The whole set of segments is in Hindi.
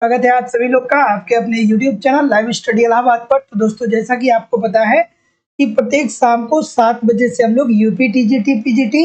स्वागत है आप सभी लोग का आपके अपने YouTube channel live study Allahabad पर। तो दोस्तों, जैसा कि आपको पता है कि प्रत्येक शाम को 7 बजे से हम लोग UP TGT PGT,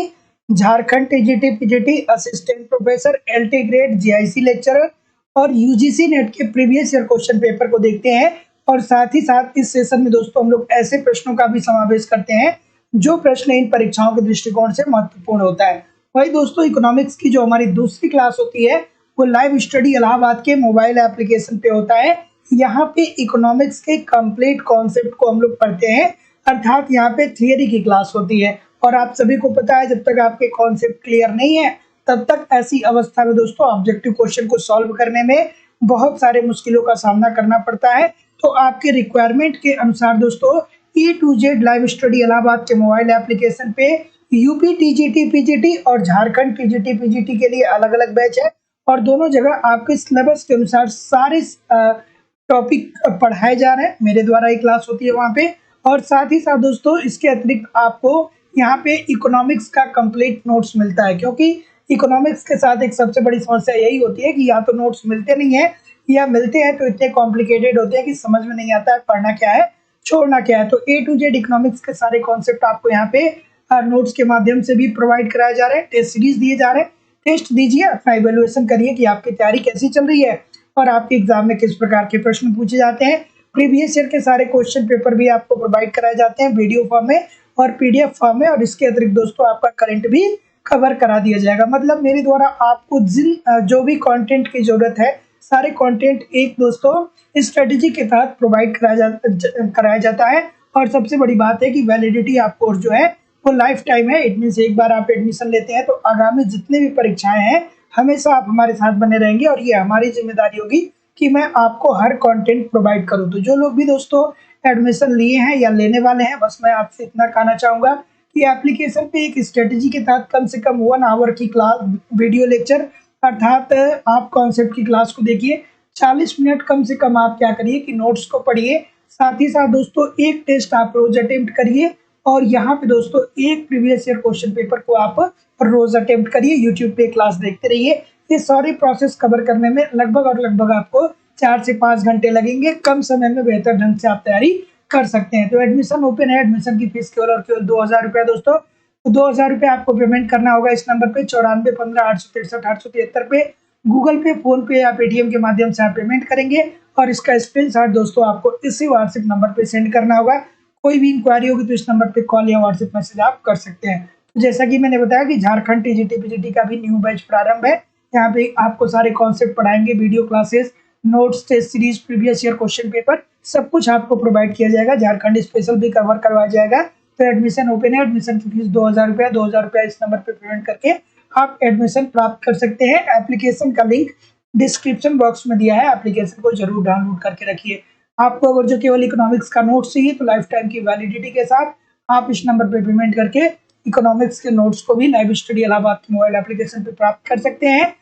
Jharkhand TGT PGT, assistant professor, LT grade, GIC lecturer और यूजीसी नेट के प्रीवियस ईयर क्वेश्चन पेपर को देखते हैं। और साथ ही साथ इस सेशन में दोस्तों हम लोग ऐसे प्रश्नों का भी समावेश करते हैं जो प्रश्न इन परीक्षाओं के दृष्टिकोण से महत्वपूर्ण होता है। वही दोस्तों, इकोनॉमिक्स की जो हमारी दूसरी क्लास होती है वो लाइव स्टडी इलाहाबाद के मोबाइल एप्लीकेशन पे होता है। यहाँ पे इकोनॉमिक्स के कंप्लीट कॉन्सेप्ट को हम लोग पढ़ते हैं, अर्थात यहाँ पे थियरी की क्लास होती है। और आप सभी को पता है, जब तक आपके कॉन्सेप्ट क्लियर नहीं है तब तक ऐसी अवस्था में दोस्तों ऑब्जेक्टिव क्वेश्चन को सॉल्व करने में बहुत सारे मुश्किलों का सामना करना पड़ता है। तो आपके रिक्वायरमेंट के अनुसार दोस्तों A to Z live study Allahabad के मोबाइल एप्लीकेशन पे यूपी टीजीटी पीजीटी और झारखंड टीजीटी पीजीटी के लिए अलग अलग बैच है और दोनों जगह आपके सिलेबस के अनुसार सारे टॉपिक पढ़ाए जा रहे हैं। मेरे द्वारा ही क्लास होती है वहाँ पे। और साथ ही साथ दोस्तों इसके अतिरिक्त आपको यहाँ पे इकोनॉमिक्स का कंप्लीट नोट्स मिलता है, क्योंकि इकोनॉमिक्स के साथ एक सबसे बड़ी समस्या यही होती है कि या तो नोट्स मिलते नहीं है या मिलते हैं तो इतने कॉम्प्लिकेटेड होते हैं कि समझ में नहीं आता है पढ़ना क्या है छोड़ना क्या है। तो A to Z इकोनॉमिक्स के सारे कॉन्सेप्ट आपको यहाँ पे नोट्स के माध्यम से भी प्रोवाइड कराए जा रहे हैं, टेस्ट सीरीज दिए जा रहे हैं। टेस्ट दीजिए, अपना इवैल्यूएशन करिए कि आपकी तैयारी कैसी चल रही है और आपके एग्जाम में किस प्रकार के प्रश्न पूछे जाते हैं। प्रीवियस ईयर के सारे क्वेश्चन पेपर भी आपको प्रोवाइड कराए जाते हैं वीडियो फॉर्म में और पीडीएफ फॉर्म में। और इसके अतिरिक्त दोस्तों आपका करंट भी कवर करा दिया जाएगा। मतलब मेरे द्वारा आपको जो भी कंटेंट की जरूरत है सारे कंटेंट एक दोस्तों स्ट्रेटेजी के तहत प्रोवाइड कराया जाता है। और सबसे बड़ी बात है कि वैलिडिटी आपको जो है वो लाइफ टाइम है। इट मीन्स एक बार आप एडमिशन लेते हैं तो आगामी जितने भी परीक्षाएं हैं हमेशा आप हमारे साथ बने रहेंगे और ये हमारी जिम्मेदारी होगी कि मैं आपको हर कंटेंट प्रोवाइड करूं। तो जो लोग भी दोस्तों एडमिशन लिए हैं या लेने वाले हैं, बस मैं आपसे इतना कहना चाहूँगा कि एप्लीकेशन पे एक स्ट्रेटेजी के तहत कम से कम 1 आवर की क्लास वीडियो लेक्चर, अर्थात आप कॉन्सेप्ट की क्लास को देखिए। 40 मिनट कम से कम आप क्या करिए कि नोट्स को पढ़िए। साथ ही साथ दोस्तों एक टेस्ट आप रोज अटेम्प्ट करिए और यहाँ पे दोस्तों एक प्रीवियस ईयर क्वेश्चन पेपर को आप रोज अटेम्प्ट करिए। यूट्यूब पे क्लास देखते रहिए। ये सारी प्रोसेस कवर करने में लगभग आपको 4 से 5 घंटे लगेंगे। कम समय में बेहतर ढंग से आप तैयारी कर सकते हैं। तो एडमिशन ओपन है। एडमिशन की फीस केवल और केवल 2000 रुपये दोस्तों। तो 2000 रुपये आपको पेमेंट करना होगा इस नंबर पे 9415 863 873 पे। गूगल पे, फोन पे या पेटीएम के माध्यम से आप पेमेंट करेंगे और इसका स्क्रीनशॉट दोस्तों आपको इसी व्हाट्सएप नंबर पे सेंड करना होगा। कोई भी इंक्वायरी होगी तो इस नंबर पे कॉल या व्हाट्सएप मैसेज आप कर सकते हैं। तो जैसा कि मैंने बताया कि झारखंड टीजीटी पीजीटी का भी न्यू बैच प्रारंभ है। यहाँ पे आपको सारे कॉन्सेप्ट पढ़ाएंगे, video classes, notes, test series, previous year question paper, सब कुछ आपको प्रोवाइड किया जाएगा। झारखंड स्पेशल भी कवर करवाया जाएगा। तो एडमिशन ओपन है। एडमिशन की फीस 2000 रुपया। 2000 रुपया इस नंबर पे पेमेंट करके आप एडमिशन प्राप्त कर सकते हैं। एप्लीकेशन का लिंक डिस्क्रिप्शन बॉक्स में दिया है, एप्लीकेशन को जरूर डाउनलोड करके रखिए। आपको अगर जो केवल इकोनॉमिक्स का नोट्स चाहिए तो लाइफ टाइम की वैलिडिटी के साथ आप इस नंबर पे पेमेंट करके इकोनॉमिक्स के नोट्स को भी लाइव स्टडी इलाहाबाद के मोबाइल एप्लीकेशन पे प्राप्त कर सकते हैं।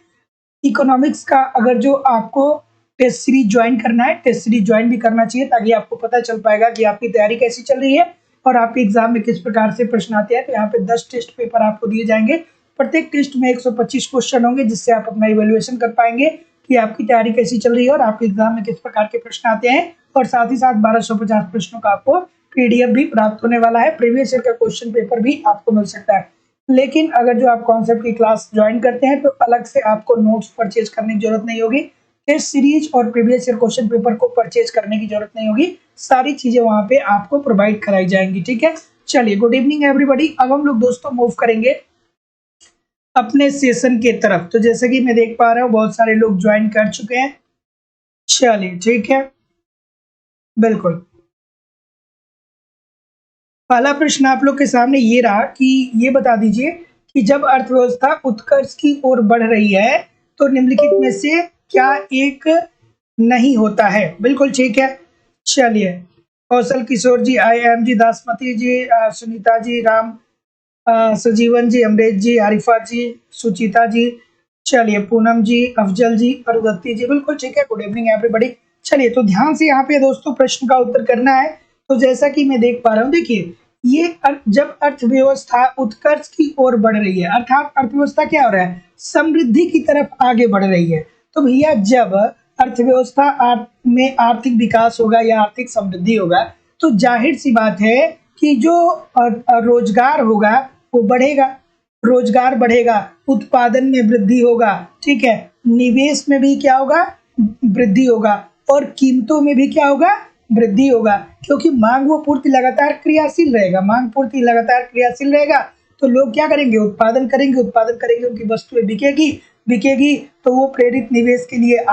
इकोनॉमिक्स का अगर जो आपको टेस्ट सीरीज ज्वाइन करना है, टेस्ट सीरीज ज्वाइन भी करना चाहिए ताकि आपको पता चल पाएगा कि आपकी तैयारी कैसी चल रही है और आपके एग्जाम में किस प्रकार से प्रश्न आते हैं। तो यहाँ पे 10 टेस्ट पेपर आपको दिए जाएंगे। प्रत्येक टेस्ट में 125 क्वेश्चन होंगे जिससे आप अपना इवेल्युएशन कर पाएंगे कि आपकी तैयारी कैसी चल रही है और आपके एग्जाम में किस प्रकार के प्रश्न आते हैं। और साथ ही साथ 1250 प्रश्नों का आपको पीडीएफ भी प्राप्त होने वाला है। प्रीवियस ईयर का क्वेश्चन पेपर भी आपको मिल सकता है। लेकिन अगर जो आप कॉन्सेप्ट की क्लास ज्वाइन करते हैं तो अलग से आपको नोट्स परचेज करने की जरूरत नहीं होगी। टेस्ट सीरीज और प्रीवियस ईयर क्वेश्चन पेपर को परचेज करने की जरूरत नहीं होगी। सारी चीजें वहां पे आपको प्रोवाइड कराई जाएंगी। ठीक है, चलिए, गुड इवनिंग एवरीबॉडी। अब हम लोग दोस्तों मूव करेंगे अपने सेशन के तरफ। तो जैसे कि मैं देख पा रहा हूँ बहुत सारे लोग ज्वाइन कर चुके हैं। चलिए, ठीक है, बिल्कुल। पहला प्रश्न आप लोग के सामने ये रहा कि ये बता दीजिए कि जब अर्थव्यवस्था उत्कर्ष की ओर बढ़ रही है तो निम्नलिखित में से क्या एक नहीं होता है। बिल्कुल ठीक है। चलिए, कौशल किशोर जी, IIM जी, दासमती जी, सुनीता जी, राम सजीवन जी, अमरेश जी, आरिफा जी, सुचिता जी, चलिए, पूनम जी, अफजल जी, अरुदत्ती जी, बिल्कुल ठीक है। Good evening everybody. चलिए, तो ध्यान से यहाँ पे दोस्तों प्रश्न का उत्तर करना है। तो जैसा कि मैं देख पा रहा हूँ, देखिए, ये जब अर्थव्यवस्था उत्कर्ष की ओर बढ़ रही है, अर्थात अर्थव्यवस्था क्या हो रहा है, समृद्धि की तरफ आगे बढ़ रही है। तो भैया जब अर्थव्यवस्था में आर्थिक विकास होगा या आर्थिक समृद्धि होगा, तो जाहिर सी बात है कि जो रोजगार होगा वो बढ़ेगा, रोजगार बढ़ेगा, उत्पादन में वृद्धि होगा, ठीक है, निवेश में भी क्या होगा, वृद्धि होगा, और कीमतों में भी क्या होगा, वृद्धि होगा, क्योंकि मांग व पूर्ति लगातार क्रियाशील रहेगा, मांग पूर्ति लगातार क्रियाशील रहेगा, तो लोग क्या करेंगे, उत्पादन करेंगे, उत्पादन करेंगे, उनकी वस्तुएं बिकेगी, बिकेगी तो वो प्रेरित निवेश के लिए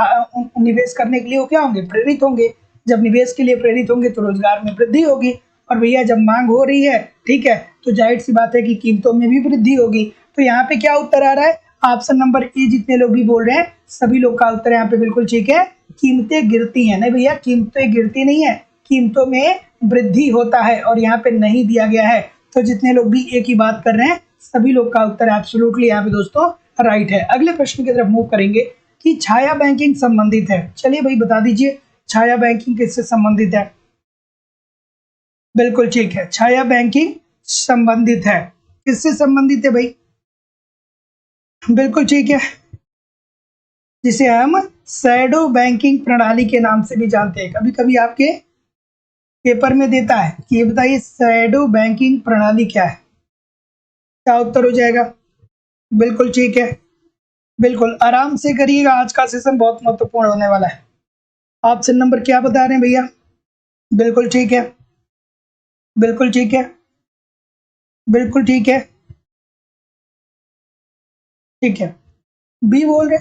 निवेश करने के लिए वो क्या होंगे, प्रेरित होंगे, जब निवेश के लिए प्रेरित होंगे तो रोजगार में वृद्धि होगी, और भैया जब मांग हो रही है, ठीक है, तो जाहिर सी बात है कि कीमतों में भी वृद्धि होगी। तो यहाँ पे क्या उत्तर आ रहा है, ऑप्शन नंबर ए, जितने लोग भी बोल रहे हैं सभी लोग का उत्तर यहाँ पे बिल्कुल ठीक है, कीमतें गिरती हैं। नहीं भैया, कीमतें गिरती नहीं है, कीमतों में वृद्धि होता है, और यहाँ पे नहीं दिया गया है, तो जितने लोग भी एक ही बात कर रहे हैं सभी लोग का उत्तर एब्सोल्युटली यहाँ पे दोस्तों राइट है। अगले प्रश्न की तरफ मूव करेंगे कि छाया बैंकिंग संबंधित है। चलिए भाई बता दीजिए, छाया बैंकिंग किससे संबंधित है? बिल्कुल ठीक है, छाया बैंकिंग संबंधित है। किससे संबंधित है भाई? बिल्कुल ठीक है, जिसे हम शैडो बैंकिंग प्रणाली के नाम से भी जानते हैं। कभी कभी आपके पेपर में देता है कि ये बताइए शैडो बैंकिंग प्रणाली क्या है, क्या उत्तर हो जाएगा? बिल्कुल ठीक है, बिल्कुल आराम से करिएगा, आज का सेशन बहुत महत्वपूर्ण होने वाला है। ऑप्शन नंबर क्या बता रहे हैं भैया? बिल्कुल ठीक है, बिल्कुल ठीक है, बिल्कुल ठीक है, ठीक है, बी बोल रहे,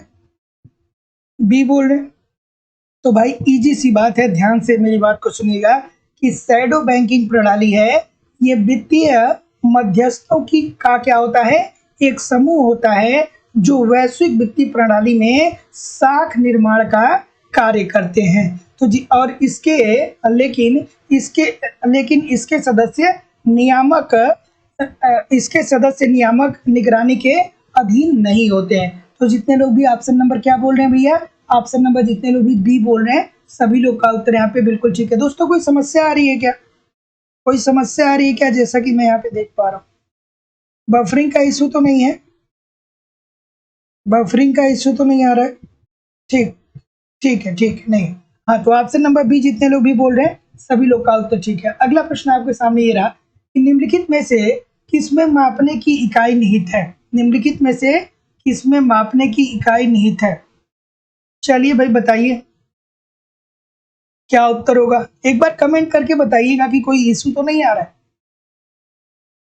बी बोल रहे, तो भाई इजी सी बात है, ध्यान से मेरी बात को सुनिएगा कि शैडो बैंकिंग प्रणाली है, ये वित्तीय मध्यस्थों की का क्या होता है, एक समूह होता है जो वैश्विक वित्तीय प्रणाली में शाख निर्माण का कार्य करते हैं। तो जी, और इसके लेकिन इसके सदस्य नियामक निगरानी के अधीन नहीं होते हैं। तो जितने लोग भी ऑप्शन नंबर क्या बोल रहे हैं भैया, ऑप्शन नंबर जितने लोग भी बी बोल रहे हैं सभी लोग का उत्तर यहाँ पे बिल्कुल ठीक है। दोस्तों कोई समस्या आ रही है क्या, कोई समस्या आ रही है क्या? जैसा कि मैं यहाँ पे देख पा रहा हूँ, बफरिंग का इशू तो नहीं है, बफरिंग का इशू तो नहीं आ रहा है, ठीक, ठीक है, ठीक है, नहीं, हाँ, तो ऑप्शन नंबर बी जितने लोग भी बोल रहे हैं सभी लोग का उत्तर ठीक है। अगला प्रश्न आपके सामने ये रहा कि निम्नलिखित में से किसमें मापने की इकाई निहित है, निम्नलिखित में से किसमें मापने की इकाई निहित है? चलिए भाई बताइए क्या उत्तर होगा, एक बार कमेंट करके बताइएगा कि कोई इशू तो नहीं आ रहा है।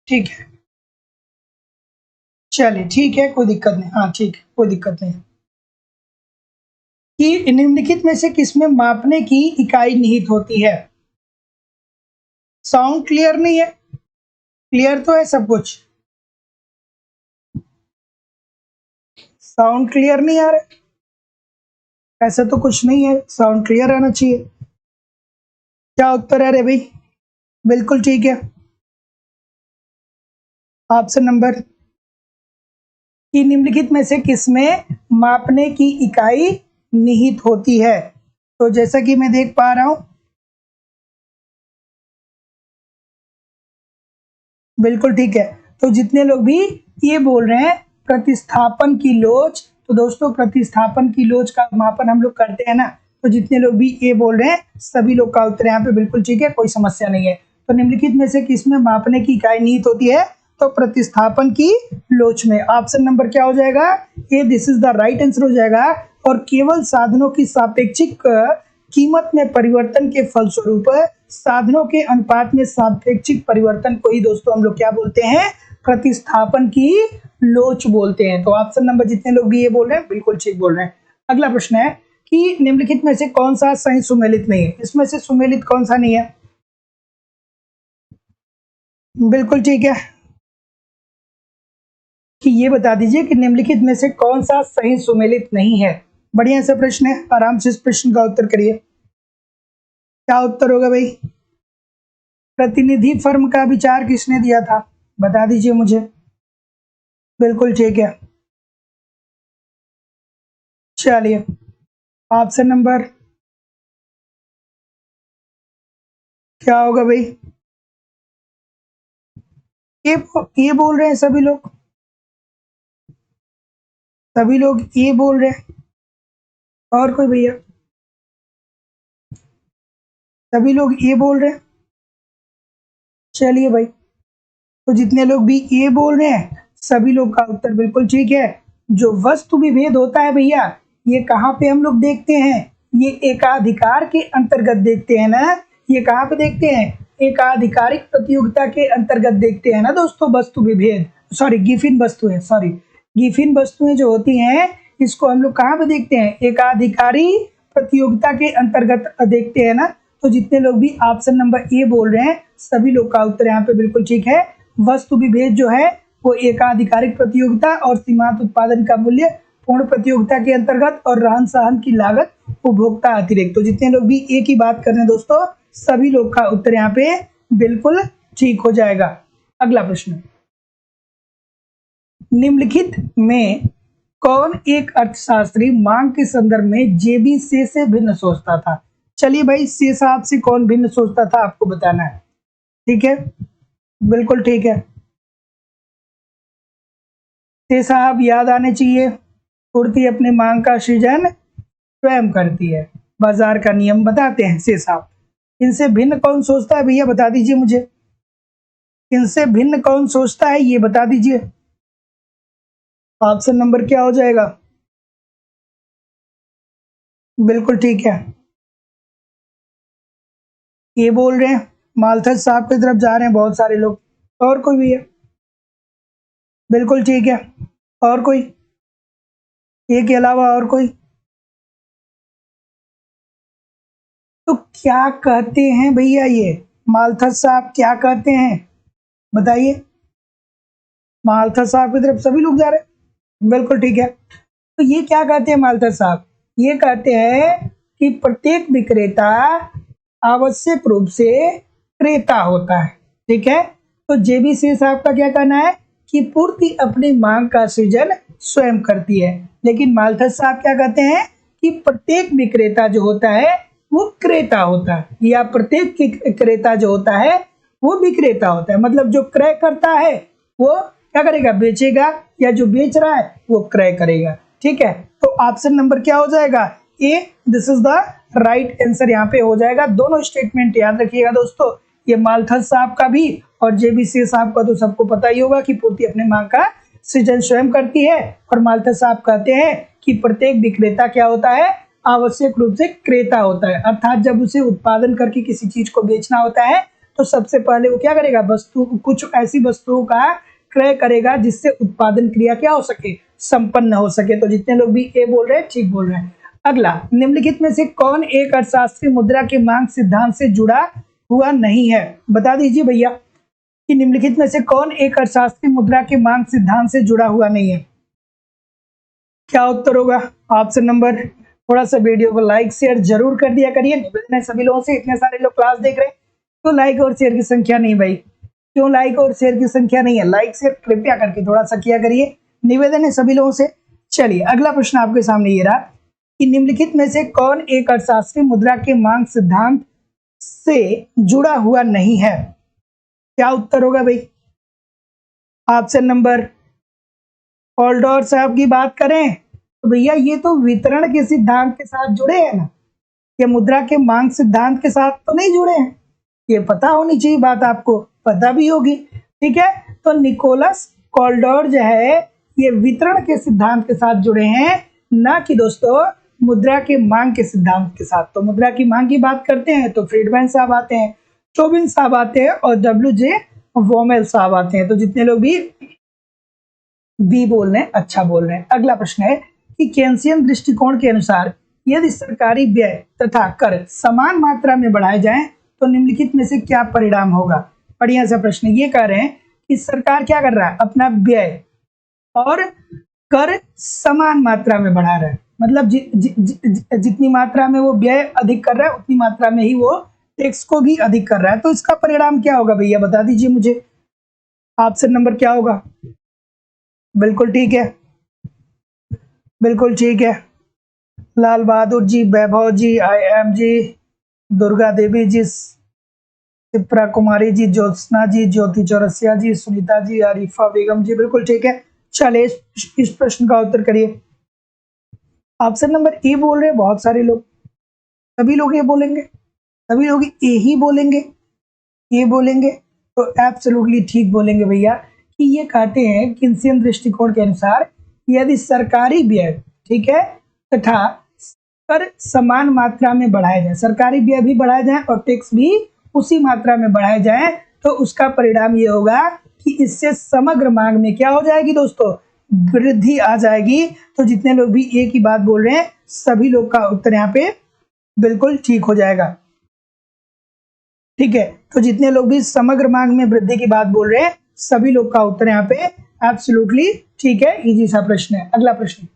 ठीक है, चलिए ठीक है, कोई दिक्कत नहीं, हाँ ठीक है, कोई दिक्कत नहीं। कि निम्नलिखित में से किसमें मापने की इकाई निहित होती है? साउंड क्लियर नहीं है? क्लियर तो है सब कुछ? साउंड क्लियर नहीं आ रहा है? ऐसा तो कुछ नहीं है, साउंड क्लियर आना चाहिए। क्या उत्तर है रे भाई? बिल्कुल ठीक है, ऑप्शन नंबर कि निम्नलिखित में से किसमें मापने की इकाई निहित होती है? तो जैसा कि मैं देख पा रहा हूं, बिल्कुल ठीक है, तो जितने लोग भी ये बोल रहे हैं प्रतिस्थापन की लोच, तो दोस्तों प्रतिस्थापन की लोच का मापन हम लोग करते हैं ना, तो जितने लोग भी ये बोल रहे हैं सभी लोग का उत्तर यहाँ पे बिल्कुल ठीक है, कोई समस्या नहीं है। तो निम्नलिखित में से किसमें मापने की इकाई निहित होती है? तो प्रतिस्थापन की लोच में। ऑप्शन नंबर क्या हो जाएगा? ये this is the right answer हो जाएगा। और केवल साधनों की सापेक्षिक कीमत में परिवर्तन के फलस्वरूप साधनों के अनुपात में सापेक्षिक परिवर्तन को ही दोस्तों हम लोग क्या बोलते हैं? प्रतिस्थापन की लोच बोलते हैं। तो ऑप्शन नंबर जितने लोग भी ये बोल रहे हैं बिल्कुल ठीक बोल रहे हैं। अगला प्रश्न है कि निम्नलिखित में से कौन सा सही सुमेलित नहीं है? इसमें से सुमेलित कौन सा नहीं है? बिल्कुल ठीक है, कि ये बता दीजिए कि निम्नलिखित में से कौन सा सही सुमेलित नहीं है। बढ़िया सा प्रश्न है, आराम से इस प्रश्न का उत्तर करिए। क्या उत्तर होगा भाई? प्रतिनिधि फर्म का विचार किसने दिया था, बता दीजिए मुझे। बिल्कुल ठीक है, चलिए ऑप्शन नंबर क्या होगा भाई? ये ये बोल रहे हैं सभी लोग, सभी लोग ये बोल रहे हैं, और कोई भैया? सभी लोग ए बोल रहे हैं। चलिए भाई, तो जितने लोग भी ए बोल रहे हैं सभी लोग का उत्तर बिल्कुल ठीक है। जो वस्तु विभेद होता है भैया, ये कहाँ पे हम लोग देखते हैं? ये एकाधिकार के अंतर्गत देखते हैं ना। ये कहाँ पे देखते हैं? एकाधिकारिक प्रतियोगिता के अंतर्गत देखते हैं ना दोस्तों। वस्तु विभेद, सॉरी गिफिन वस्तुएं, सॉरी गिफिन वस्तुएं जो होती हैं, इसको हम लोग कहाँ पे देखते हैं? एकाधिकारी प्रतियोगिता के अंतर्गत देखते हैं ना। तो जितने लोग भी ऑप्शन नंबर ए बोल रहे हैं सभी लोग का उत्तर यहाँ पे बिल्कुल ठीक है। वस्तु विभेद जो है वो एकाधिकारिक प्रतियोगिता और सीमांत उत्पादन का मूल्य पूर्ण प्रतियोगिता के अंतर्गत और रहन सहन की लागत उपभोक्ता अतिरिक्त। तो जितने लोग भी ए की बात कर रहे हैं दोस्तों, सभी लोग का उत्तर यहाँ पे बिल्कुल ठीक हो जाएगा। अगला प्रश्न, निम्नलिखित में कौन एक अर्थशास्त्री मांग के संदर्भ में जेबी से भिन्न सोचता था? चलिए भाई, से साहब से कौन भिन्न सोचता था आपको बताना है। ठीक है, बिल्कुल ठीक है। से साहब याद आने चाहिए। पूर्ति अपने मांग का सृजन स्वयं करती है, बाजार का नियम बताते हैं से साहब। इनसे भिन्न कौन सोचता है भैया, बता दीजिए मुझे। इनसे भिन्न कौन सोचता है ये बता दीजिए। ऑप्शन नंबर क्या हो जाएगा? बिल्कुल ठीक है, ये बोल रहे हैं। मालथस साहब की तरफ जा रहे हैं बहुत सारे लोग। और कोई भी है? बिल्कुल ठीक है। और कोई? ये के अलावा और कोई? तो क्या कहते हैं भैया ये मालथस साहब, क्या कहते हैं बताइए। मालथस साहब की तरफ सभी लोग जा रहे हैं, बिल्कुल ठीक है। तो ये क्या कहते हैं मालथस साहब? ये कहते हैं कि प्रत्येक विक्रेता आवश्यक रूप से क्रेता होता है। ठीक है, तो जेबी सिंह साहब का क्या कहना है कि पूर्ति अपनी मांग का सृजन स्वयं करती है। लेकिन मालथस साहब क्या कहते हैं कि प्रत्येक विक्रेता जो होता है वो क्रेता होता है, या प्रत्येक क्रेता जो होता है वो विक्रेता होता है। मतलब जो क्रय करता है वो क्या करेगा? बेचेगा, या जो बेच रहा है वो क्रय करेगा। ठीक है, तो ऑप्शन नंबर क्या हो जाएगा? A, this is the right answer यहाँ पे हो जाएगा। दोनों स्टेटमेंट याद रखिएगा दोस्तों, ये मालथस साहब का भी और जेबीसी साहब का तो सबको पता ही होगा कि पूर्ति अपने मांग का सृजन स्वयं करती है। और मालथस साहब कहते हैं कि प्रत्येक विक्रेता क्या होता है? आवश्यक रूप से क्रेता होता है। अर्थात जब उसे उत्पादन करके किसी चीज को बेचना होता है तो सबसे पहले वो क्या करेगा? वस्तु, कुछ ऐसी वस्तुओं का क्रय करेगा जिससे उत्पादन क्रिया क्या हो सके? संपन्न हो सके। तो जितने लोग भी ए बोल रहे हैं ठीक बोल रहे हैं। अगला, निम्नलिखित में से कौन एक अर्थशास्त्री मुद्रा के मांग सिद्धांत से जुड़ा हुआ नहीं है? बता दीजिए भैया कि निम्नलिखित में से कौन एक अर्थशास्त्री मुद्रा के मांग सिद्धांत से जुड़ा हुआ नहीं है? क्या उत्तर होगा? ऑप्शन नंबर, थोड़ा सा वीडियो को लाइक शेयर जरूर कर दिया करिए। निवेदन है सभी लोगों से, इतने सारे लोग क्लास देख रहे हैं तो लाइक और शेयर की संख्या नहीं भाई। क्यों लाइक और शेयर की संख्या नहीं है? लाइक शेयर कृपया करके थोड़ा सा किया करिए, निवेदन है सभी लोगों से। चलिए अगला प्रश्न आपके सामने ये रहा कि निम्नलिखित में से कौन एक अर्थशास्त्री मुद्रा के मांग सिद्धांत से जुड़ा हुआ नहीं है? क्या उत्तर होगा भाई? ऑप्शन नंबर, ऑल्डोर साहब की बात करें तो भैया ये तो वितरण के सिद्धांत के साथ जुड़े हैं ना, ये मुद्रा के मांग सिद्धांत के साथ तो नहीं जुड़े हैं। ये पता होनी चाहिए बात, आपको पता भी होगी। ठीक है, तो निकोलस कॉल्डोर जो है ये वितरण के सिद्धांत के साथ जुड़े हैं, ना कि दोस्तों मुद्रा के मांग के सिद्धांत के साथ। तो मुद्रा की मांग की बात करते हैं तो फ्रीडमैन साहब आते हैं, चोबिन साहब आते हैं और डब्ल्यू.जे. वोमेल साहब आते हैं। तो जितने लोग भी बी बोल रहे हैं अच्छा बोल रहे हैं। अगला प्रश्न है कि केन्सियन दृष्टिकोण के अनुसार यदि सरकारी व्यय तथा कर समान मात्रा में बढ़ाए जाएं तो निम्नलिखित में से क्या परिणाम होगा? बढ़िया सा प्रश्न। ये कह रहे हैं कि सरकार क्या कर रहा है? अपना व्यय और कर समान मात्रा में बढ़ा रहा है। मतलब जितनी मात्रा में वो व्यय अधिक कर रहा है उतनी मात्रा में ही वो टैक्स को भी अधिक कर रहा है। तो इसका परिणाम क्या होगा भैया, बता दीजिए मुझे। ऑप्शन नंबर क्या होगा? बिल्कुल ठीक है, बिल्कुल ठीक है। लाल बहादुर जी, वैभव जी, IM जी, दुर्गा देवी जी, शिप्रा कुमारी जी, ज्योत्सना जी, ज्योति चौरसिया जी, सुनीता जी, आरिफा बेगम जी, बिल्कुल ठीक है। चलिए इस प्रश्न का उत्तर करिए। ऑप्शन नंबर ए बोल रहे हैं बहुत सारे लोग, सभी लोग ये बोलेंगे, सभी लोग ए ही बोलेंगे, ये बोलेंगे, तो एब्सोल्युटली ठीक बोलेंगे भैया कि ये कहते हैं किन्सियन दृष्टिकोण के अनुसार यदि सरकारी व्यय, ठीक है, तथा कर समान मात्रा में बढ़ाया जाए, सरकारी व्यय भी बढ़ाया जाए और टैक्स भी उसी मात्रा में बढ़ाया जाए, तो उसका परिणाम ये होगा कि इससे समग्र मांग में क्या हो जाएगी दोस्तों, वृद्धि आ जाएगी। तो जितने लोग भी एक ही बात बोल रहे हैं सभी लोग का उत्तर यहाँ पे बिल्कुल ठीक हो जाएगा। ठीक है, तो जितने लोग भी समग्र मांग में वृद्धि की बात बोल रहे हैं सभी लोग का उत्तर यहाँ पे एब्सोल्युटली ठीक है। इजी सा प्रश्न है। अगला प्रश्न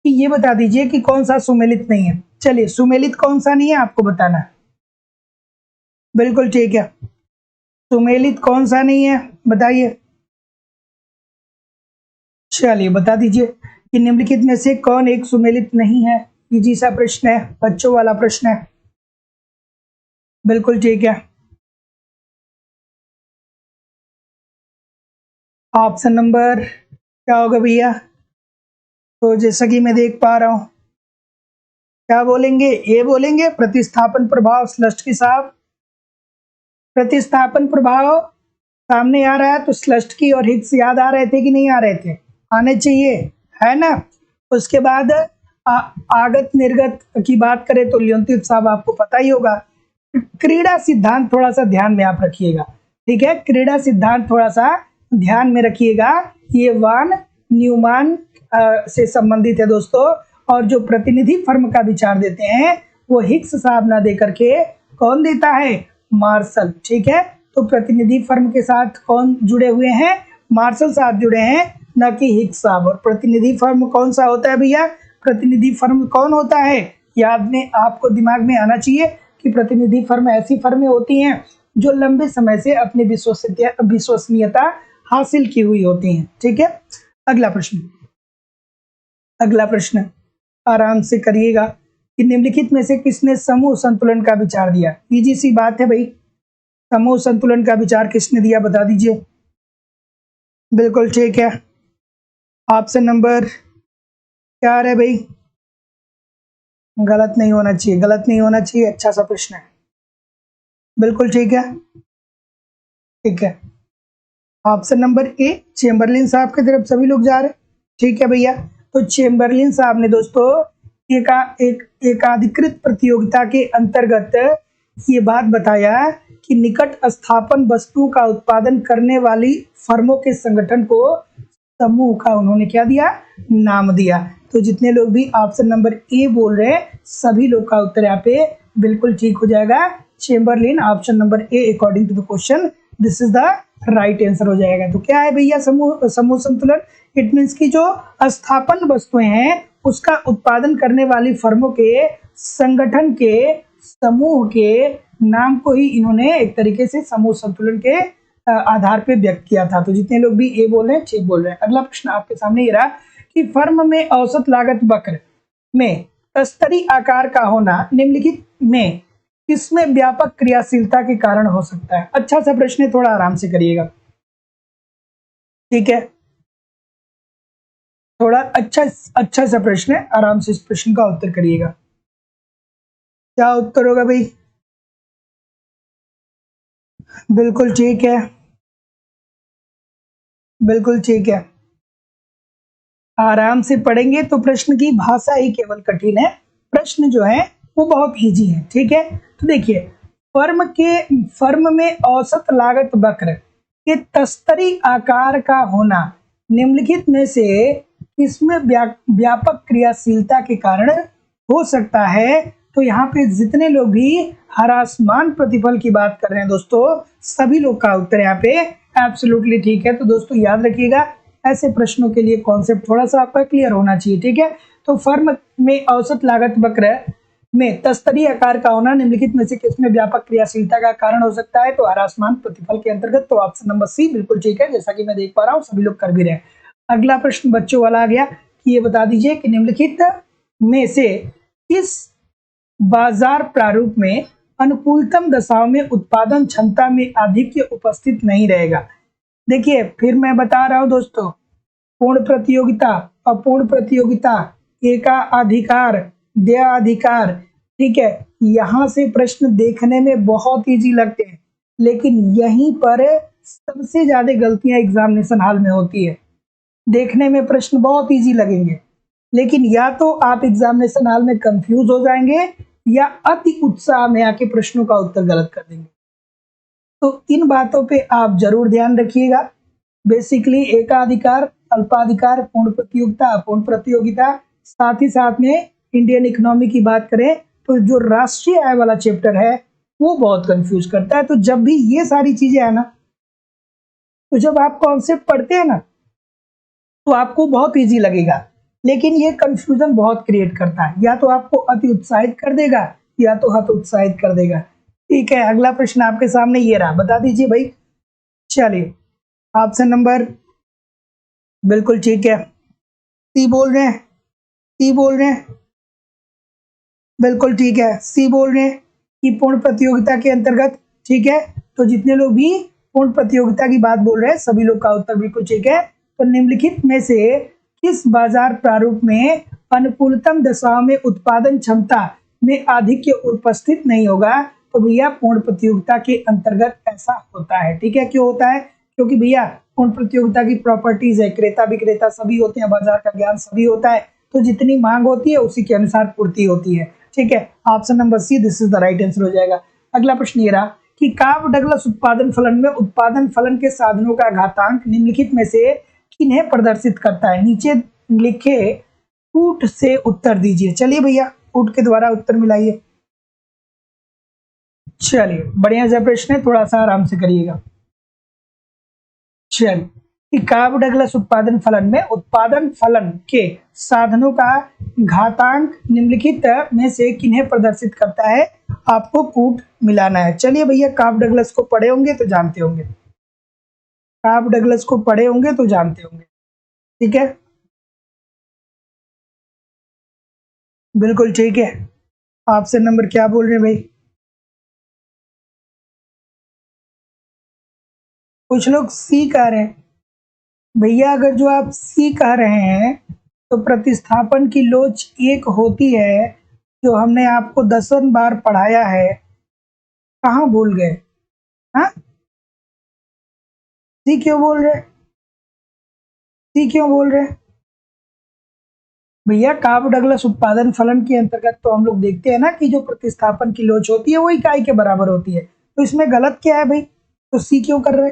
कि ये बता दीजिए कि कौन सा सुमेलित नहीं है। चलिए, सुमेलित कौन सा नहीं है आपको बताना है। बिल्कुल ठीक है, सुमेलित कौन सा नहीं है बताइए। चलिए बता दीजिए कि निम्नलिखित में से कौन एक सुमेलित नहीं है। इजी सा प्रश्न है, बच्चों वाला प्रश्न है। बिल्कुल ठीक है, ऑप्शन नंबर क्या होगा भैया। तो जैसा कि मैं देख पा रहा हूं, क्या बोलेंगे, ये बोलेंगे प्रतिस्थापन प्रभाव स्लष्ट की साहब। प्रतिस्थापन प्रभाव सामने आ रहा है तो स्लष्ट की और हिग्स याद आ रहे थे कि नहीं आ रहे थे, आने चाहिए, है ना। उसके बाद आगत निर्गत की बात करें तो लियोनतीफ साहब आपको पता ही होगा। क्रीड़ा सिद्धांत थोड़ा सा ध्यान में आप रखिएगा, ठीक है, क्रीड़ा सिद्धांत थोड़ा सा ध्यान में रखिएगा। ये वान न्यूमान से संबंधित है दोस्तों, और जो प्रतिनिधि फर्म का विचार देते हैं वो हिग्स साहब ना दे करके कौन देता है, मार्शल। ठीक है, तो प्रतिनिधि फर्म के साथ कौन जुड़े हुए हैं, मार्शल साहब जुड़े हैं, न कि हिग्स साहब। और प्रतिनिधि फर्म कौन सा होता है भैया, प्रतिनिधि फर्म कौन होता है, याद में आपको दिमाग में आना चाहिए कि प्रतिनिधि फर्म ऐसी फर्में होती हैं जो लंबे समय से अपनी विश्वसनीयता हासिल की हुई होती हैं। ठीक है, अगला प्रश्न, अगला प्रश्न आराम से करिएगा कि निम्नलिखित में से किसने समूह संतुलन का विचार दिया। इजी सी बात है भाई, समूह संतुलन का विचार किसने दिया बता दीजिए। बिल्कुल ठीक है, ऑप्शन नंबर क्या आ रहा है भाई, गलत नहीं होना चाहिए, गलत नहीं होना चाहिए, अच्छा सा प्रश्न है। बिल्कुल ठीक है, ठीक है, ऑप्शन नंबर ए चेम्बरलिन साहब की तरफ सभी लोग जा रहे हैं। ठीक है भैया, तो चेम्बरलिन साहब ने दोस्तों एक एकाधिकृत प्रतियोगिता के अंतर्गत ये बात बताया कि निकट स्थापन वस्तु का उत्पादन करने वाली फर्मों के संगठन को समूह का उन्होंने क्या दिया, नाम दिया। तो जितने लोग भी ऑप्शन नंबर ए बोल रहे हैं सभी लोग का उत्तर यहाँ पे बिल्कुल ठीक हो जाएगा। Chamberlin option number A according to the question this is the right answer हो जाएगा। तो क्या है भैया समूह संतुलन, इट मीन्स की जो स्थापन वस्तुएं हैं उसका उत्पादन करने वाली फर्मों के संगठन के समूह के नाम को ही इन्होंने एक तरीके से समूह संतुलन के आधार पे व्यक्त किया था। तो जितने लोग भी ए बोल रहे हैं ठीक बोल रहे हैं। अगला प्रश्न आपके सामने ये रहा कि फर्म में औसत लागत वक्र में तस्तरी आकार का होना निम्नलिखित में किसमें व्यापक क्रियाशीलता के कारण हो सकता है। अच्छा सा प्रश्न है, थोड़ा आराम से करिएगा, ठीक है, थोड़ा अच्छा सा प्रश्न है, आराम से इस प्रश्न का उत्तर करिएगा। क्या उत्तर होगा भाई, बिल्कुल ठीक है, बिल्कुल ठीक है, आराम से पढ़ेंगे तो प्रश्न की भाषा ही केवल कठिन है, प्रश्न जो है वो बहुत इजी है। ठीक है, तो देखिए फर्म में औसत लागत वक्र के तस्तरी आकार का होना निम्नलिखित में से किसमें व्यापक क्रियाशीलता के कारण हो सकता है। तो यहाँ पे जितने लोग भी ह्रासमान प्रतिफल की बात कर रहे हैं दोस्तों सभी लोग का उत्तर यहाँ पे एब्सोल्युटली ठीक है। तो दोस्तों याद रखिएगा ऐसे प्रश्नों के लिए कॉन्सेप्ट थोड़ा सा आपका क्लियर होना चाहिए। ठीक है, तो फर्म में औसत लागत वक्र में तस्तरी आकार का होना निम्नलिखित में से किसमें व्यापक क्रियाशीलता का कारण हो सकता है। तो ह्रासमान प्रतिफल के अंतर्गत तो ऑप्शन नंबर सी बिल्कुल ठीक है, जैसा कि मैं देख पा रहा हूँ सभी लोग कर भी रहे हैं। अगला प्रश्न बच्चों वाला आ गया कि ये बता दीजिए कि निम्नलिखित में से किस बाजार प्रारूप में अनुकूलतम दशाओं में उत्पादन क्षमता में आधिक्य उपस्थित नहीं रहेगा। देखिए फिर मैं बता रहा हूं दोस्तों, पूर्ण प्रतियोगिता, अपूर्ण प्रतियोगिता, एकाधिकार, द्वयाधिकार, ठीक है, यहाँ से प्रश्न देखने में बहुत इजी लगते हैं, लेकिन यहीं पर सबसे ज्यादा गलतियां एग्जामिनेशन हॉल में होती है। देखने में प्रश्न बहुत इजी लगेंगे, लेकिन या तो आप एग्जामिनेशन हॉल में कंफ्यूज हो जाएंगे या अति उत्साह में आके प्रश्नों का उत्तर गलत कर देंगे। तो इन बातों पे आप जरूर ध्यान रखिएगा। बेसिकली एकाधिकार, अल्पाधिकार, पूर्ण प्रतियोगिता, अपूर्ण प्रतियोगिता, साथ ही साथ में इंडियन इकोनॉमी की बात करें तो जो राष्ट्रीय आय वाला चैप्टर है वो बहुत कंफ्यूज करता है। तो जब भी ये सारी चीजें है ना, तो जब आप कॉन्सेप्ट पढ़ते हैं ना तो आपको बहुत इजी लगेगा, लेकिन ये कंफ्यूजन बहुत क्रिएट करता है। या तो आपको अति उत्साहित कर देगा या तो हतोत्साहित कर देगा। ठीक है, अगला प्रश्न आपके सामने ये रहा, बता दीजिए भाई। चलिए, ऑप्शन नंबर बिल्कुल ठीक है, सी बोल रहे हैं, सी बोल रहे हैं, बिल्कुल ठीक है, सी बोल रहे हैं कि पूर्ण प्रतियोगिता के अंतर्गत। ठीक है, तो जितने लोग भी पूर्ण प्रतियोगिता की बात बोल रहे हैं सभी लोग का उत्तर बिल्कुल ठीक है। तो निम्नलिखित में से किस बाजार प्रारूप में अनुकूलतम दशाओं में उत्पादन क्षमता में आधिक्य उपस्थित नहीं होगा? तो भैया पूर्ण प्रतियोगिता के अंतर्गत ऐसा होता है। ठीक है, क्यों होता है? क्योंकि भैया पूर्ण प्रतियोगिता की प्रॉपर्टीज है, क्रेता विक्रेता सभी होते हैं, बाजार का ज्ञान सभी होता है, तो जितनी मांग होती है उसी के अनुसार पूर्ति होती है। ठीक है, option number C this is the right answer हो जाएगा। अगला प्रश्न ये रहा कि काव डगलस उत्पादन फलन में उत्पादन फलन के साधनों का घातांक निम्नलिखित में से किन्हें प्रदर्शित करता है? नीचे लिखे कूट से उत्तर दीजिए। चलिए भैया, कूट के द्वारा उत्तर मिलाइए। चलिए, बढ़िया सा प्रश्न है, थोड़ा सा आराम से करिएगा। चलिए, काव डगलस उत्पादन फलन में उत्पादन फलन के साधनों का घातांक निम्नलिखित में से किन्हें प्रदर्शित करता है? आपको कूट मिलाना है। चलिए भैया, काव डगलस को पढ़े होंगे तो जानते होंगे, काव डगलस को पढ़े होंगे तो जानते होंगे। ठीक है, बिल्कुल ठीक है। ऑप्शन नंबर क्या बोल रहे हैं भाई? कुछ लोग सी कह रहे हैं। भैया अगर जो आप सी कह रहे हैं तो प्रतिस्थापन की लोच एक होती है, जो हमने आपको दसन बार पढ़ाया है। कहाँ भूल गए? हाँ, सी क्यों बोल रहे? सी क्यों बोल रहे? भैया काव डगलस उत्पादन फलन के अंतर्गत तो हम लोग देखते हैं ना कि जो प्रतिस्थापन की लोच होती है वो इकाई के बराबर होती है। तो इसमें गलत क्या है भाई? तो सी क्यों कर रहे?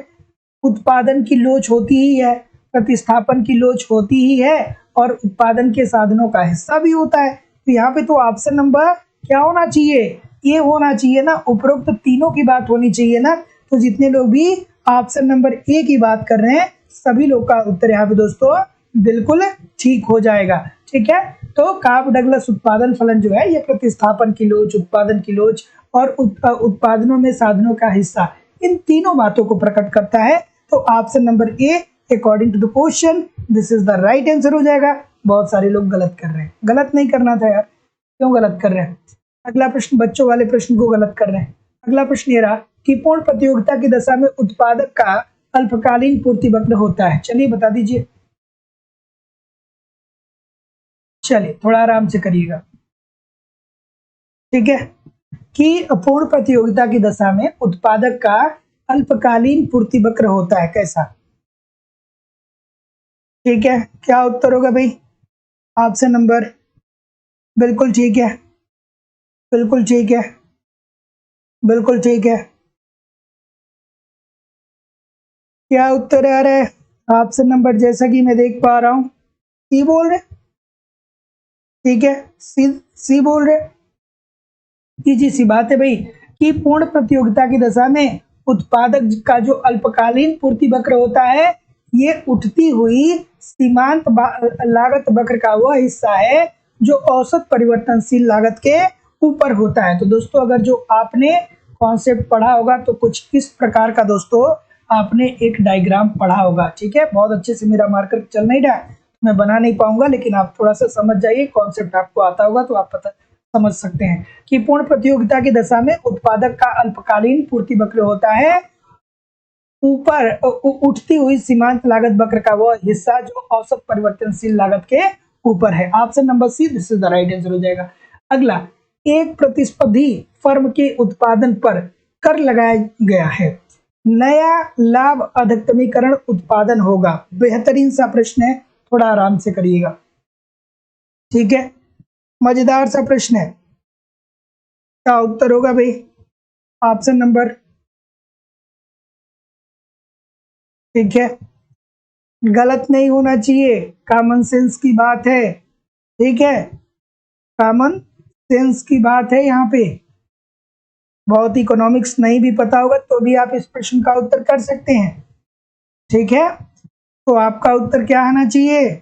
उत्पादन की लोच होती ही है, प्रतिस्थापन की लोच होती ही है, और उत्पादन के साधनों का हिस्सा भी होता है। तो यहाँ पे तो ऑप्शन नंबर क्या होना चाहिए? ये होना चाहिए ना, उपरोक्त तीनों की बात होनी चाहिए ना। तो जितने लोग भी ऑप्शन नंबर ए की बात कर रहे हैं सभी लोग का उत्तर यहाँ पे दोस्तों बिल्कुल ठीक हो जाएगा। ठीक है, तो काव डगलस उत्पादन फलन जो है ये प्रतिस्थापन की लोच, उत्पादन की लोच और उत्पादनों में साधनों का हिस्सा, इन तीनों बातों को प्रकट करता है। तो option number A according to the question this is the right answer हो जाएगा। बहुत सारे लोग गलत कर रहे हैं, गलत नहीं करना था यार, क्यों गलत कर रहे हैं? अगला प्रश्न, बच्चों वाले प्रश्न को गलत कर रहे हैं। अगला प्रश्न ये रहा कि पूर्ण प्रतियोगिता की दशा में उत्पादक का अल्पकालीन पूर्ति वक्र होता है। चलिए बता दीजिए। चलिए थोड़ा आराम से करिएगा। ठीक है, कि पूर्ण प्रतियोगिता की दशा में उत्पादक का अल्पकालीन पूर्ति वक्र होता है, कैसा? ठीक है, क्या उत्तर होगा भाई? ऑप्शन नंबर बिल्कुल ठीक है, बिल्कुल ठीक है, बिल्कुल ठीक है। क्या उत्तर आ रहा है? ऑप्शन नंबर जैसा कि मैं देख पा रहा हूं सी बोल रहे। ठीक है, सी बोल रहे। जी सी बात है भाई कि पूर्ण प्रतियोगिता की दशा में उत्पादक का जो अल्पकालीन पूर्ति वक्र होता है ये उठती हुई सीमांत लागत वक्र का वह हिस्सा है जो औसत परिवर्तनशील लागत के ऊपर होता है। तो दोस्तों अगर जो आपने कॉन्सेप्ट पढ़ा होगा तो कुछ इस प्रकार का दोस्तों आपने एक डायग्राम पढ़ा होगा। ठीक है, बहुत अच्छे से मेरा मार्कर चल नहीं रहा है, मैं बना नहीं पाऊंगा, लेकिन आप थोड़ा सा समझ जाइए, कॉन्सेप्ट आपको आता होगा तो आप पता समझ सकते हैं कि पूर्ण प्रतियोगिता की दशा में उत्पादक का अल्पकालीन पूर्ति वक्र होता है ऊपर उठती हुई सीमांत लागत वक्र का वह हिस्सा जो औसत परिवर्तनशील लागत के ऊपर है। Option number C this is the right answer हो जाएगा। अगला, एक प्रतिस्पर्धी फर्म के उत्पादन पर कर लगाया गया है। नया लाभ अधिकतमीकरण उत्पादन होगा। बेहतरीन सा प्रश्न है, थोड़ा आराम से करिएगा, ठीक है। मजेदार सा प्रश्न है। क्या उत्तर होगा भाई? ऑप्शन नंबर, ठीक है, गलत नहीं होना चाहिए, कॉमन सेंस की बात है, ठीक है, कॉमन सेंस की बात है यहाँ पे। बहुत इकोनॉमिक्स नहीं भी पता होगा तो भी आप इस प्रश्न का उत्तर कर सकते हैं, ठीक है। तो आपका उत्तर क्या आना चाहिए?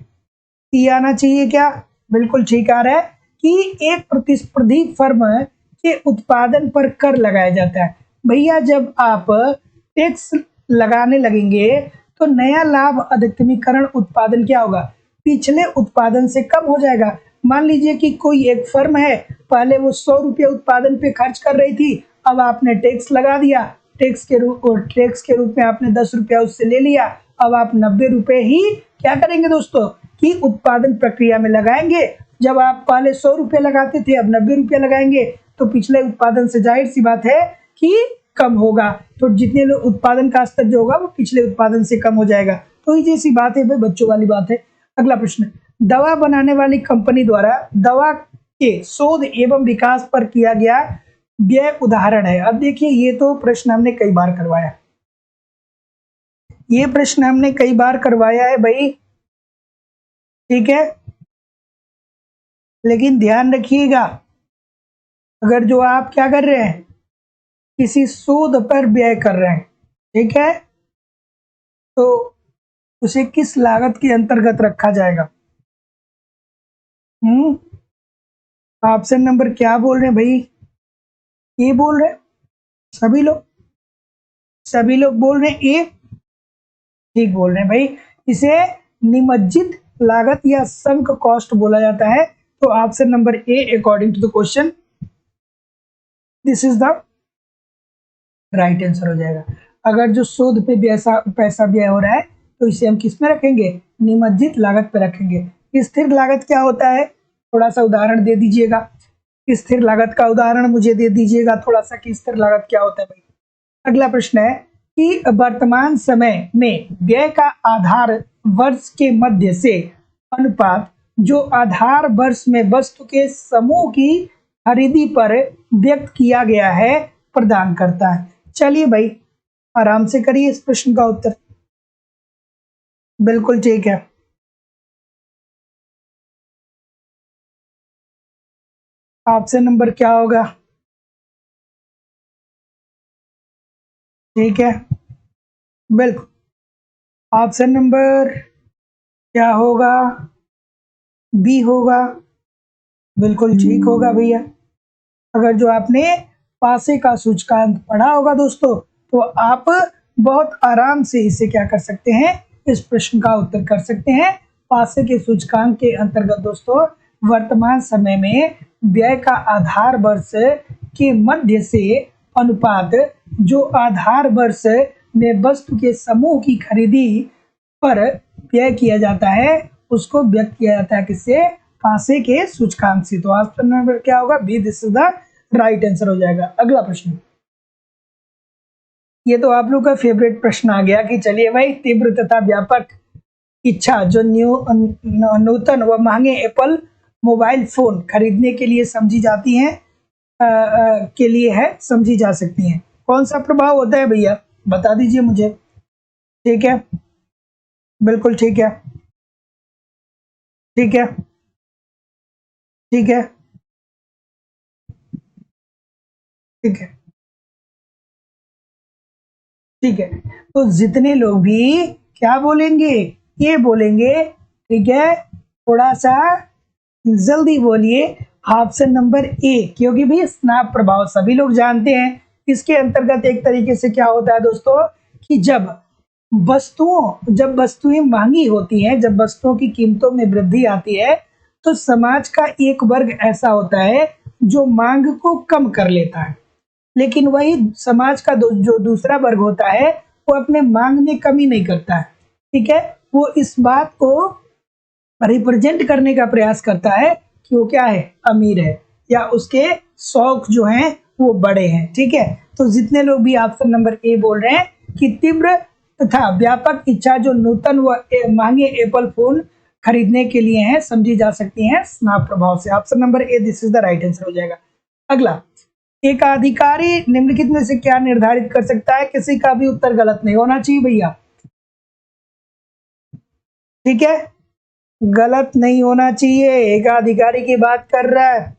ई आना चाहिए। क्या? बिल्कुल ठीक आ रहा है कि एक प्रतिस्पर्धी फर्म के उत्पादन पर कर लगाया जाता है। भैया जब आप टैक्स लगाने लगेंगे तो नया लाभ अधिकतमीकरण उत्पादन क्या होगा? पिछले उत्पादन से कम हो जाएगा। मान लीजिए कि कोई एक फर्म है, पहले वो 100 रुपये उत्पादन पे खर्च कर रही थी, अब आपने टैक्स लगा दिया, टैक्स के रूप में आपने 10 रुपया उससे ले लिया, अब आप 90 रुपये ही क्या करेंगे दोस्तों कि उत्पादन प्रक्रिया में लगाएंगे। जब आप पहले 100 रुपये लगाते थे, अब 90 रुपये लगाएंगे, तो पिछले उत्पादन से जाहिर सी बात है कि कम होगा। तो जितने लोग उत्पादन का स्तर जो होगा वो पिछले उत्पादन से कम हो जाएगा। तो ये जैसी बात है भाई, बच्चों वाली बात है। अगला प्रश्न, दवा बनाने वाली कंपनी द्वारा दवा के शोध एवं विकास पर किया गया व्यय उदाहरण है। अब देखिए, ये तो प्रश्न हमने कई बार करवाया, ये प्रश्न हमने कई बार करवाया है भाई, ठीक है। लेकिन ध्यान रखिएगा, अगर जो आप क्या कर रहे हैं, किसी शोध पर व्यय कर रहे हैं, ठीक है, तो उसे किस लागत के अंतर्गत रखा जाएगा? ऑप्शन नंबर क्या बोल रहे हैं भाई? ए बोल रहे हैं सभी लोग बोल रहे हैं ए, ठीक बोल रहे हैं भाई। इसे निमज्जित लागत या संक कॉस्ट बोला जाता है। तो option number A according to the question this is the right answer हो जाएगा। अगर जो शोध पे पैसा व्यय हो रहा है तो इसे हम किस में रखेंगे? निमज्जित लागत पे रखेंगे। स्थिर लागत क्या होता है? थोड़ा सा उदाहरण दे दीजिएगा, स्थिर लागत का उदाहरण मुझे दे दीजिएगा थोड़ा सा कि स्थिर लागत क्या होता है भाई। अगला प्रश्न है कि वर्तमान समय में व्यय का आधार वर्ष के मध्य से अनुपात जो आधार वर्ष में वस्तु के समूह की खरीदी पर व्यक्त किया गया है प्रदान करता है। चलिए भाई, आराम से करिए इस प्रश्न का उत्तर। बिल्कुल ठीक है, ऑप्शन नंबर क्या होगा? ठीक है, बिल्कुल ऑप्शन नंबर क्या होगा? बी होगा। बिल्कुल ठीक होगा भैया। अगर जो आपने पासे का सूचकांक पढ़ा होगा दोस्तों, तो आप बहुत आराम से इसे क्या कर सकते हैं, इस प्रश्न का उत्तर कर सकते हैं। पासे के सूचकांक के अंतर्गत दोस्तों वर्तमान समय में व्यय का आधार वर्ष के मध्य से अनुपात जो आधार वर्ष में वस्तु के समूह की खरीदी पर व्यय किया जाता है उसको व्यक्त किया जाता है किससे? पासे के सूचकांक से। तो ऑप्शन नंबर क्या होगा? B, this is the right answer हो जाएगा। अगला प्रश्न, ये तो आप लोग का फेवरेट प्रश्न आ गया कि चलिए भाई, तीव्र तथा व्यापक इच्छा जो नूतन व महंगे एप्पल मोबाइल फोन खरीदने के लिए समझी जाती हैं के लिए है समझी जा सकती हैं। कौन सा प्रभाव होता है भैया, बता दीजिए मुझे। ठीक है, बिल्कुल ठीक है, ठीक है, ठीक है, ठीक है, ठीक है। तो जितने लोग भी क्या बोलेंगे, ये बोलेंगे, ठीक है, थोड़ा सा जल्दी बोलिए ऑप्शन नंबर ए, क्योंकि भी स्नाप प्रभाव सभी लोग जानते हैं। इसके अंतर्गत एक तरीके से क्या होता है दोस्तों कि जब वस्तुएं महंगी होती हैं, जब वस्तुओं की कीमतों में वृद्धि आती है, तो समाज का एक वर्ग ऐसा होता है जो मांग को कम कर लेता है, लेकिन वही समाज का जो दूसरा वर्ग होता है वो अपने मांग में कमी नहीं करता है। ठीक है, वो इस बात को रिप्रेजेंट करने का प्रयास करता है कि वो क्या है, अमीर है या उसके शौक जो हैं वो बड़े हैं। ठीक है, तो जितने लोग भी ऑप्शन नंबर ए बोल रहे हैं कि तीव्र तथा व्यापक इच्छा जो नूतन व महंगे एप्पल फोन खरीदने के लिए हैं समझी जा सकती हैं स्नाप प्रभाव से। Option number A this is the right answer हो जाएगा। अगला, एक अधिकारी निम्नलिखित में से क्या निर्धारित कर सकता है? किसी का भी उत्तर गलत नहीं होना चाहिए भैया। ठीक है, गलत नहीं होना चाहिए। एक अधिकारी की बात कर रहा है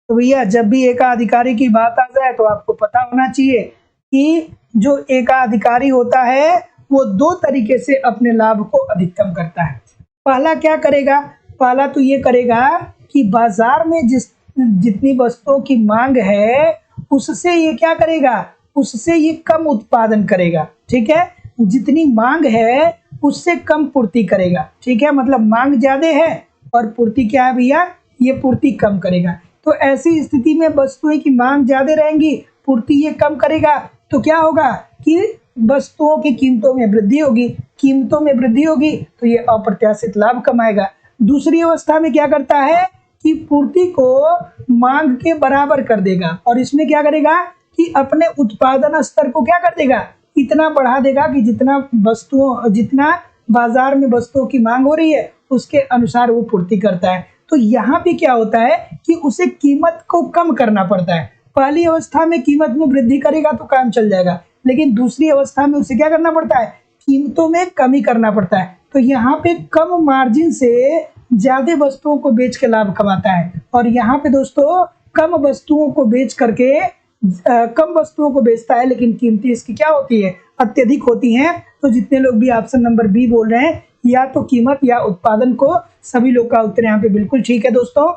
तो भैया जब भी एकाधिकारी की बात आ जाए तो आपको पता होना चाहिए कि जो एकाधिकारी होता है वो दो तरीके से अपने लाभ को अधिकतम करता है। पहला क्या करेगा? पहला तो ये करेगा कि बाजार में जितनी वस्तुओं की मांग है उससे ये क्या करेगा? उससे ये कम उत्पादन करेगा। ठीक है, जितनी मांग है उससे कम पूर्ति करेगा। ठीक है, मतलब मांग ज्यादा है और पूर्ति क्या है भैया? ये पूर्ति कम करेगा। तो ऐसी स्थिति में वस्तुएं की मांग ज्यादा रहेंगी, पूर्ति ये कम करेगा, तो क्या होगा कि वस्तुओं की कीमतों में वृद्धि होगी। कीमतों में वृद्धि होगी तो ये अप्रत्याशित लाभ कमाएगा। दूसरी अवस्था में क्या करता है कि पूर्ति को मांग के बराबर कर देगा और इसमें क्या करेगा कि अपने उत्पादन स्तर को क्या कर देगा? इतना बढ़ा देगा कि जितना बाजार में वस्तुओं की मांग हो रही है उसके अनुसार वो पूर्ति करता है। तो यहाँ पे क्या होता है कि उसे कीमत को कम करना पड़ता है। पहली अवस्था में कीमत में वृद्धि करेगा तो काम चल जाएगा, लेकिन दूसरी अवस्था में उसे क्या करना पड़ता है? कीमतों में कमी करना पड़ता है। तो यहाँ पे कम मार्जिन से ज्यादा वस्तुओं को बेच के लाभ कमाता है और यहाँ पे दोस्तों कम वस्तुओं को बेच करके कम वस्तुओं को बेचता है, लेकिन कीमतें इसकी क्या होती है? अत्यधिक होती हैं। तो जितने लोग भी ऑप्शन नंबर बी बोल रहे हैं या तो कीमत या उत्पादन को, सभी लोग का उत्तर यहाँ पे बिल्कुल ठीक है दोस्तों।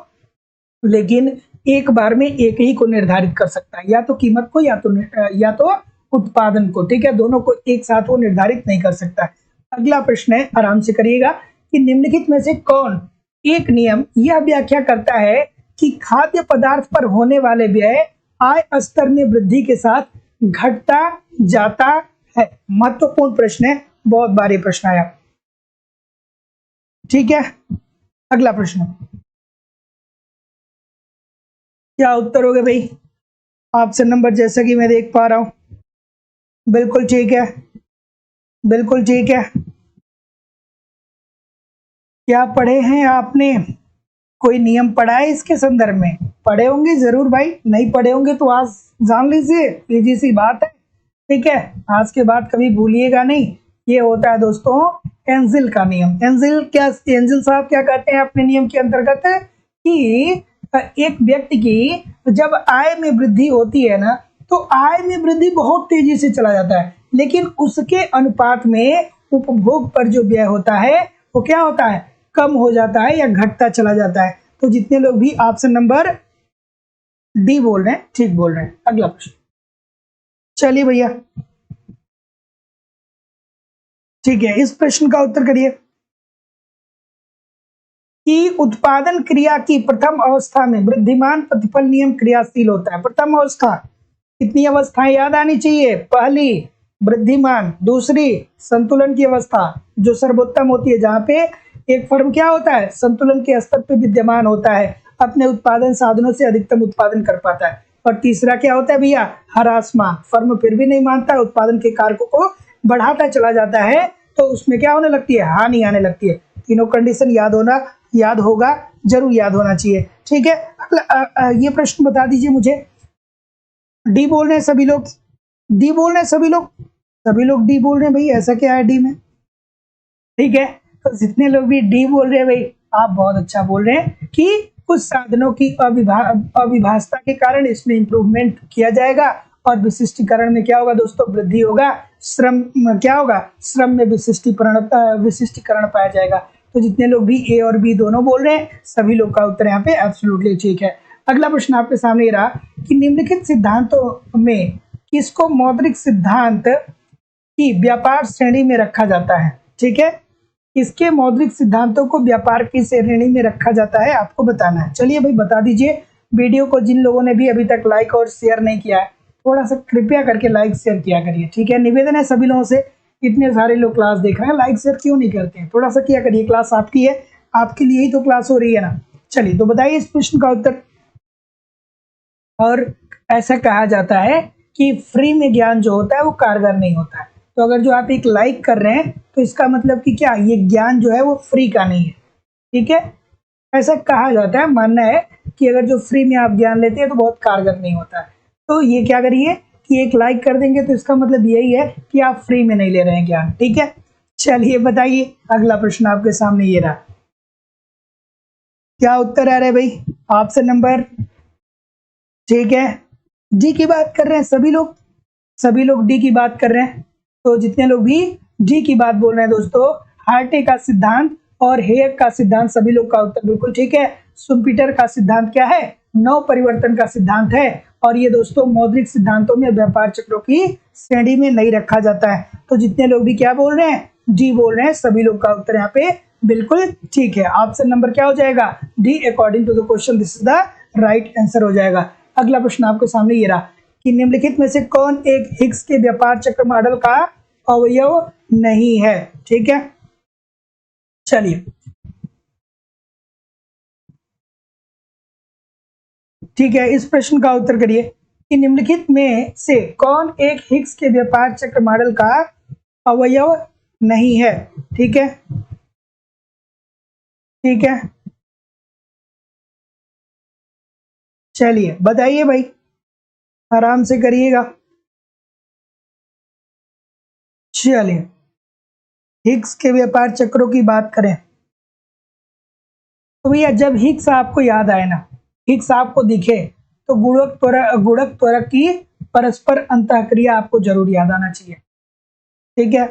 लेकिन एक बार में एक ही को निर्धारित कर सकता है, या तो कीमत को या तो उत्पादन को। ठीक है, दोनों को एक साथ वो निर्धारित नहीं कर सकता है। अगला प्रश्न है, आराम से करिएगा, कि निम्नलिखित में से कौन एक नियम यह व्याख्या करता है कि खाद्य पदार्थ पर होने वाले व्यय आय स्तर में वृद्धि के साथ घटता जाता है? महत्वपूर्ण प्रश्न है, बहुत बार ये प्रश्न आया। ठीक है, अगला प्रश्न, क्या उत्तर होगा भाई? ऑप्शन नंबर जैसा कि मैं देख पा रहा हूं, बिल्कुल ठीक है, बिल्कुल ठीक है। क्या पढ़े हैं आपने? कोई नियम पढ़ा है इसके संदर्भ में? पढ़े होंगे जरूर भाई, नहीं पढ़े होंगे तो आज जान लीजिए, सीधी सी बात है। ठीक है, आज के बाद कभी भूलिएगा नहीं। ये होता है दोस्तों एंजिल का नियम। एंजिल साहब क्या कहते हैं अपने नियम के अंतर्गत कि एक व्यक्ति की जब आय में वृद्धि होती है ना, तो आय में वृद्धि बहुत तेजी से चला जाता है, लेकिन उसके अनुपात में उपभोग पर जो व्यय होता है वो क्या होता है? कम हो जाता है या घटता चला जाता है। तो जितने लोग भी ऑप्शन नंबर डी बोल रहे हैं ठीक बोल रहे हैं। अगला प्रश्न, चलिए भैया, ठीक है, इस प्रश्न का उत्तर करिए कि उत्पादन क्रिया की प्रथम अवस्था में वृद्धिमान प्रतिफल नियम क्रियाशील होता है। प्रथम अवस्था, कितनी अवस्थाएं याद आनी चाहिए? पहली वृद्धिमान, दूसरी संतुलन की अवस्था जो सर्वोत्तम होती है, जहां पे एक फर्म क्या होता है? संतुलन के स्तर पे विद्यमान होता है, अपने उत्पादन साधनों से अधिकतम उत्पादन कर पाता है। और तीसरा क्या होता है भैया? ह्रासमान, फर्म फिर भी नहीं मानता है, उत्पादन के कारकों को बढ़ाता चला जाता है, तो उसमें क्या होने लगती है? हानि आने लगती है। तीनों कंडीशन याद होगा, जरूर याद होना चाहिए। ठीक है, ये प्रश्न बता दीजिए मुझे। डी बोल रहे हैं सभी लोग? डी बोल रहे हैं सभी लोग? सभी लोग डी बोल रहे हैं भाई, ऐसा क्या है डी में? ठीक है, तो जितने लोग भी डी बोल रहे हैं भाई, आप बहुत अच्छा बोल रहे हैं कि कुछ साधनों की अविभाज्यता के कारण इसमें इंप्रूवमेंट किया जाएगा और विशिष्टीकरण में क्या होगा दोस्तों? वृद्धि होगा। श्रम क्या होगा? श्रम में विशिष्टीकरण पाया जाएगा। तो जितने लोग भी ए और बी दोनों बोल रहे हैं, सभी लोग का उत्तर यहाँ पे एब्सोल्युटली ठीक है। अगला प्रश्न आपके सामने ये रहा कि निम्नलिखित सिद्धांतों में किसको मौद्रिक सिद्धांत की व्यापार श्रेणी में रखा जाता है? ठीक है, इसके मौद्रिक सिद्धांतों को व्यापार की श्रेणी में रखा जाता है, आपको बताना है। चलिए भाई बता दीजिए। वीडियो को जिन लोगों ने भी अभी तक लाइक और शेयर नहीं किया है, थोड़ा सा कृपया करके लाइक शेयर किया करिए। ठीक है, निवेदन है सभी लोगों से, इतने सारे लोग क्लास देख रहे हैं, लाइक शेयर क्यों नहीं करते हैं? थोड़ा सा किया करिए, क्लास आपकी है, आपके लिए ही तो क्लास हो रही है ना। चलिए तो बताइए इस प्रश्न का उत्तर। और ऐसा कहा जाता है कि फ्री में ज्ञान जो होता है वो कारगर नहीं होता है। तो अगर जो आप एक लाइक कर रहे हैं तो इसका मतलब कि क्या, ये ज्ञान जो है वो फ्री का नहीं है, ठीक है। ऐसा कहा जाता है, मानना है कि अगर जो फ्री में आप ज्ञान लेते हैं तो बहुत कारगर नहीं होता है। तो ये क्या करिए कि एक लाइक कर देंगे तो इसका मतलब यही है कि आप फ्री में नहीं ले रहे हैं ज्ञान, ठीक है। चलिए बताइए, अगला प्रश्न आपके सामने ये रहा। क्या उत्तर आ रहा है भाई? ऑप्शन नंबर, ठीक है, डी की बात कर रहे हैं सभी लोग डी की बात कर रहे हैं। तो जितने लोग भी डी की बात बोल रहे हैं दोस्तों, हार्टे का सिद्धांत और हेयक का सिद्धांत, सभी लोग का उत्तर बिल्कुल ठीक है। शुम्पीटर का सिद्धांत क्या है? नव परिवर्तन का सिद्धांत है। और ये दोस्तों मौद्रिक सिद्धांतों में व्यापार चक्रों की श्रेणी में नहीं रखा जाता है। तो जितने लोग भी क्या बोल रहे हैं, डी बोल रहे हैं, सभी लोग का उत्तर यहाँ पे बिल्कुल ठीक है। ऑप्शन नंबर क्या हो जाएगा? D, according to the question this is the right answer हो जाएगा। अगला प्रश्न आपके सामने ये रहा कि निम्नलिखित में से कौन एक हिग्स के व्यापार चक्र मॉडल का अवयव नहीं है, ठीक है। चलिए, ठीक है, इस प्रश्न का उत्तर करिए कि निम्नलिखित में से कौन एक हिग्स के व्यापार चक्र मॉडल का अवयव नहीं है, ठीक है, ठीक है। चलिए बताइए भाई, आराम से करिएगा। चलिए, हिग्स के व्यापार चक्रों की बात करें तो भैया जब हिग्स आपको याद आए ना, हिग्स आपको दिखे तो गुणक त्वरक की परस्पर अंतःक्रिया आपको जरूर याद आना चाहिए, ठीक है।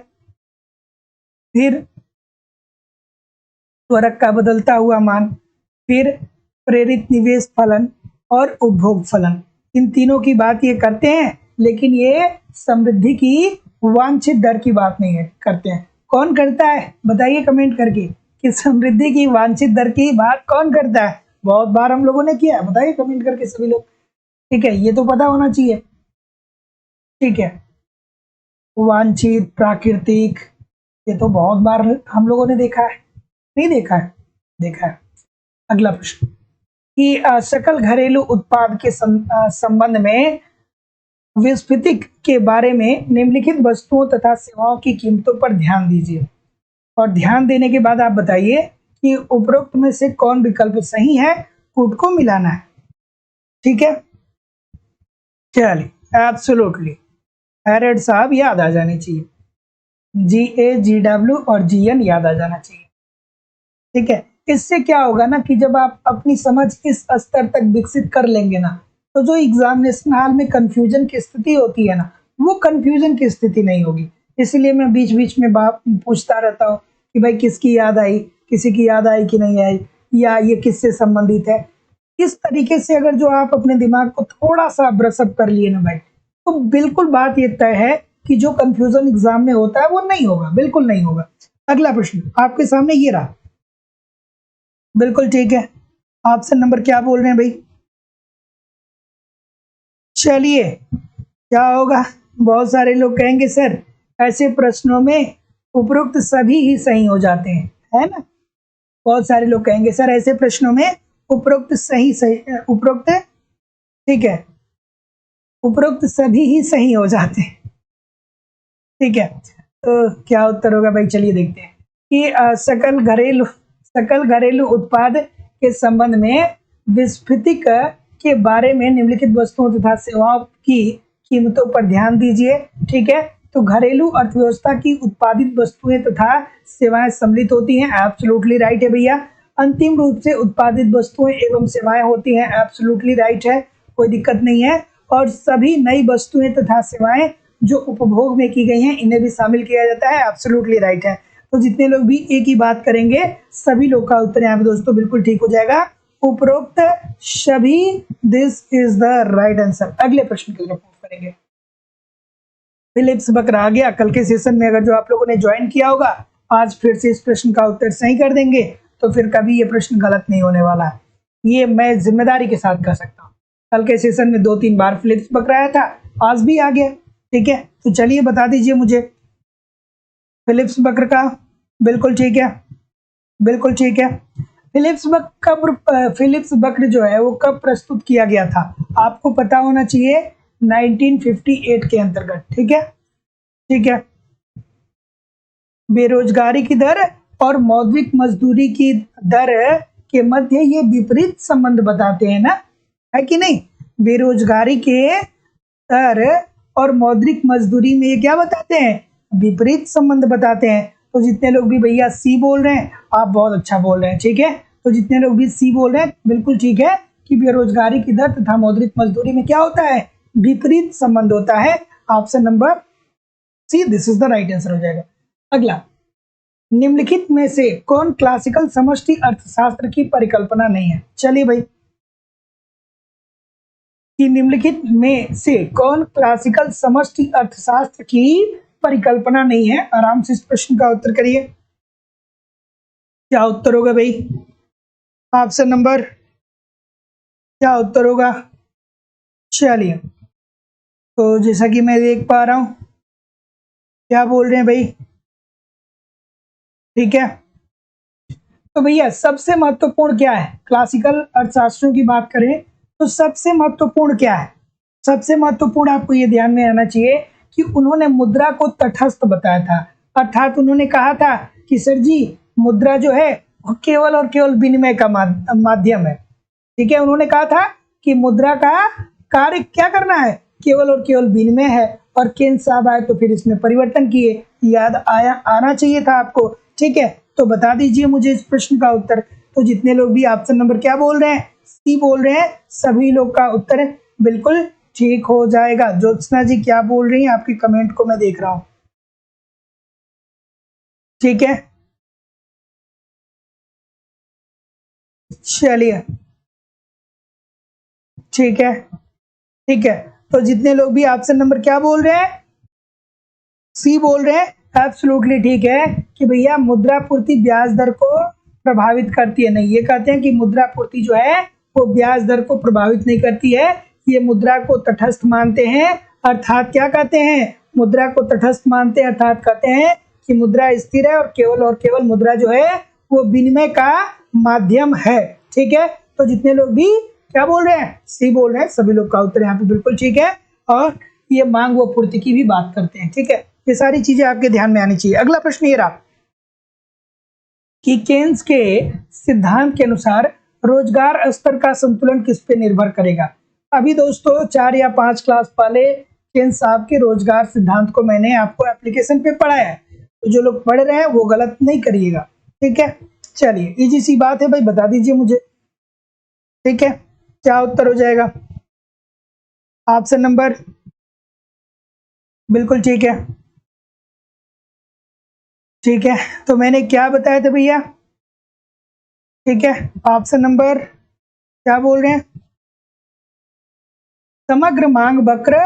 फिर त्वरक का बदलता हुआ मान, फिर प्रेरित निवेश फलन और उपभोग फलन, इन तीनों की बात ये करते हैं, लेकिन ये समृद्धि की वांछित दर की बात नहीं है करते हैं। कौन करता है बताइए कमेंट करके कि समृद्धि की वांछित दर की बात कौन करता है? बहुत बार हम लोगों ने किया है, बताइए कमेंट करके सभी लोग, ठीक है, ये तो पता होना चाहिए, ठीक है। वांछित, प्राकृतिक, ये तो बहुत बार हम लोगों ने देखा है, नहीं देखा है? देखा है। अगला प्रश्न कि सकल घरेलू उत्पाद के संबंध में विस्फीतिक के बारे में निम्नलिखित वस्तुओं तथा सेवाओं की कीमतों पर ध्यान दीजिए। और ध्यान देने के बाद आप बताइए कि उपरोक्त में से कौन विकल्प सही है, कूट को मिलाना है, ठीक है। चलिए, एब्सोल्युटली हैरेड साहब याद आ जाने चाहिए, GA, GW और GN याद आ जाना चाहिए, ठीक है। इससे क्या होगा ना कि जब आप अपनी समझ इस स्तर तक विकसित कर लेंगे ना, तो जो एग्जामिनेशन हॉल में कंफ्यूजन की स्थिति होती है ना, वो कंफ्यूजन की स्थिति नहीं होगी। इसलिए मैं बीच बीच में बात पूछता रहता हूँ कि भाई किसकी याद आई, किसी की याद आई कि नहीं आई, या ये किससे संबंधित है। इस तरीके से अगर जो आप अपने दिमाग को थोड़ा सा ब्रशअप कर लिए ना भाई, तो बिल्कुल बात ये तय है कि जो कंफ्यूजन एग्जाम में होता है वो नहीं होगा, बिल्कुल नहीं होगा। अगला प्रश्न आपके सामने ये रहा, बिल्कुल ठीक है। ऑप्शन नंबर क्या बोल रहे हैं भाई? चलिए, क्या होगा? बहुत सारे लोग कहेंगे सर ऐसे प्रश्नों में उपरोक्त सभी ही सही हो जाते हैं, है ना। बहुत सारे लोग कहेंगे सर ऐसे प्रश्नों में उपरोक्त उपरोक्त, ठीक है, उपरोक्त सभी ही सही हो जाते हैं, ठीक है। तो क्या उत्तर होगा भाई? चलिए देखते हैं कि सकल घरेलू उत्पाद के संबंध में विस्फीतिक के बारे में निम्नलिखित वस्तुओं तथा सेवाओं की कीमतों पर ध्यान दीजिए, ठीक है। तो घरेलू अर्थव्यवस्था की उत्पादित वस्तुएं तथा सेवाएं सम्मिलित होती हैं, एब्सोल्युटली राइट है भैया। अंतिम रूप से उत्पादित वस्तुएं एवं सेवाएं होती हैं, एब्सोल्युटली राइट है, कोई दिक्कत नहीं है। और सभी नई वस्तुएं तथा सेवाएं जो उपभोग में की गई हैं इन्हें भी शामिल किया जाता है, एब्सोल्युटली राइट है। तो जितने लोग भी एक ही बात करेंगे सभी लोग का उत्तर यहाँ पे दोस्तों बिल्कुल ठीक हो जाएगा, उपरोक्त सभी, this is the right answer. अगले प्रश्न की तरफ मूव करेंगे। फिलिप्स बकरा आ गया। कल के सेशन में अगर जो आप लोगों ने ज्वाइन किया होगा, आज फिर से इस प्रश्न का उत्तर सही कर देंगे तो फिर कभी ये प्रश्न गलत नहीं होने वाला है, ये मैं जिम्मेदारी के साथ कर सकता हूँ। कल के सेशन में 2-3 बार फिलिप्स बकरा आया था, आज भी आ गया, ठीक है। तो चलिए बता दीजिए मुझे, फिलिप्स बकर का बिल्कुल ठीक है, बिल्कुल ठीक है। फिलिप्स वक्र जो है वो कब प्रस्तुत किया गया था? आपको पता होना चाहिए, 1958 के अंतर्गत। ठीक है, ठीक है। बेरोजगारी की दर और मौद्रिक मजदूरी की दर के मध्य ये विपरीत संबंध बताते हैं ना, है कि नहीं? बेरोजगारी के दर और मौद्रिक मजदूरी में ये क्या बताते हैं? विपरीत संबंध बताते हैं। तो जितने लोग भी भैया सी बोल रहे हैं, आप बहुत अच्छा बोल रहे हैं। ठीक है, तो जितने लोग भी सी बोल रहे हैं बिल्कुल ठीक है कि बेरोजगारी की दर तथा मौद्रिक मजदूरी में क्या होता है? विपरीत संबंध होता है। Option number C, this is the right answer हो जाएगा। अगला, निम्नलिखित में से कौन क्लासिकल समष्टि अर्थशास्त्र की परिकल्पना नहीं है? चलिए भाई, कि निम्नलिखित में से कौन क्लासिकल समष्टि अर्थशास्त्र की परिकल्पना नहीं है? आराम से इस प्रश्न का उत्तर करिए। क्या उत्तर होगा भाई? ऑप्शन नंबर, क्या उत्तर होगा? चलिए, तो जैसा कि मैं देख पा रहा हूं, क्या बोल रहे हैं भाई? ठीक है, तो भैया सबसे महत्वपूर्ण क्या है? क्लासिकल अर्थशास्त्रियों की बात करें तो सबसे महत्वपूर्ण क्या है? सबसे महत्वपूर्ण आपको ये ध्यान में रहना चाहिए कि उन्होंने मुद्रा को तटस्थ बताया था। अर्थात उन्होंने कहा था कि सर जी, मुद्रा जो है वो केवल और केवल विनिमय का माध्यम है। ठीक है, उन्होंने कहा था कि मुद्रा का कार्य क्या करना है? केवल और केवल विनिमय है। और केंद्र साहब आए तो फिर इसमें परिवर्तन किए। याद आना चाहिए था आपको। ठीक है, तो बता दीजिए मुझे इस प्रश्न का उत्तर। तो जितने लोग भी ऑप्शन नंबर क्या बोल रहे हैं? सी बोल रहे हैं, सभी लोग का उत्तर बिल्कुल ठीक हो जाएगा। ज्योत्सना जी क्या बोल रही हैं? आपके कमेंट को मैं देख रहा हूं। ठीक है, चलिए, ठीक है, ठीक है। तो जितने लोग भी ऑप्शन नंबर क्या बोल रहे हैं? सी बोल रहे हैं, एब्सोल्युटली ठीक है कि भैया मुद्रा पूर्ति ब्याज दर को प्रभावित करती है। नहीं, ये कहते हैं कि मुद्रा पूर्ति जो है वो ब्याज दर को प्रभावित नहीं करती है। ये मुद्रा को तटस्थ मानते हैं। अर्थात क्या कहते हैं? मुद्रा को तटस्थ मानते हैं, अर्थात कहते हैं कि मुद्रा स्थिर है और केवल मुद्रा जो है वो विनिमय का माध्यम है। ठीक है, तो जितने लोग भी क्या बोल रहे हैं? सी बोल रहे हैं, सभी लोग का उत्तर यहाँ पे बिल्कुल ठीक है। और ये मांग व पूर्ति की भी बात करते हैं। ठीक है, ये सारी चीजें आपके ध्यान में आनी चाहिए। अगला प्रश्न ये रहा कि केन्स के सिद्धांत के अनुसार रोजगार स्तर का संतुलन किस पे निर्भर करेगा? अभी दोस्तों 4 या 5 क्लास पहले केन्स साहब के रोजगार सिद्धांत को मैंने आपको एप्लीकेशन पे पढ़ाया है। तो जो लोग पढ़ रहे हैं वो गलत नहीं करिएगा। ठीक है, चलिए, इजी सी बात है भाई, बता दीजिए मुझे। ठीक है, क्या उत्तर हो जाएगा? ऑप्शन नंबर बिल्कुल ठीक है। ठीक है, तो मैंने क्या बताया था भैया? ठीक है, ऑप्शन नंबर क्या बोल रहे हैं? समग्र मांग वक्र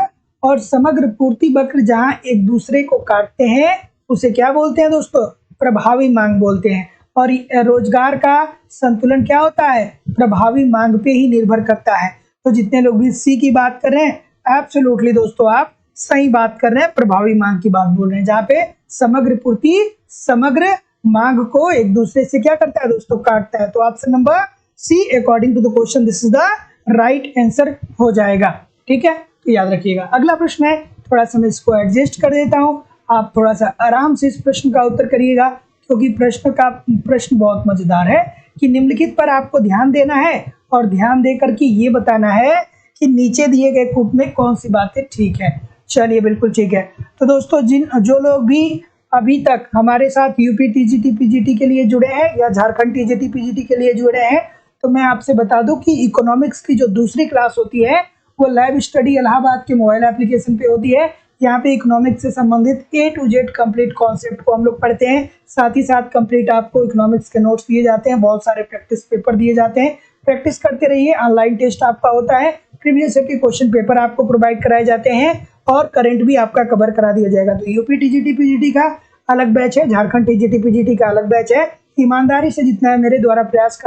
और समग्र पूर्ति वक्र जहां एक दूसरे को काटते हैं उसे क्या बोलते हैं दोस्तों? प्रभावी मांग बोलते हैं। और रोजगार का संतुलन क्या होता है? प्रभावी मांग पे ही निर्भर करता है। तो जितने लोग भी सी की बात कर रहे हैं, एब्सोल्युटली दोस्तों आप सही बात कर रहे हैं, प्रभावी मांग की बात बोल रहे हैं, जहाँ पे समग्र पूर्ति समग्र मांग को एक दूसरे से क्या करता है दोस्तों? काटता है। तो option number C according to the question this is the right answer हो जाएगा। ठीक है, तो याद रखिएगा। अगला प्रश्न है, थोड़ा सा मैं इसको एडजस्ट कर देता हूँ, आप थोड़ा सा आराम से इस प्रश्न का उत्तर करिएगा, क्योंकि प्रश्न बहुत मजेदार है कि निम्नलिखित पर आपको ध्यान देना है और ध्यान दे करके ये बताना है कि नीचे दिए गए कूप में कौन सी बातें ठीक है। चलिए, बिल्कुल ठीक है। तो दोस्तों जो लोग भी अभी तक हमारे साथ यूपी टीजीटी पीजीटी के लिए जुड़े हैं या झारखंड टीजीटी पीजीटी के लिए जुड़े हैं, तो मैं आपसे बता दूं कि इकोनॉमिक्स की जो दूसरी क्लास होती है वो लाइव स्टडी इलाहाबाद के मोबाइल एप्लीकेशन पे होती है। यहाँ पे इकोनॉमिक्स से संबंधित A to Z complete concept को हम लोग पढ़ते हैं। साथ ही साथ कंप्लीट आपको इकोनॉमिक्स के नोट्स दिए जाते हैं, बहुत सारे प्रैक्टिस पेपर दिए जाते हैं। प्रैक्टिस करते रहिए। ऑनलाइन टेस्ट आपका होता है, प्रीवियस ईयर के क्वेश्चन पेपर आपको प्रोवाइड कराए जाते हैं और करंट भी आपका कवर करा दिया जाएगा। तो यूपी टीजीटी पीजीटी का अलग बैच है, झारखंड टीजीटी पीजीटी का अलग बैच है। ईमानदारी से जितना मेरे द्वारा प्रयास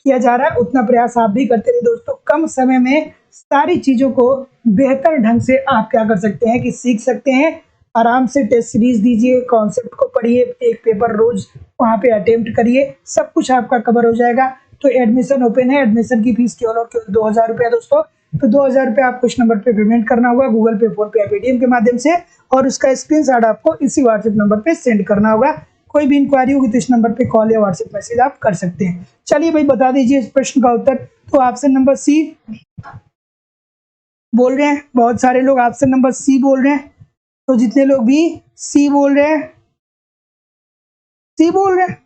किया जा रहा है उतना प्रयास आप भी करते रहिए दोस्तों। कम समय में सारी चीजों को बेहतर ढंग से आप क्या कर सकते हैं कि सीख सकते हैं। आराम से टेस्ट सीरीज दीजिए, कॉन्सेप्ट को पढ़िए, एक पेपर रोज वहाँ पे अटेम्प्ट करिए, सब कुछ आपका कवर हो जाएगा। तो एडमिशन ओपन है, एडमिशन की फीस केवल और केवल 2000 रुपया दोस्तों। तो 2000 रुपया आपको इस नंबर पे पेमेंट करना होगा, गूगल पे, फोन पे या पेटीएम के माध्यम से, और उसका स्क्रीनशॉट आपको इसी व्हाट्सएप नंबर पे सेंड करना होगा। कोई भी इंक्वायरी होगी तो इस नंबर पे कॉल या व्हाट्सएप मैसेज आप कर सकते हैं। चलिए भाई बता दीजिए इस प्रश्न का उत्तर। तो ऑप्शन नंबर सी बोल रहे हैं, बहुत सारे लोग ऑप्शन नंबर सी बोल रहे हैं। तो जितने लोग भी सी बोल रहे हैं, सी बोल रहे हैं,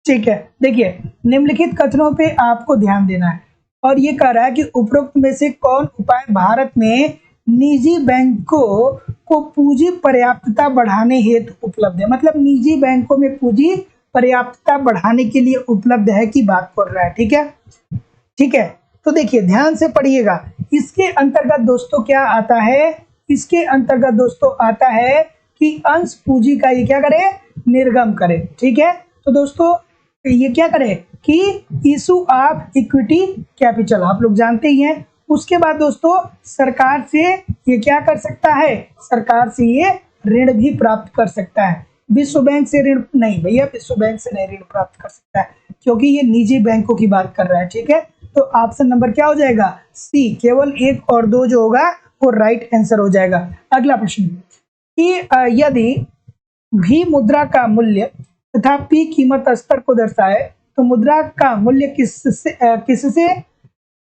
ठीक है। देखिए निम्नलिखित कथनों पे आपको ध्यान देना है, और ये कह रहा है कि उपरोक्त में से कौन उपाय भारत में निजी बैंकों को पूंजी पर्याप्तता बढ़ाने हेतु उपलब्ध है। मतलब निजी बैंकों में पूंजी पर्याप्तता बढ़ाने के लिए उपलब्ध है की बात कर रहा है, ठीक है, ठीक है। तो देखिए ध्यान से पढ़िएगा, इसके अंतर्गत दोस्तों क्या आता है, इसके अंतर्गत दोस्तों आता है कि अंश पूंजी का ये क्या करे, निर्गम करे, ठीक है। तो दोस्तों ये क्या करे कि इशू ऑफ इक्विटी कैपिटल, आप लोग जानते ही हैं। उसके बाद दोस्तों सरकार से ये क्या कर सकता है, सरकार से ये ऋण भी प्राप्त कर सकता है। विश्व बैंक से ऋण नहीं भैया, विश्व बैंक से नहीं ऋण प्राप्त कर सकता है, क्योंकि ये निजी बैंकों की बात कर रहा है, ठीक है। तो ऑप्शन नंबर क्या हो जाएगा, सी, केवल 1 और 2 जो होगा वो राइट आंसर हो जाएगा। अगला प्रश्न कि यदि भी मुद्रा का मूल्य तथा पी कीमत स्तर को दर्शाए तो मुद्रा का मूल्य किससे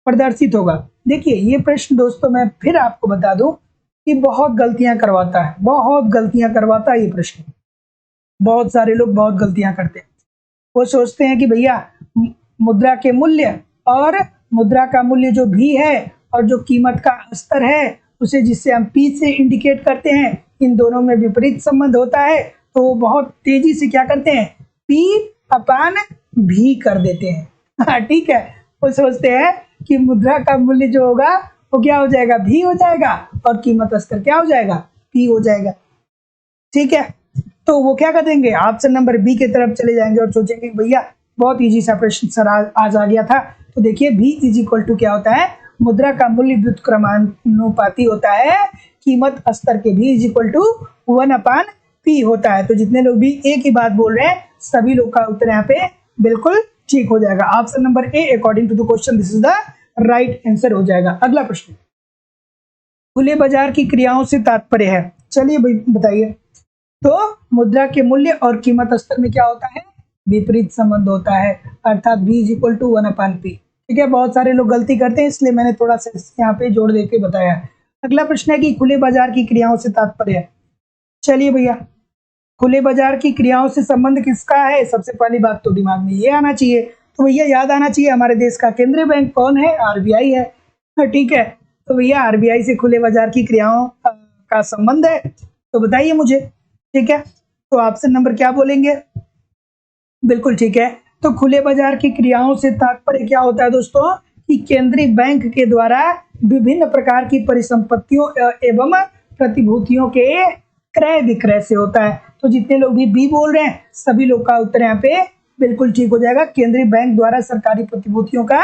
प्रदर्शित होगा। देखिए ये प्रश्न दोस्तों मैं फिर आपको बता दूं कि बहुत गलतियां करवाता है, बहुत गलतियां करवाता है ये प्रश्न। बहुत सारे लोग बहुत गलतियां करते हैं। वो सोचते हैं कि भैया मुद्रा के मूल्य और मुद्रा का मूल्य जो भी है और जो कीमत का स्तर है उसे जिससे हम पी से इंडिकेट करते हैं, इन दोनों में विपरीत संबंध होता है। तो वो बहुत तेजी से क्या करते हैं, पी अपान भी कर देते हैं, हाँ ठीक है। वो सोचते हैं कि मुद्रा का मूल्य जो होगा वो क्या हो जाएगा, भी हो जाएगा, और कीमत स्तर क्या हो जाएगा, पी हो जाएगा, ठीक है। तो वो क्या कर देंगे, ऑप्शन नंबर बी की तरफ चले जाएंगे और सोचेंगे भैया बहुत इजी सा प्रश्न सर आज आ गया था। तो देखिए भी इज इक्वल टू क्या होता है, मुद्रा का मूल्य व्युत्क्रमानुपाती होता है कीमत स्तर के, B is equal to 1 upon P होता है। तो जितने लोग भी ए की बात बोल रहे हैं सभी लोग का उत्तर यहाँ पे बिल्कुल ठीक हो जाएगा। Option number A according to the question this is the right answer हो जाएगा। अगला प्रश्न, खुले बाजार की क्रियाओं से तात्पर्य है। चलिए भाई बताइए। तो मुद्रा के मूल्य और कीमत स्तर में क्या होता है, विपरीत संबंध होता है, अर्थात B is equal to 1 upon P, ठीक है। बहुत सारे लोग गलती करते हैं इसलिए मैंने थोड़ा सा यहाँ पे जोड़ देके बताया। अगला प्रश्न है कि खुले बाजार की क्रियाओं से तात्पर्य है। चलिए भैया खुले बाजार की क्रियाओं से संबंध किसका है, सबसे पहली बात तो दिमाग में ये आना चाहिए, तो भैया याद आना चाहिए हमारे देश का केंद्रीय बैंक कौन है, आरबीआई है, ठीक है। तो भैया आरबीआई से खुले बाजार की क्रियाओं का संबंध है, तो बताइए मुझे, ठीक है। तो ऑप्शन नंबर क्या बोलेंगे, बिल्कुल ठीक है। तो खुले बाजार की क्रियाओं से तात्पर्य क्या होता है दोस्तों, कि केंद्रीय बैंक के द्वारा विभिन्न प्रकार की परिसंपत्तियों एवं प्रतिभूतियों के क्रय विक्रय से होता है। तो जितने लोग भी बी बोल रहे हैं सभी लोग का उत्तर यहाँ पे बिल्कुल ठीक हो जाएगा, केंद्रीय बैंक द्वारा सरकारी प्रतिभूतियों का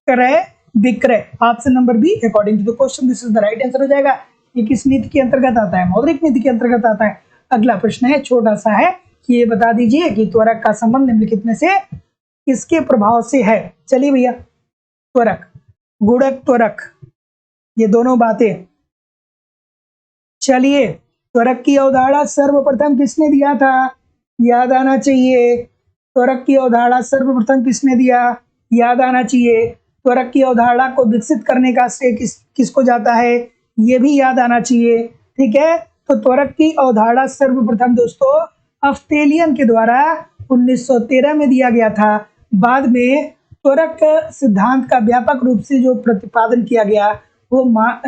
क्रय विक्रय। Option number B according to the question this is the right answer हो जाएगा। ये किस नीति के अंतर्गत आता है, मौद्रिक नीति के अंतर्गत आता है। अगला प्रश्न है छोटा सा है कि ये बता दीजिए कि त्वरक का संबंध निम्नलिखित में से किसके प्रभाव से है। चलिए भैया त्वरक, गुणक त्वरक, ये दोनों बातें। चलिए त्वरक की अवधारणा सर्वप्रथम किसने दिया था, याद आना चाहिए। त्वरक की अवधारणा सर्वप्रथम किसने दिया, याद आना चाहिए। त्वरक की अवधारणा को विकसित करने का श्रेय किसको जाता है, ये भी याद आना चाहिए, ठीक है। तो त्वरक की अवधारणा सर्वप्रथम दोस्तों ऑस्ट्रेलियन के द्वारा 1913 में दिया गया था। बाद में त्वरक सिद्धांत का व्यापक रूप से जो प्रतिपादन किया गया वो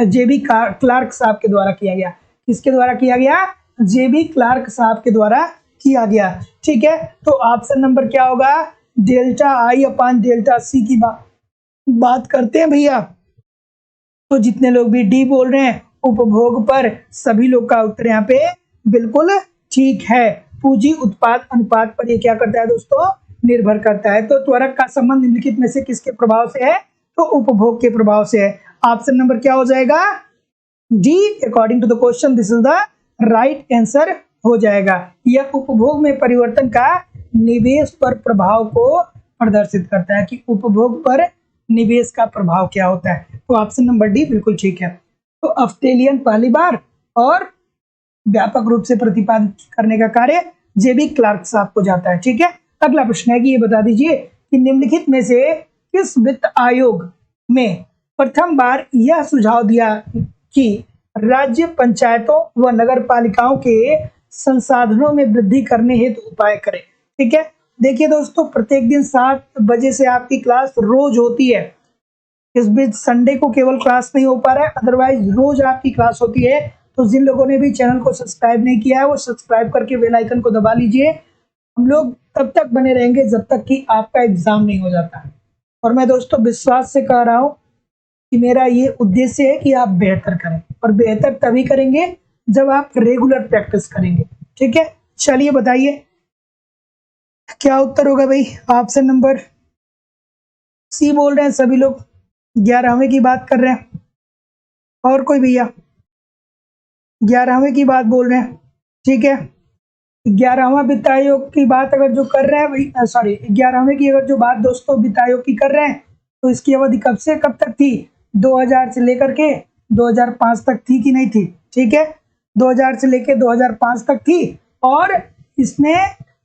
जेबी क्लार्क साहब के द्वारा किया गया। किसके द्वारा किया गया, जेबी क्लार्क साहब के द्वारा किया गया, ठीक है। तो ऑप्शन नंबर क्या होगा, डेल्टा आई अपान डेल्टा सी की बात करते हैं भैया। तो जितने लोग भी डी बोल रहे हैं उपभोग पर, सभी लोग का उत्तर यहाँ पे बिल्कुल ठीक है। पूंजी उत्पाद अनुपात पर ये क्या करता है दोस्तों, निर्भर करता है। तो त्वरक का संबंध निम्नलिखित में से किसके प्रभाव से है, तो उपभोग के प्रभाव से है। ऑप्शन नंबर क्या हो जाएगा, D according to the question this is the right answer हो जाएगा। यह उपभोग में परिवर्तन का निवेश पर प्रभाव को प्रदर्शित करता है कि उपभोग पर निवेश का प्रभाव क्या होता है। तो ऑप्शन नंबर डी बिल्कुल ठीक है। तो अफ्टेलियन पहली बार और व्यापक रूप से प्रतिपादित करने का कार्य जेबी क्लार्क साहब को जाता है। ठीक है, अगला प्रश्न है कि ये बता दीजिए कि निम्नलिखित में से किस वित्त आयोग में प्रथम बार यह सुझाव दिया कि राज्य पंचायतों व नगर पालिकाओं के संसाधनों में वृद्धि करने हेतु उपाय करें। ठीक है, देखिए दोस्तों, प्रत्येक दिन 7 बजे से आपकी क्लास रोज होती है। इस बीच संडे को केवल क्लास नहीं हो पा रहा है, अदरवाइज रोज आपकी क्लास होती है। तो जिन लोगों ने भी चैनल को सब्सक्राइब नहीं किया है वो सब्सक्राइब करके बेल आइकन को दबा लीजिए। हम लोग तब तक बने रहेंगे जब तक कि आपका एग्जाम नहीं हो जाता। और मैं दोस्तों विश्वास से कह रहा हूं कि मेरा ये उद्देश्य है कि आप बेहतर करें, और बेहतर तभी करेंगे जब आप रेगुलर प्रैक्टिस करेंगे। ठीक है, चलिए बताइए क्या उत्तर होगा भाई। ऑप्शन नंबर सी बोल रहे हैं सभी लोग, 11वें की बात कर रहे हैं। और कोई भैया 11वें की बात बोल रहे हैं। ठीक है, 11वां वित्त आयोग की बात अगर जो कर रहे हैं भाई, सॉरी 11वें की अगर जो बात दोस्तों वित्त आयोग की कर रहे हैं, तो इसकी अवधि कब से कब तक थी? 2000 से लेकर के 2005 तक थी कि नहीं थी? ठीक है, 2000 से लेकर 2005 तक थी। और इसमें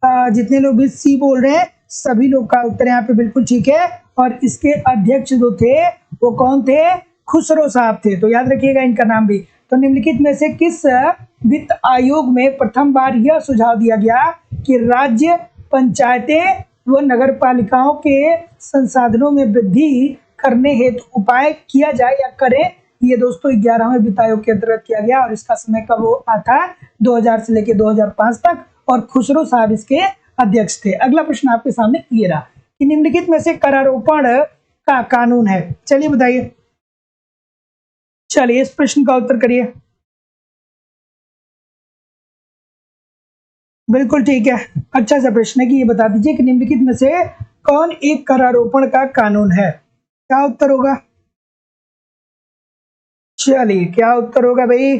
जितने लोग भी सी बोल रहे हैं सभी लोग का उत्तर यहाँ पे बिल्कुल ठीक है। और इसके अध्यक्ष जो थे वो कौन थे? खुसरो साहब थे। तो याद रखिएगा इनका नाम भी। तो निम्नलिखित में से किस वित्त आयोग में प्रथम बार यह सुझाव दिया गया कि राज्य पंचायतें व नगर पालिकाओं के संसाधनों में वृद्धि करने हेतु उपाय किया जाए या करें? ये दोस्तों 11वें वित्त आयोग के अंतर्गत किया गया, और इसका समय कब आता है? 2000 से लेकर 2005 तक, और खुसरो साहब इसके अध्यक्ष थे। अगला प्रश्न आपके सामने ये रहा कि निम्नलिखित में से करारोपण का कानून है। चलिए बताइए, चलिए इस प्रश्न का उत्तर करिए। बिल्कुल ठीक है, अच्छा सा प्रश्न है कि ये बता दीजिए कि निम्नलिखित में से कौन एक करारोपण का कानून है? क्या उत्तर होगा? चलिए क्या उत्तर होगा भाई?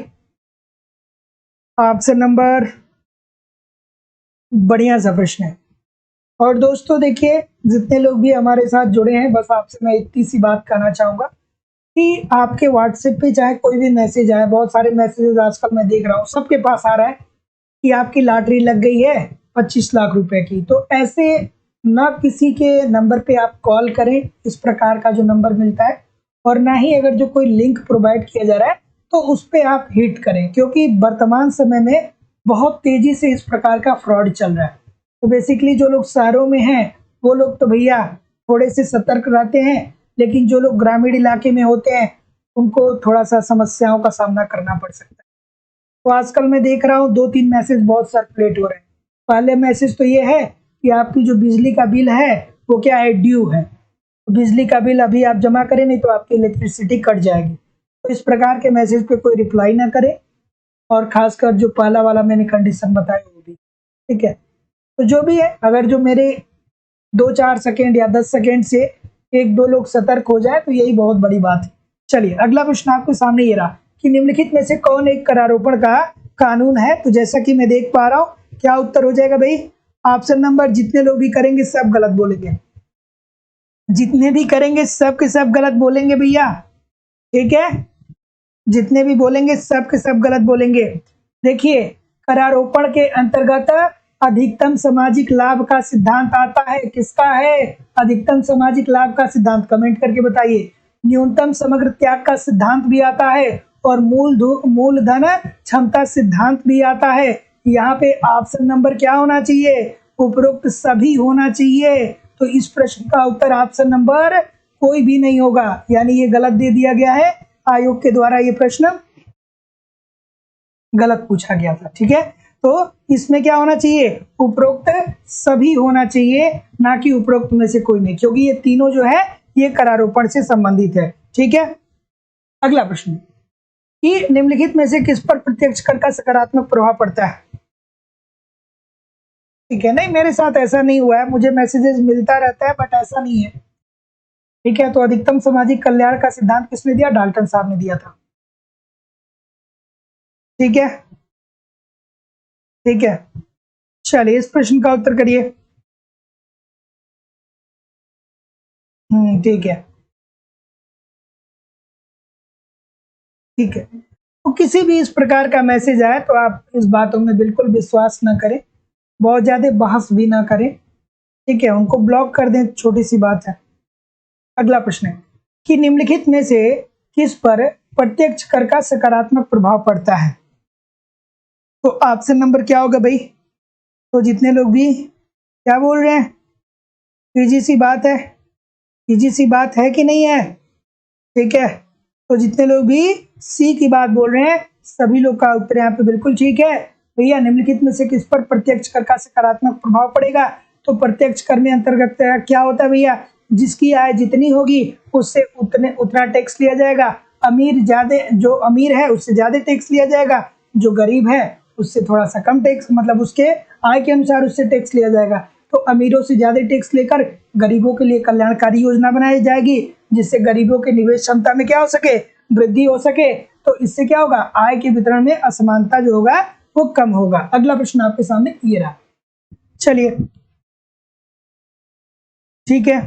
ऑप्शन नंबर, बढ़िया सा प्रश्न है। और दोस्तों देखिए, जितने लोग भी हमारे साथ जुड़े हैं, बस आपसे मैं इतनी सी बात कहना चाहूंगा कि आपके व्हाट्सएप पे चाहे कोई भी मैसेज आए, बहुत सारे मैसेजेस आजकल मैं देख रहा हूँ सबके पास आ रहा है कि आपकी लॉटरी लग गई है 25 लाख रुपए की। तो ऐसे ना किसी के नंबर पे आप कॉल करें, इस प्रकार का जो नंबर मिलता है, और ना ही अगर जो कोई लिंक प्रोवाइड किया जा रहा है तो उस पर आप हिट करें, क्योंकि वर्तमान समय में बहुत तेजी से इस प्रकार का फ्रॉड चल रहा है। तो बेसिकली जो लोग शहरों में हैं वो लोग तो भैया थोड़े से सतर्क रहते हैं, लेकिन जो लोग ग्रामीण इलाके में होते हैं उनको थोड़ा सा समस्याओं का सामना करना पड़ सकता है। तो आजकल मैं देख रहा हूँ 2-3 मैसेज बहुत सर्कुलेट हो रहे हैं। पहले मैसेज तो ये है कि आपकी जो बिजली का बिल है वो क्या है? ड्यू है। तो बिजली का बिल अभी आप जमा करें, नहीं तो आपकी इलेक्ट्रिसिटी कट जाएगी। तो इस प्रकार के मैसेज पे कोई रिप्लाई ना करे, और खासकर जो पहला वाला मैंने कंडीशन बताया वो भी। ठीक है, तो जो भी है, अगर जो मेरे 2-4 सेकेंड या 10 सेकेंड से 1-2 लोग सतर्क हो जाए तो यही बहुत बड़ी बात है। चलिए अगला प्रश्न आपके सामने ये रहा कि निम्नलिखित में से कौन एक करारोपण का कानून है? तो जैसा कि मैं देख पा रहा हूं, क्या उत्तर हो जाएगा भाई? ऑप्शन नंबर, जितने लोग भी करेंगे सब गलत बोलेंगे, जितने भी करेंगे सब के सब गलत बोलेंगे भैया। ठीक है, जितने भी बोलेंगे सब के सब गलत बोलेंगे। देखिए, करारोपण के अंतर्गत अधिकतम सामाजिक लाभ का सिद्धांत आता है। किसका है? अधिकतम सामाजिक लाभ का सिद्धांत। कमेंट करके बताइए। न्यूनतम समग्र त्याग का सिद्धांत भी आता है, और मूलधन क्षमता सिद्धांत भी आता है। यहाँ पे ऑप्शन नंबर क्या होना चाहिए? उपरोक्त सभी होना चाहिए। तो इस प्रश्न का उत्तर ऑप्शन नंबर कोई भी नहीं होगा, यानी ये गलत दे दिया गया है। आयोग के द्वारा ये प्रश्न गलत पूछा गया था। ठीक है, तो इसमें क्या होना चाहिए? उपरोक्त सभी होना चाहिए, ना कि उपरोक्त में से कोई नहीं, क्योंकि ये तीनों जो है ये करारोपण से संबंधित है। ठीक है, अगला प्रश्न कि निम्नलिखित में से किस पर प्रत्यक्ष कर का सकारात्मक प्रभाव पड़ता है? ठीक है, नहीं मेरे साथ ऐसा नहीं हुआ है, मुझे मैसेजेस मिलता रहता है बट ऐसा नहीं है। ठीक है, तो अधिकतम सामाजिक कल्याण का सिद्धांत किसने दिया? डाल्टन साहब ने दिया था। ठीक है, ठीक है, चलिए इस प्रश्न का उत्तर करिए। ठीक है, ठीक है। तो किसी भी इस प्रकार का मैसेज आए तो आप इस बातों में बिल्कुल विश्वास ना करें, बहुत ज्यादा बहस भी ना करें, ठीक है, उनको ब्लॉक कर दें, छोटी सी बात है। अगला प्रश्न है कि निम्नलिखित में से किस पर प्रत्यक्ष कर का सकारात्मक प्रभाव पड़ता है? तो ऑप्शन नंबर क्या होगा भाई? तो जितने लोग भी क्या बोल रहे हैं, इजी सी बात है, इजी सी बात है कि नहीं है? ठीक है, तो जितने लोग भी सी की बात बोल रहे हैं सभी लोग का उत्तर यहाँ पे बिल्कुल ठीक है। भैया निम्नलिखित में से किस पर प्रत्यक्ष कर का सकारात्मक प्रभाव पड़ेगा? तो प्रत्यक्ष कर में अंतर्गत क्या होता है भैया? जिसकी आय जितनी होगी उससे उतना टैक्स लिया जाएगा। अमीर ज्यादा, जो अमीर है उससे ज्यादा टैक्स लिया जाएगा, जो गरीब है उससे थोड़ा सा कम टैक्स, मतलब उसके आय के अनुसार उससे टैक्स लिया जाएगा। तो अमीरों से ज्यादा टैक्स लेकर गरीबों के लिए कल्याणकारी योजना बनाई जाएगी, जिससे गरीबों के निवेश क्षमता में क्या हो सके, वृद्धि हो सके। तो इससे क्या होगा, आय के वितरण में असमानता जो होगा वो कम होगा। अगला प्रश्न आपके सामने ये रहा, चलिए ठीक है।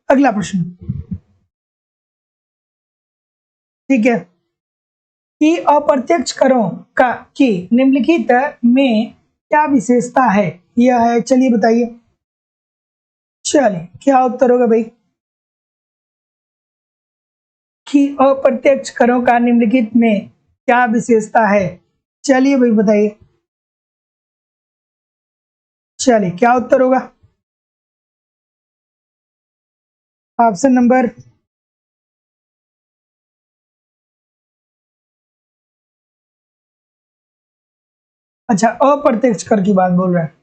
अगला प्रश्न, ठीक है, कि अप्रत्यक्ष करों का की निम्नलिखित में क्या विशेषता है? यह है, चलिए बताइए। चलिए क्या उत्तर होगा भाई? कि अप्रत्यक्ष करों का निम्नलिखित में क्या विशेषता है? चलिए भाई बताइए, चलिए क्या उत्तर होगा? ऑप्शन नंबर, अच्छा अप्रत्यक्ष कर की बात बोल रहा है,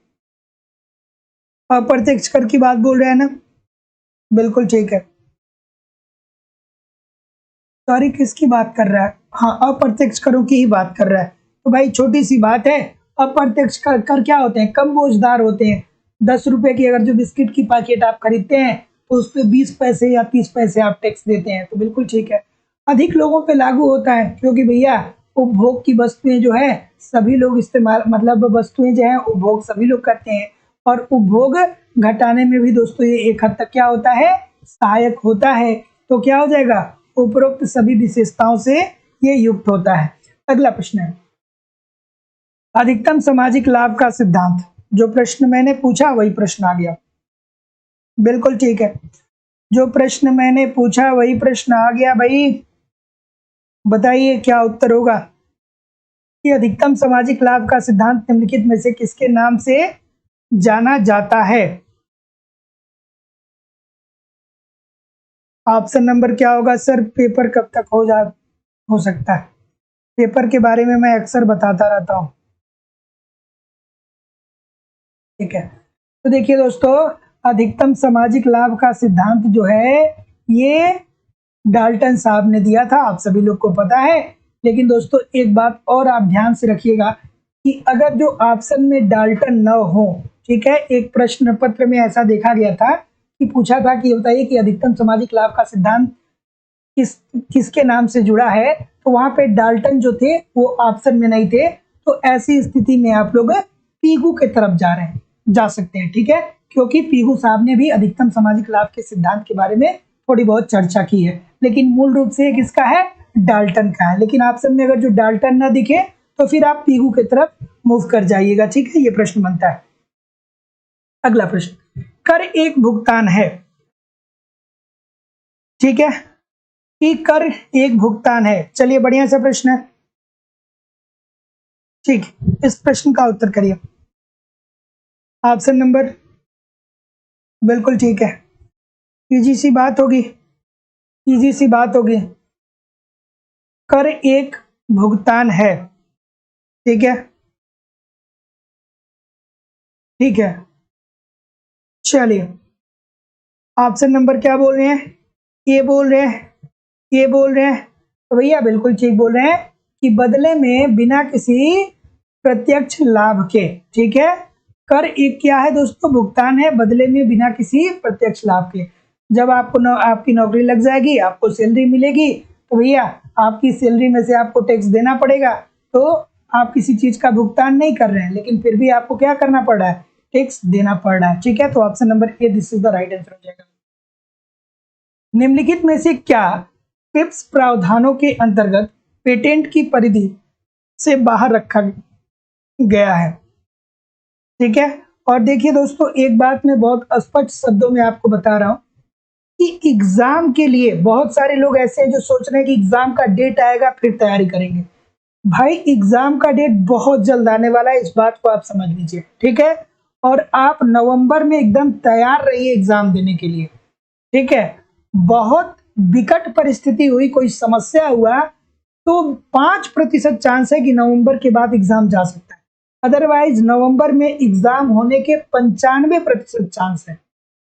अप्रत्यक्ष कर की बात बोल रहे हैं ना? बिल्कुल ठीक है। सॉरी किसकी बात कर रहा है? हाँ अप्रत्यक्ष करों की ही बात कर रहा है। तो भाई छोटी सी बात है, अप्रत्यक्ष कर क्या होते हैं, कम बोझदार होते हैं। 10 रुपए की अगर जो बिस्किट की पैकेट आप खरीदते हैं तो उस पर 20 पैसे या 30 पैसे आप टैक्स देते हैं, तो बिल्कुल ठीक है। अधिक लोगों पे लागू होता है क्योंकि भैया उपभोग की वस्तुएं जो है सभी लोग इस्तेमाल, मतलब वस्तुएं जो है उपभोग सभी लोग करते हैं, और उपभोग घटाने में भी दोस्तों ये एक हद तक क्या होता है, सहायक होता है। तो क्या हो जाएगा, उपरोक्त सभी विशेषताओं से ये युक्त होता है। अगला प्रश्न है अधिकतम सामाजिक लाभ का सिद्धांत। जो प्रश्न मैंने पूछा वही प्रश्न आ गया, बिल्कुल ठीक है। जो प्रश्न मैंने पूछा वही प्रश्न आ गया भाई। बताइए क्या उत्तर होगा? कि अधिकतम सामाजिक लाभ का सिद्धांत निम्नलिखित में से किसके नाम से जाना जाता है? ऑप्शन नंबर क्या होगा सर? पेपर कब तक हो सकता है? पेपर के बारे में मैं अक्सर बताता रहता हूँ, ठीक है। तो देखिए दोस्तों, अधिकतम सामाजिक लाभ का सिद्धांत जो है ये डाल्टन साहब ने दिया था, आप सभी लोग को पता है। लेकिन दोस्तों एक बात और आप ध्यान से रखिएगा कि अगर जो ऑप्शन में डाल्टन न हो, ठीक है, एक प्रश्न पत्र में ऐसा देखा गया था कि पूछा था कि बताइए कि अधिकतम सामाजिक लाभ का सिद्धांत किसके नाम से जुड़ा है, तो वहां पे डाल्टन जो थे वो ऑप्शन में नहीं थे। तो ऐसी स्थिति में आप लोग पीगू के तरफ जा सकते हैं, ठीक है, क्योंकि पीगू साहब ने भी अधिकतम सामाजिक लाभ के सिद्धांत के बारे में थोड़ी बहुत चर्चा की है, लेकिन मूल रूप से किसका है, डाल्टन का है। लेकिन ऑप्शन में अगर जो डाल्टन ना दिखे तो फिर आप पीगू की तरफ मूव कर जाइएगा, ठीक है, ये प्रश्न बनता है। अगला प्रश्न, कर एक भुगतान है, ठीक है, कि कर एक भुगतान है। चलिए बढ़िया सा प्रश्न है, ठीक, इस प्रश्न का उत्तर करिए। ऑप्शन नंबर, बिल्कुल ठीक है, इजी सी बात होगी, इजी सी बात होगी। कर एक भुगतान है, ठीक है, ठीक है। चलिए ऑप्शन नंबर क्या बोल रहे हैं, ये बोल रहे हैं, ये बोल रहे हैं, तो भैया बिल्कुल ठीक बोल रहे हैं कि बदले में बिना किसी प्रत्यक्ष लाभ के, ठीक है, कर एक क्या है दोस्तों, भुगतान है, बदले में बिना किसी प्रत्यक्ष लाभ के। जब आपको आपकी नौकरी लग जाएगी, आपको सैलरी मिलेगी, तो भैया आपकी सैलरी में से आपको टैक्स देना पड़ेगा। तो आप किसी चीज का भुगतान नहीं कर रहे हैं, लेकिन फिर भी आपको क्या करना पड़ रहा है, टैक्स देना पड़ रहा है। ठीक है, तो option number A this is the right answer हो जाएगा। निम्नलिखित में से क्या ट्रिप्स प्रावधानों के अंतर्गत पेटेंट की परिधि से बाहर रखा गया है? ठीक है, और देखिए दोस्तों, एक बात मैं बहुत स्पष्ट शब्दों में आपको बता रहा हूं कि एग्जाम के लिए बहुत सारे लोग ऐसे हैं जो सोच रहे हैं कि एग्जाम का डेट आएगा फिर तैयारी करेंगे। भाई एग्जाम का डेट बहुत जल्द आने वाला है, इस बात को आप समझ लीजिए। ठीक है, और आप नवंबर में एकदम तैयार रहिए एग्जाम देने के लिए। ठीक है, बहुत विकट परिस्थिति हुई, कोई समस्या हुआ तो 5% चांस है कि नवंबर के बाद एग्जाम जा सकता है, अदरवाइज नवंबर में एग्जाम होने के 95% चांस है।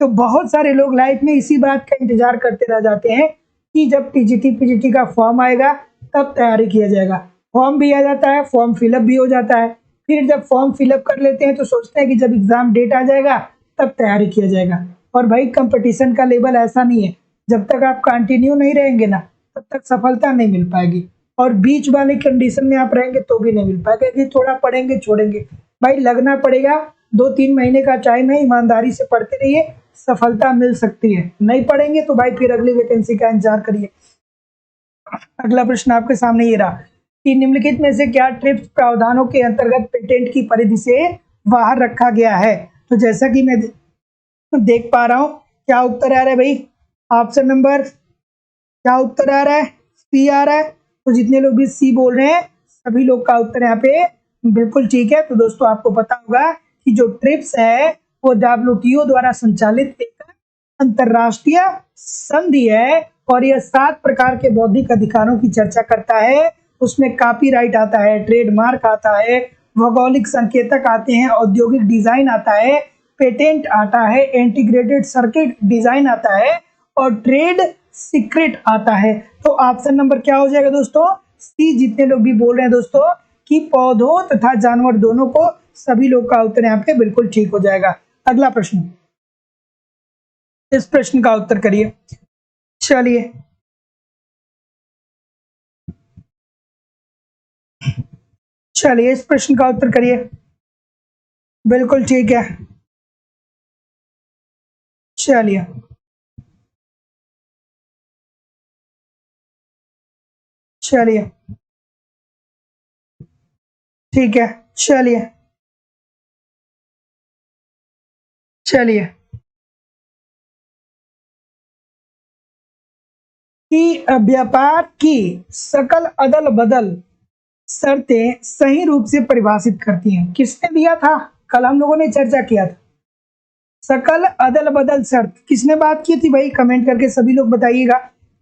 तो बहुत सारे लोग लाइफ में इसी बात का इंतजार करते रह जाते हैं कि जब टीजीटी पीजीटी का फॉर्म आएगा तब तैयारी किया जाएगा। फॉर्म भी आ जाता है, फॉर्म फिलअप भी हो जाता है, फिर जब फॉर्म फिलअप कर लेते हैं तो सोचते हैं कि जब एग्जाम डेट आ जाएगा तब तैयारी किया जाएगा। और भाई कंपटीशन का लेवल ऐसा नहीं है, जब तक आप कंटिन्यू नहीं रहेंगे ना तब तक सफलता नहीं मिल पाएगी, और बीच वाले कंडीशन में आप रहेंगे तो भी नहीं मिल पाएगा कि थोड़ा पढ़ेंगे छोड़ेंगे। भाई लगना पड़ेगा, 2-3 महीने का टाइम है, ईमानदारी से पढ़ते रहिए, सफलता मिल सकती है। नहीं पढ़ेंगे तो भाई फिर अगली वैकेंसी का इंतजार करिए। अगला प्रश्न आपके सामने ये रहा कि निम्नलिखित में से क्या ट्रिप्स प्रावधानों के अंतर्गत पेटेंट की परिधि से बाहर रखा गया है? तो जैसा कि मैं देख पा रहा हूं, क्या उत्तर आ रहा है भाई? ऑप्शन नंबर, क्या उत्तर आ रहा है? सी आ रहा है। तो जितने लोग भी सी बोल रहे हैं सभी लोग का उत्तर यहाँ पे बिल्कुल ठीक है। तो दोस्तों आपको पता होगा कि जो ट्रिप्स है वो WTO द्वारा संचालित एक अंतरराष्ट्रीय संधि है, और यह 7 प्रकार के बौद्धिक अधिकारों की चर्चा करता है। उसमें कॉपीराइट आता है, ट्रेडमार्क आता है, भौगोलिक संकेतक आते हैं, औद्योगिक डिजाइन आता है, पेटेंट आता है, इंटीग्रेटेड सर्किट डिजाइन आता है, और ट्रेड सीक्रेट आता है। तो ऑप्शन नंबर क्या हो जाएगा दोस्तों? सी। जितने लोग भी बोल रहे हैं दोस्तों कि पौधों तथा जानवर दोनों को, सभी लोग का उत्तर यहाँ पे बिल्कुल ठीक हो जाएगा। अगला प्रश्न, इस प्रश्न का उत्तर करिए। चलिए चलिए इस प्रश्न का उत्तर करिए। बिल्कुल ठीक है। चलिए चलिए ठीक है। चलिए चलिए कि व्यापार की सकल अदल बदल शर्तें सही रूप से परिभाषित करती हैं, किसने दिया था? कल हम लोगों ने चर्चा किया था। सकल अदल बदल शर्त किसने बात की थी भाई? कमेंट करके सभी लोग बताइएगा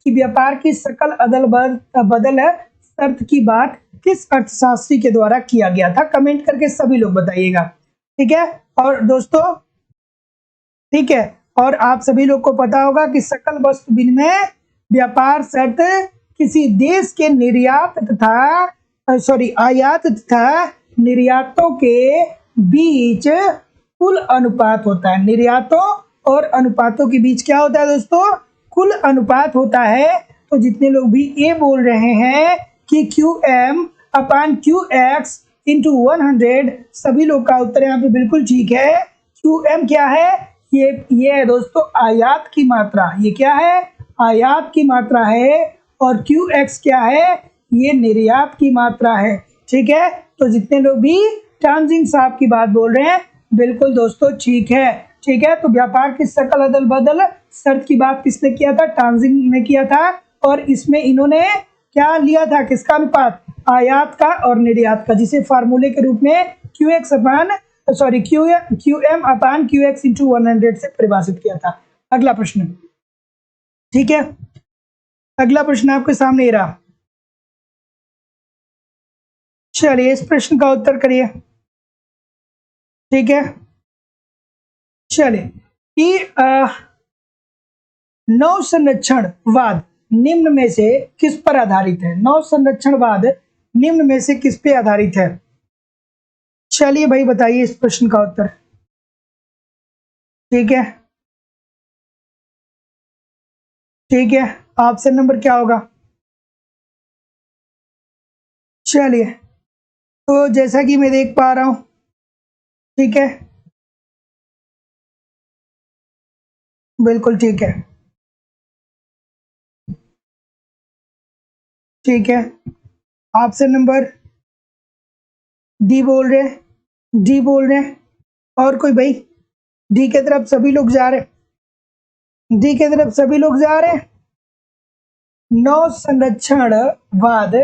कि व्यापार की सकल अदल बदल शर्त की बात किस अर्थशास्त्री के द्वारा किया गया था? कमेंट करके सभी लोग बताइएगा। ठीक है, और दोस्तों ठीक है, और आप सभी लोग को पता होगा कि सकल वस्तु विनिमय व्यापार शर्त किसी देश के निर्यात तथा आयात तथा निर्यातों के बीच कुल अनुपात होता है। निर्यातों और अनुपातों के बीच क्या होता है दोस्तों? कुल अनुपात होता है। तो जितने लोग भी ये बोल रहे हैं कि QM अपान QX इंटू 100, सभी लोग का उत्तर यहाँ पे बिल्कुल ठीक है। QM क्या है? ये है दोस्तों आयात की मात्रा। ये क्या है? आयात की मात्रा है। और QX क्या है? ये निर्यात की मात्रा है। ठीक है, तो जितने लोग भी टांजिंग साहब की बात बोल रहे हैं बिल्कुल दोस्तों ठीक है। ठीक है, तो व्यापार की सकल अदल बदल शर्त की बात किसने किया था? टांजिंग ने किया था। और इसमें इन्होंने क्या लिया था? किसका अनुपात? आयात का और निर्यात का, जिसे फार्मूले के रूप में QM अपान QX इंटू 100 से परिभाषित किया था। अगला प्रश्न, ठीक है, अगला प्रश्न आपके सामने ये रहा। चलिए इस प्रश्न का उत्तर करिए। ठीक है, चलिए कि नव संरक्षणवाद निम्न में से किस पर आधारित है? नव संरक्षणवाद निम्न में से किस पे आधारित है? चलिए भाई बताइए इस प्रश्न का उत्तर। ठीक है, ठीक है, ऑप्शन नंबर क्या होगा? चलिए तो जैसा कि मैं देख पा रहा हूं, ठीक है, बिल्कुल ठीक है, ठीक है। ऑप्शन नंबर डी बोल रहे हैं, डी बोल रहे हैं। और कोई भाई? डी के तरफ सभी लोग जा रहे हैं, डी के तरफ सभी लोग जा रहे हैं। नौ संरक्षणवाद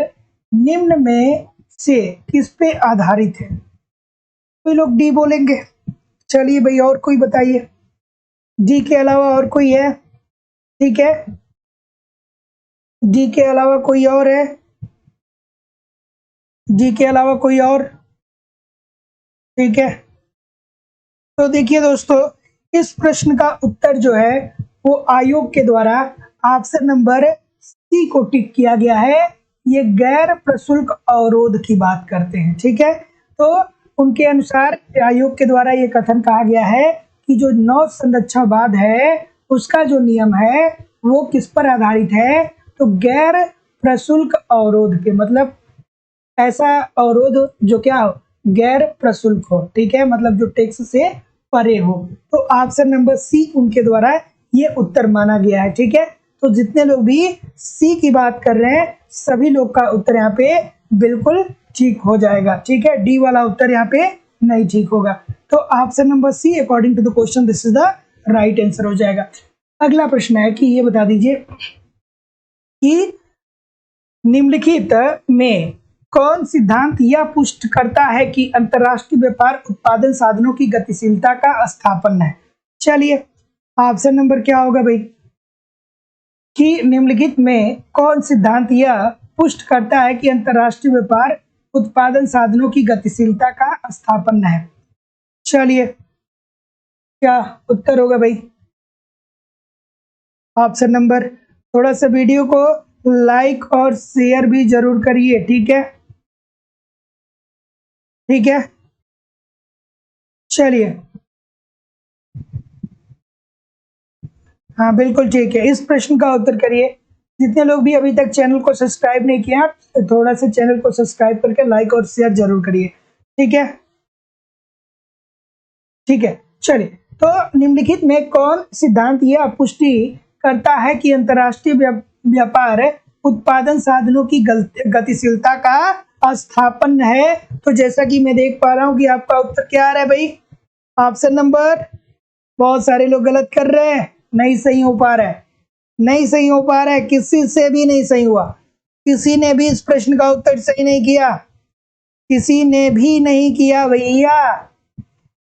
निम्न में से किस पे आधारित है? कोई लोग डी बोलेंगे। चलिए भाई, और कोई बताइए, डी के अलावा और कोई है? ठीक है, डी के अलावा कोई और है? डी के अलावा कोई और? ठीक है, तो देखिए दोस्तों, इस प्रश्न का उत्तर जो है वो आयोग के द्वारा ऑप्शन नंबर सी को टिक किया गया है। ये गैर प्रशुल्क अवरोध की बात करते हैं, ठीक है। तो उनके अनुसार आयोग के द्वारा ये कथन कहा गया है कि जो नौ संरक्षणवाद है उसका जो नियम है वो किस पर आधारित है? तो गैर प्रशुल्क अवरोध के, मतलब ऐसा अवरोध जो क्या हो, गैर प्रशुल्क हो, ठीक है, मतलब जो टैक्स से परे हो। तो ऑप्शन नंबर सी उनके द्वारा ये उत्तर माना गया है, ठीक है। तो जितने लोग भी सी की बात कर रहे हैं सभी लोग का उत्तर यहाँ पे बिल्कुल ठीक हो जाएगा, ठीक है। डी वाला उत्तर यहाँ पे नहीं ठीक होगा। तो option number C according to the question this is the right answer हो जाएगा। अगला प्रश्न है कि ये बता दीजिए कि निम्नलिखित में कौन सिद्धांत यह पुष्ट करता है कि अंतरराष्ट्रीय व्यापार उत्पादन साधनों की गतिशीलता का स्थापन है? चलिए, ऑप्शन नंबर क्या होगा भाई? कि निम्नलिखित में कौन सिद्धांत यह पुष्ट करता है कि अंतरराष्ट्रीय व्यापार उत्पादन साधनों की गतिशीलता का स्थापन है? चलिए, क्या उत्तर होगा भाई? ऑप्शन नंबर, थोड़ा सा वीडियो को लाइक और शेयर भी जरूर करिए, ठीक है, ठीक है। चलिए, हाँ बिल्कुल ठीक है, इस प्रश्न का उत्तर करिए। जितने लोग भी अभी तक चैनल को सब्सक्राइब नहीं किया तो थोड़ा सा चैनल को सब्सक्राइब करके लाइक और शेयर जरूर करिए, ठीक है, ठीक है। चलिए, तो निम्नलिखित में कौन सिद्धांत यह पुष्टि करता है कि अंतरराष्ट्रीय व्यापार उत्पादन साधनों की गतिशीलता का स्थापन है? तो जैसा कि मैं देख पा रहा हूं कि आपका उत्तर क्या आ रहा है भाई? ऑप्शन नंबर, बहुत सारे लोग गलत कर रहे हैं, नहीं सही हो पा रहा है, नहीं सही हो पा रहा है, किसी से भी नहीं सही हुआ, किसी ने भी इस प्रश्न का उत्तर सही नहीं किया, किसी ने भी नहीं किया भैया,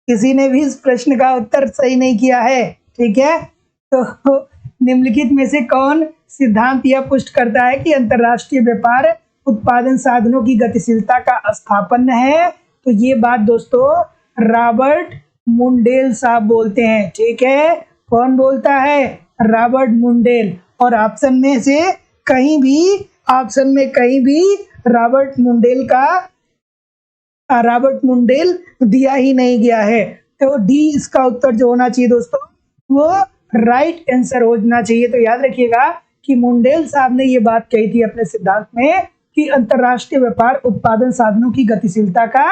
किसी ने भी इस प्रश्न का उत्तर सही नहीं किया है, ठीक है। तो निम्नलिखित में से कौन सिद्धांत यह पुष्ट करता है कि अंतरराष्ट्रीय व्यापार उत्पादन साधनों की गतिशीलता का स्थापन है? तो ये बात दोस्तों रॉबर्ट मुंडेल साहब बोलते हैं, ठीक है। कौन बोलता है? Robert Mundell. और ऑप्शन में से कहीं भी, ऑप्शन में कहीं भी रॉबर्ट मुंडेल दिया ही नहीं गया है। तो डी इसका उत्तर जो होना चाहिए दोस्तों वो राइट आंसर होना चाहिए। तो याद रखिएगा कि मुंडेल साहब ने ये बात कही थी अपने सिद्धांत में कि अंतरराष्ट्रीय व्यापार उत्पादन साधनों की गतिशीलता का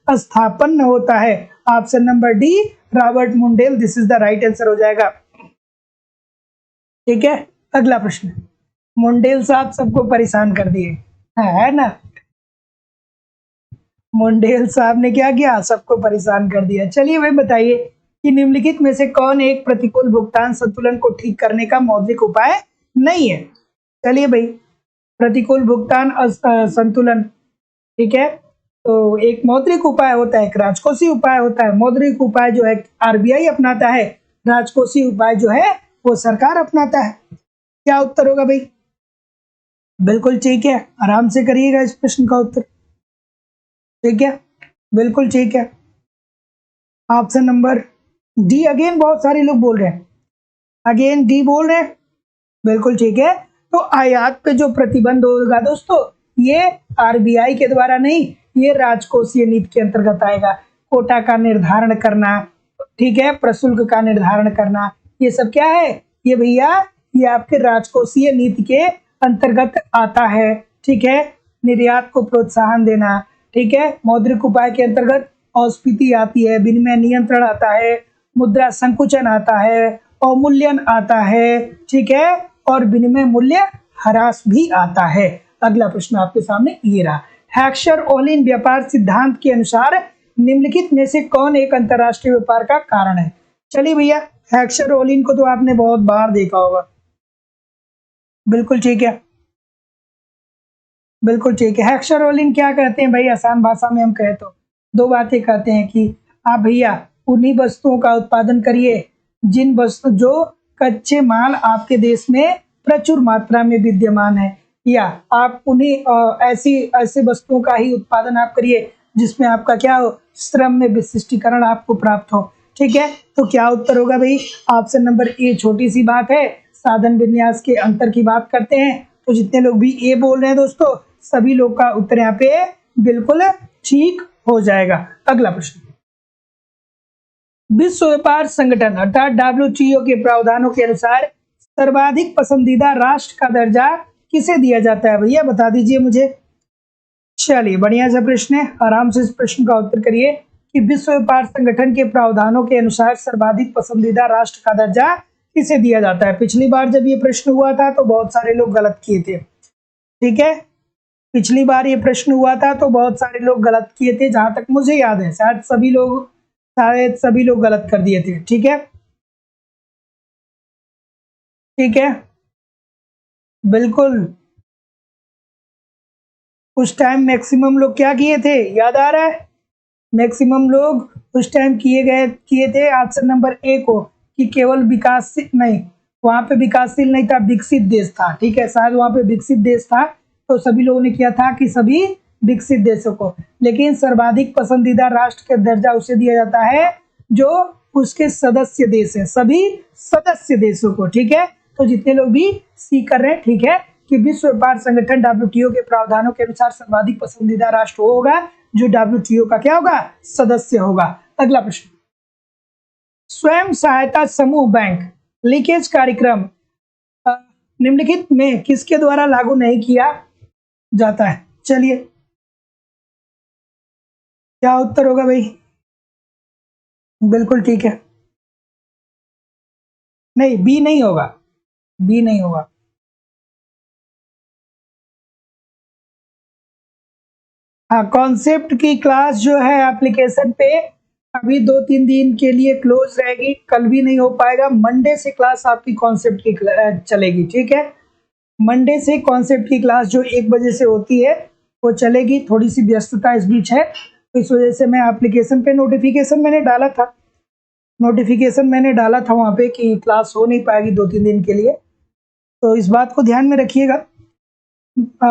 स्थापन होता है। Option number D, Robert Mundell, this is the right answer हो जाएगा, ठीक है। अगला प्रश्न, मुंडेल साहब सबको परेशान कर दिए, है ना? मुंडेल साहब ने क्या किया? सबको परेशान कर दिया। चलिए भाई बताइए कि निम्नलिखित में से कौन एक प्रतिकूल भुगतान संतुलन को ठीक करने का मौलिक उपाय नहीं है? चलिए भाई, प्रतिकूल भुगतान संतुलन, ठीक है, तो एक मौद्रिक उपाय होता है, एक राजकोषीय उपाय होता है। मौद्रिक उपाय जो है आरबीआई अपनाता है, राजकोषीय उपाय जो है वो सरकार अपनाता है। क्या उत्तर होगा भाई? बिल्कुल ठीक है, आराम से करिएगा इस प्रश्न का उत्तर, ठीक है, बिल्कुल ठीक है। ऑप्शन नंबर डी, अगेन बहुत सारे लोग बोल रहे हैं, अगेन डी बोल रहे हैं, बिल्कुल ठीक है। तो आयात पे जो प्रतिबंध होगा दोस्तों ये आरबीआई के द्वारा नहीं, ये राजकोषीय नीति के अंतर्गत आएगा। कोटा का निर्धारण करना, ठीक है, प्रशुल्क का निर्धारण करना, ये सब क्या है? ये भैया ये आपके राजकोषीय नीति के अंतर्गत आता है, ठीक है। निर्यात को प्रोत्साहन देना, ठीक है। मौद्रिक उपाय के अंतर्गत औस्फीति आती है, विनिमय नियंत्रण आता है, मुद्रा संकुचन आता है, अवमूल्यन आता है, ठीक है, और विनिमय मूल्य ह्रास भी आता है। अगला प्रश्न आपके सामने ये रहा, हेक्सर-ओलिन व्यापार सिद्धांत के अनुसार निम्नलिखित में से कौन एक अंतरराष्ट्रीय व्यापार का कारण है? चलिए भैया, हेक्सर-ओलिन को तो आपने बहुत बार देखा होगा। बिल्कुल ठीक है, बिल्कुल ठीक है। हेक्सर-ओलिन क्या कहते हैं भाई, आसान भाषा में हम कहें तो दो बातें कहते हैं कि आप भैया उन्हीं वस्तुओं का उत्पादन करिए जिन वस्तु जो कच्चे माल आपके देश में प्रचुर मात्रा में विद्यमान है, या आप उन्हीं ऐसे वस्तुओं का ही उत्पादन आप करिए जिसमें आपका क्या हो, श्रम में विशिष्टीकरण आपको प्राप्त हो। ठीक है, तो क्या उत्तर होगा भाई? ऑप्शन नंबर ए छोटी सी बात है, साधन विन्यास के अंतर की बात करते हैं। तो जितने लोग भी ए बोल रहे हैं दोस्तों, सभी लोग का उत्तर यहाँ पे बिल्कुल ठीक हो जाएगा। अगला प्रश्न, विश्व व्यापार संगठन अर्थात डब्ल्यूटीओ के प्रावधानों के अनुसार सर्वाधिक पसंदीदा राष्ट्र का दर्जा किसे दिया जाता है? भैया बता दीजिए मुझे। चलिए, बढ़िया सा प्रश्न है, आराम से इस प्रश्न का उत्तर करिए कि विश्व व्यापार संगठन के प्रावधानों के अनुसार सर्वाधिक पसंदीदा राष्ट्र का दर्जा किसे दिया जाता है? पिछली बार जब ये प्रश्न हुआ था तो बहुत सारे लोग गलत किए थे। ठीक है, पिछली बार ये प्रश्न हुआ था तो बहुत सारे लोग गलत किए थे, जहां तक मुझे याद है शायद सभी लोग गलत कर दिए थे। ठीक है, ठीक है, बिल्कुल। उस टाइम मैक्सिमम लोग क्या किए थे, याद आ रहा है? मैक्सिमम लोग उस टाइम किए थे ऑप्शन नंबर ए को, कि केवल विकासशील नहीं, वहां पे विकासशील नहीं था, विकसित देश था। ठीक है, शायद वहां पे विकसित देश था, तो सभी लोगों ने किया था कि सभी विकसित देशों को। लेकिन सर्वाधिक पसंदीदा राष्ट्र का दर्जा उसे दिया जाता है जो उसके सदस्य देश है, सभी सदस्य देशों को। ठीक है, तो जितने लोग भी सी कर रहे हैं, ठीक है, कि विश्व व्यापार संगठन डब्ल्यूटीओ के प्रावधानों के अनुसार सर्वाधिक पसंदीदा राष्ट्र होगा जो डब्ल्यूटीओ का क्या होगा, सदस्य होगा। अगला प्रश्न, स्वयं सहायता समूह बैंक लीकेज कार्यक्रम निम्नलिखित में किसके द्वारा लागू नहीं किया जाता है? चलिए, क्या उत्तर होगा भाई? बिल्कुल ठीक है, नहीं, बी नहीं होगा, बी नहीं होगा। हाँ, कॉन्सेप्ट की क्लास जो है एप्लीकेशन पे अभी 2-3 दिन के लिए क्लोज रहेगी, कल भी नहीं हो पाएगा। मंडे से क्लास आपकी कॉन्सेप्ट की चलेगी। ठीक है, मंडे से कॉन्सेप्ट की क्लास जो 1 बजे से होती है वो चलेगी। थोड़ी सी व्यस्तता इस बीच है, तो इस वजह से मैं एप्लीकेशन पे नोटिफिकेशन मैंने डाला था वहाँ पे कि क्लास हो नहीं पाएगी 2-3 दिन के लिए, तो इस बात को ध्यान में रखिएगा।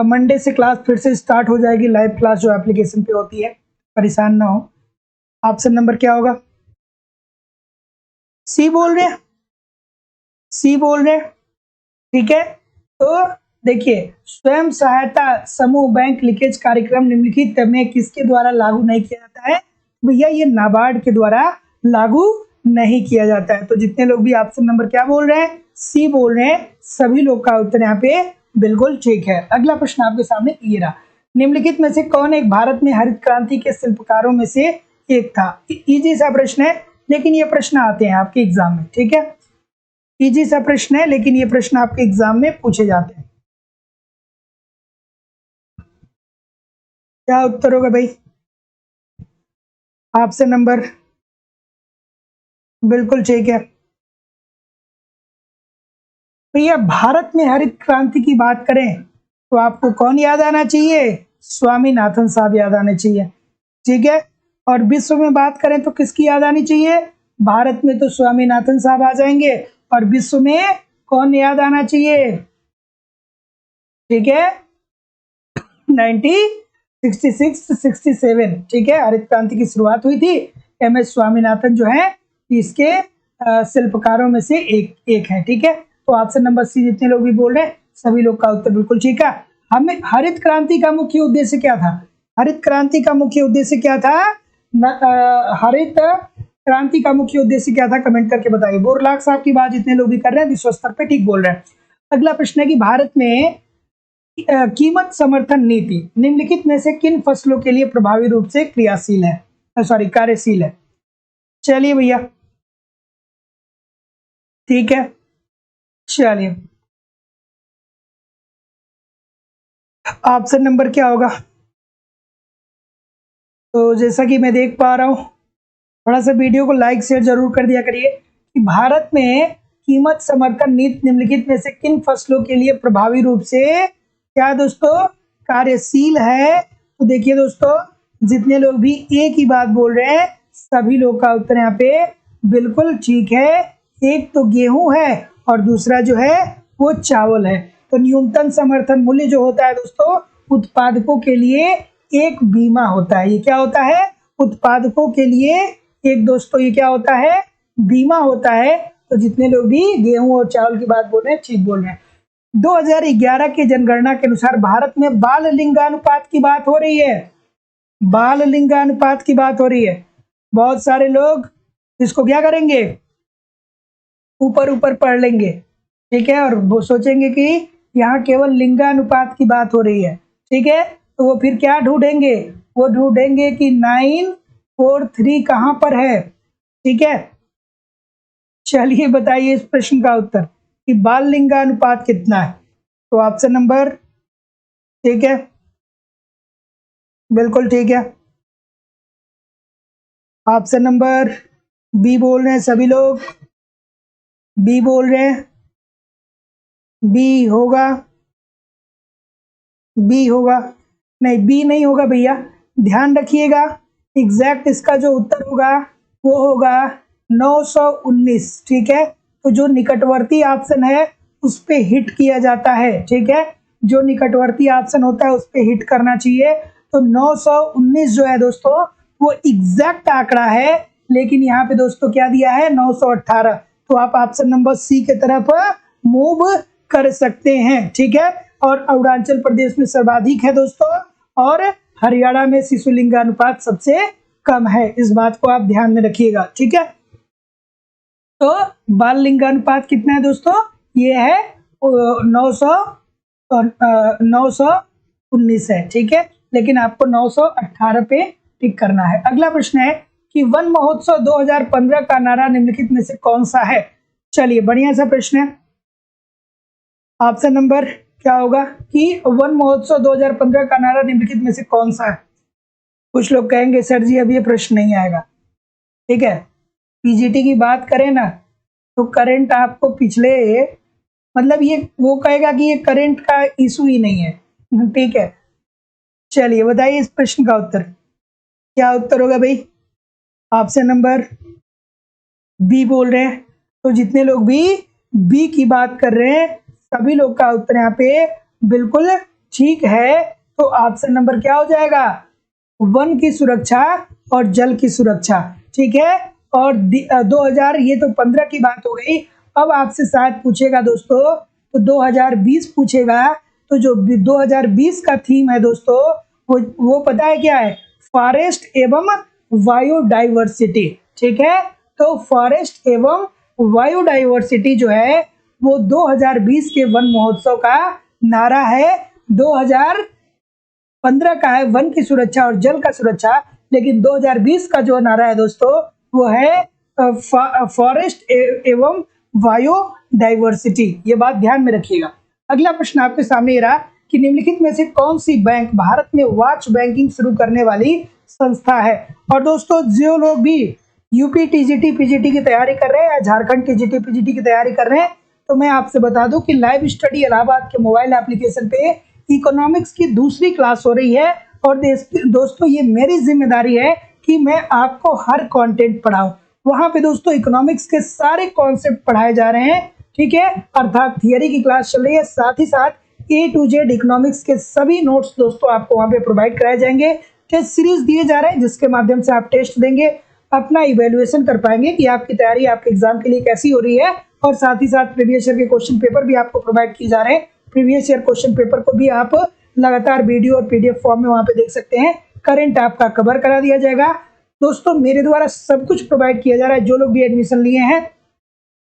मंडे से क्लास फिर से स्टार्ट हो जाएगी, लाइव क्लास जो एप्लीकेशन पे होती है, परेशान ना हो। ऑप्शन नंबर क्या होगा? सी बोल रहे हैं, सी बोल रहे हैं। ठीक है, तो देखिए, स्वयं सहायता समूह बैंक लीकेज कार्यक्रम निम्नलिखित में किसके द्वारा लागू नहीं किया जाता है? भैया ये नाबार्ड के द्वारा लागू नहीं किया जाता है। तो जितने लोग भी ऑप्शन नंबर क्या बोल रहे हैं, सी बोल रहे हैं, सभी लोग का उत्तर यहाँ पे बिल्कुल ठीक है। अगला प्रश्न आपके सामने ये रहा, निम्नलिखित में से कौन एक भारत में हरित क्रांति के शिल्पकारों में से एक था? इजी सा प्रश्न है, लेकिन ये प्रश्न आते हैं आपके एग्जाम में। ठीक है, इजी सा प्रश्न है, लेकिन ये प्रश्न आपके एग्जाम में पूछे जाते हैं। क्या उत्तर होगा भाई? ऑप्शन नंबर बिल्कुल ठीक है भैया। भारत में हरित क्रांति की बात करें तो आपको कौन याद आना चाहिए? स्वामीनाथन साहब याद आने चाहिए। ठीक है, और विश्व में बात करें तो किसकी याद आनी चाहिए? भारत में तो स्वामीनाथन साहब आ जाएंगे, और विश्व में कौन याद आना चाहिए? ठीक है, 1966-67। ठीक है, हरित क्रांति की शुरुआत हुई थी। MS स्वामीनाथन जो है इसके शिल्पकारों में से एक है। ठीक है, तो ऑप्शन नंबर सी जितने लोग भी बोल रहे हैं, सभी लोग का उत्तर बिल्कुल ठीक है। हमें हरित क्रांति का मुख्य उद्देश्य क्या था? हरित क्रांति का मुख्य उद्देश्य क्या था? हरित क्रांति का मुख्य उद्देश्य क्या था? कमेंट करके बताइए। बोरलाग साहब की बात जितने लोग भी कर रहे हैं विश्व स्तर पे ठीक बोल रहे हैं। अगला प्रश्न है कि भारत में कीमत समर्थन नीति निम्नलिखित में से किन फसलों के लिए प्रभावी रूप से क्रियाशील है, सॉरी कार्यशील है? चलिए भैया, ठीक है, चलिए ऑप्शन नंबर क्या होगा? तो जैसा कि मैं देख पा रहा हूँ, थोड़ा सा वीडियो को लाइक शेयर जरूर कर दिया करिए कि भारत में कीमत समर्थन नीति निम्नलिखित में से किन फसलों के लिए प्रभावी रूप से क्या दोस्तों कार्यशील है? तो देखिए दोस्तों, जितने लोग भी एक ही बात बोल रहे हैं सभी लोग का उत्तर यहाँ पे बिल्कुल ठीक है। एक तो गेहूं है और दूसरा जो है वो चावल है। तो न्यूनतम समर्थन मूल्य जो होता है दोस्तों, उत्पादकों के लिए एक बीमा होता है। ये क्या होता है? उत्पादकों के लिए एक दोस्तों ये क्या होता है? बीमा होता है। तो जितने लोग भी गेहूं और चावल की बात बोल रहे हैं ठीक बोल रहे हैं। 2011 की जनगणना के अनुसार भारत में बाल लिंगानुपात की बात हो रही है। बाल लिंगानुपात की बात हो रही है। बहुत सारे लोग इसको क्या करेंगे, ऊपर ऊपर पढ़ लेंगे, ठीक है, और वो सोचेंगे कि यहाँ केवल लिंगानुपात की बात हो रही है, ठीक है। तो वो फिर क्या ढूंढेंगे? वो ढूंढेंगे कि 943 कहाँ पर है, ठीक है। चलिए बताइए इस प्रश्न का उत्तर कि बाल लिंगानुपात कितना है? तो ऑप्शन नंबर, ठीक है, बिल्कुल ठीक है, ऑप्शन नंबर बी बोल रहे हैं सभी लोग, बी बोल रहे हैं, बी होगा, बी होगा, नहीं बी नहीं होगा भैया, ध्यान रखिएगा। एग्जैक्ट इसका जो उत्तर होगा वो होगा 919, ठीक है। तो जो निकटवर्ती ऑप्शन है उस पे हिट किया जाता है, ठीक है, जो निकटवर्ती ऑप्शन होता है उस पे हिट करना चाहिए। तो 919 जो है दोस्तों वो एग्जैक्ट आंकड़ा है, लेकिन यहाँ पे दोस्तों क्या दिया है? 918। तो आप ऑप्शन नंबर सी के तरफ मूव कर सकते हैं, ठीक है। और अरुणाचल प्रदेश में सर्वाधिक है दोस्तों, और हरियाणा में शिशु लिंगानुपात सबसे कम है। इस बात को आप ध्यान में रखिएगा, ठीक है। तो बाल लिंगानुपात कितना है दोस्तों? ये है 919 है, ठीक है, लेकिन आपको 918 पे टिक करना है। अगला प्रश्न है कि वन महोत्सव 2015 का नारा निम्नलिखित में से कौन सा है? चलिए बढ़िया सा प्रश्न है। ऑप्शन नंबर क्या होगा कि वन महोत्सव 2015 का नारा निम्नलिखित में से कौन सा है? कुछ लोग कहेंगे सर जी अब ये प्रश्न नहीं आएगा, ठीक है। पीजीटी की बात करें ना तो करंट आपको पिछले, मतलब ये वो कहेगा कि ये करंट का इशू ही नहीं है, ठीक है। चलिए बताइए इस प्रश्न का उत्तर क्या उत्तर होगा भाई? ऑप्शन नंबर बी बोल रहे हैं। तो जितने लोग भी बी की बात कर रहे हैं सभी लोग का उत्तर यहाँ पे बिल्कुल ठीक है। तो ऑप्शन नंबर क्या हो जाएगा? वन की सुरक्षा और जल की सुरक्षा, ठीक है। और 2000 ये तो 15 की बात हो गई। अब आपसे शायद पूछेगा दोस्तों, तो 2020 पूछेगा। तो जो 2020 का थीम है दोस्तों वो पता है क्या है? फॉरेस्ट एवं बायोडाइवर्सिटी, ठीक है। तो फॉरेस्ट एवं बायोडाइवर्सिटी जो है वो 2020 के वन महोत्सव का नारा है। 2015 का है वन की सुरक्षा और जल का सुरक्षा, लेकिन 2020 का जो नारा है दोस्तों वो है फॉरेस्ट एवं बायोडाइवर्सिटी। ये बात ध्यान में रखिएगा। अगला प्रश्न आपके सामने रहा कि निम्नलिखित में से कौन सी बैंक भारत में वॉच बैंकिंग शुरू करने वाली संस्था है? और दोस्तों जो लोग भी यूपी टीजीटी पीजीटी की तैयारी कर रहे हैं या झारखंड टीजीटी पीजीटी की तैयारी कर रहे हैं, तो मैं आपसे बता दूं कि लाइव स्टडी इलाहाबाद के मोबाइल एप्लीकेशन पे इकोनॉमिक्स की दूसरी क्लास हो रही है। और दोस्तों ये मेरी जिम्मेदारी है कि मैं आपको हर कंटेंट पढ़ाऊं। वहां पे दोस्तों इकोनॉमिक्स के सारे कॉन्सेप्ट पढ़ाए जा रहे हैं, ठीक है, अर्थात थियरी की क्लास चल रही है, साथ ही साथ A to Z इकोनॉमिक्स के सभी नोट्स दोस्तों आपको वहां पे प्रोवाइड कराए जाएंगे। टेस्ट सीरीज दिए जा रहे हैं जिसके माध्यम से आप टेस्ट देंगे, अपना इवेल्युएशन कर पाएंगे कि आपकी तैयारी आपके एग्जाम के लिए कैसी हो रही है। और साथ ही साथ प्रीवियस ईयर के क्वेश्चन पेपर भी आपको प्रोवाइड किए जा रहे हैं। प्रीवियस ईयर क्वेश्चन पेपर को भी आप लगातार वीडियो और पीडीएफ फॉर्म में वहां पे देख सकते हैं। करंट आपका कवर करा दिया जाएगा दोस्तों, मेरे द्वारा सब कुछ प्रोवाइड किया जा रहा है। जो लोग भी एडमिशन लिए हैं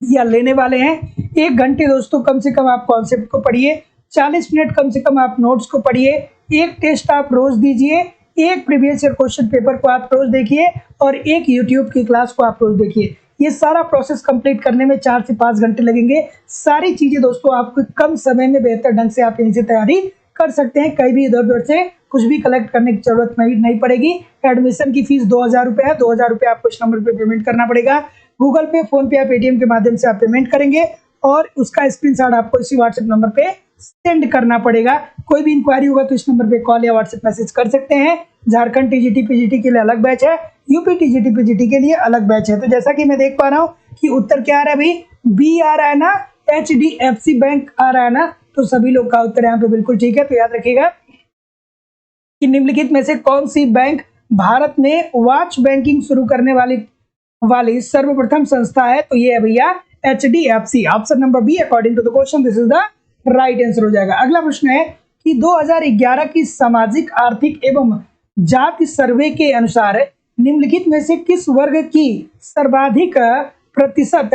या लेने वाले हैं, 1 घंटे दोस्तों कम से कम आप कॉन्सेप्ट को पढ़िए, 40 मिनट कम से कम आप नोट्स को पढ़िए, एक टेस्ट आप रोज दीजिए, एक प्रीवियस ईयर क्वेश्चन पेपर को आप रोज देखिए और एक यूट्यूब की क्लास को आप रोज देखिए। ये सारा प्रोसेस कंप्लीट करने में 4 से 5 घंटे लगेंगे। सारी चीजें दोस्तों आपको कम समय में बेहतर ढंग से आप इनसे तैयारी कर सकते हैं। कहीं भी इधर उधर से कुछ भी कलेक्ट करने की जरूरत नहीं पड़ेगी। एडमिशन की फीस 2000 रुपये है। 2000 रुपये आपको इस नंबर पे पेमेंट करना पड़ेगा। गूगल पे, फोन पे या पेटीएम के माध्यम से आप पेमेंट करेंगे और उसका स्क्रीनशॉट आपको इसी व्हाट्सएप नंबर पे सेंड करना पड़ेगा। कोई भी इंक्वायरी होगा तो इस नंबर पे कॉल या व्हाट्सएप मैसेज कर सकते हैं। झारखंड टीजीटी पीजीटी के लिए अलग बैच है, यूपी टीजीटी पीजीटी के लिए अलग बैच है। तो जैसा कि मैं देख पा रहा हूँ कि उत्तर क्या आ रहा है भाई, बी आ रहा है ना, HDFC बैंक आ रहा है ना, तो सभी लोग का उत्तर यहाँ पे बिल्कुल ठीक है। तो याद रखिएगा कि निम्नलिखित में से कौन सी बैंक भारत में वॉच बैंकिंग शुरू करने वाली सर्वप्रथम संस्था है, तो ये है भैया HDFC। Option number B according to the question this is the right answer हो जाएगा। अगला प्रश्न है कि 2011 की सामाजिक आर्थिक एवं जाति सर्वे के अनुसार निम्नलिखित में से किस वर्ग की सर्वाधिक प्रतिशत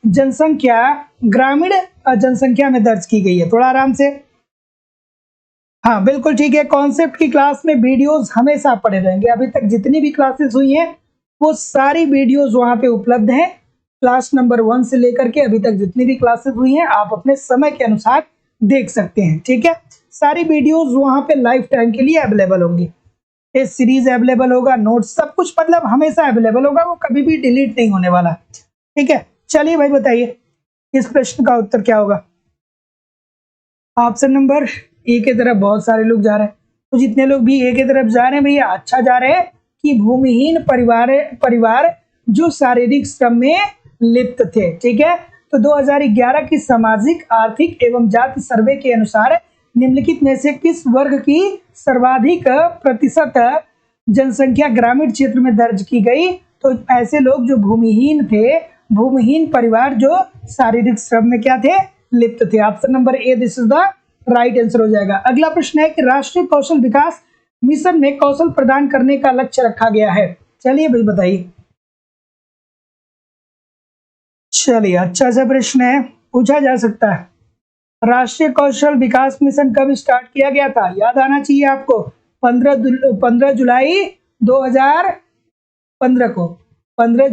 जनसंख्या ग्रामीण जनसंख्या में दर्ज की गई है? थोड़ा आराम से, हाँ बिल्कुल ठीक है। कॉन्सेप्ट की क्लास में वीडियोस हमेशा पड़े रहेंगे। अभी तक जितनी भी क्लासेस हुई हैं वो सारी वीडियोस वहां पे उपलब्ध हैं। क्लास नंबर 1 से लेकर के अभी तक जितनी भी क्लासेस हुई हैं आप अपने समय के अनुसार देख सकते हैं, ठीक है। सारी वीडियोस वहां पे लाइफ टाइम के लिए अवेलेबल होंगी। टेस्ट सीरीज अवेलेबल होगा, नोट्स सब कुछ मतलब हमेशा अवेलेबल होगा, वो कभी भी डिलीट नहीं होने वाला, ठीक है। चलिए भाई बताइए इस प्रश्न का उत्तर क्या होगा। ऑप्शन नंबर ए की तरफ बहुत सारे लोग जा रहे हैं, तो जितने लोग भी ए की तरफ जा रहे हैं भैया अच्छा जा रहे हैं कि भूमिहीन परिवार जो शारीरिक श्रम में लिप्त थे, ठीक है। तो 2011 की सामाजिक आर्थिक एवं जाति सर्वे के अनुसार निम्नलिखित में से किस वर्ग की सर्वाधिक प्रतिशत जनसंख्या ग्रामीण क्षेत्र में दर्ज की गई? तो ऐसे लोग जो भूमिहीन थे, भूमिहीन परिवार जो शारीरिक श्रम में क्या थे, लिप्त थे। Option number A this is the right answer हो जाएगा। अगला प्रश्न है कि राष्ट्रीय कौशल विकास मिशन में कौशल प्रदान करने का लक्ष्य रखा गया है। चलिए भाई बताइए। चलिए अच्छा सा प्रश्न है, पूछा जा सकता है। राष्ट्रीय कौशल विकास मिशन कब स्टार्ट किया गया था? याद आना चाहिए आपको। 15 जुलाई 2015 को, 15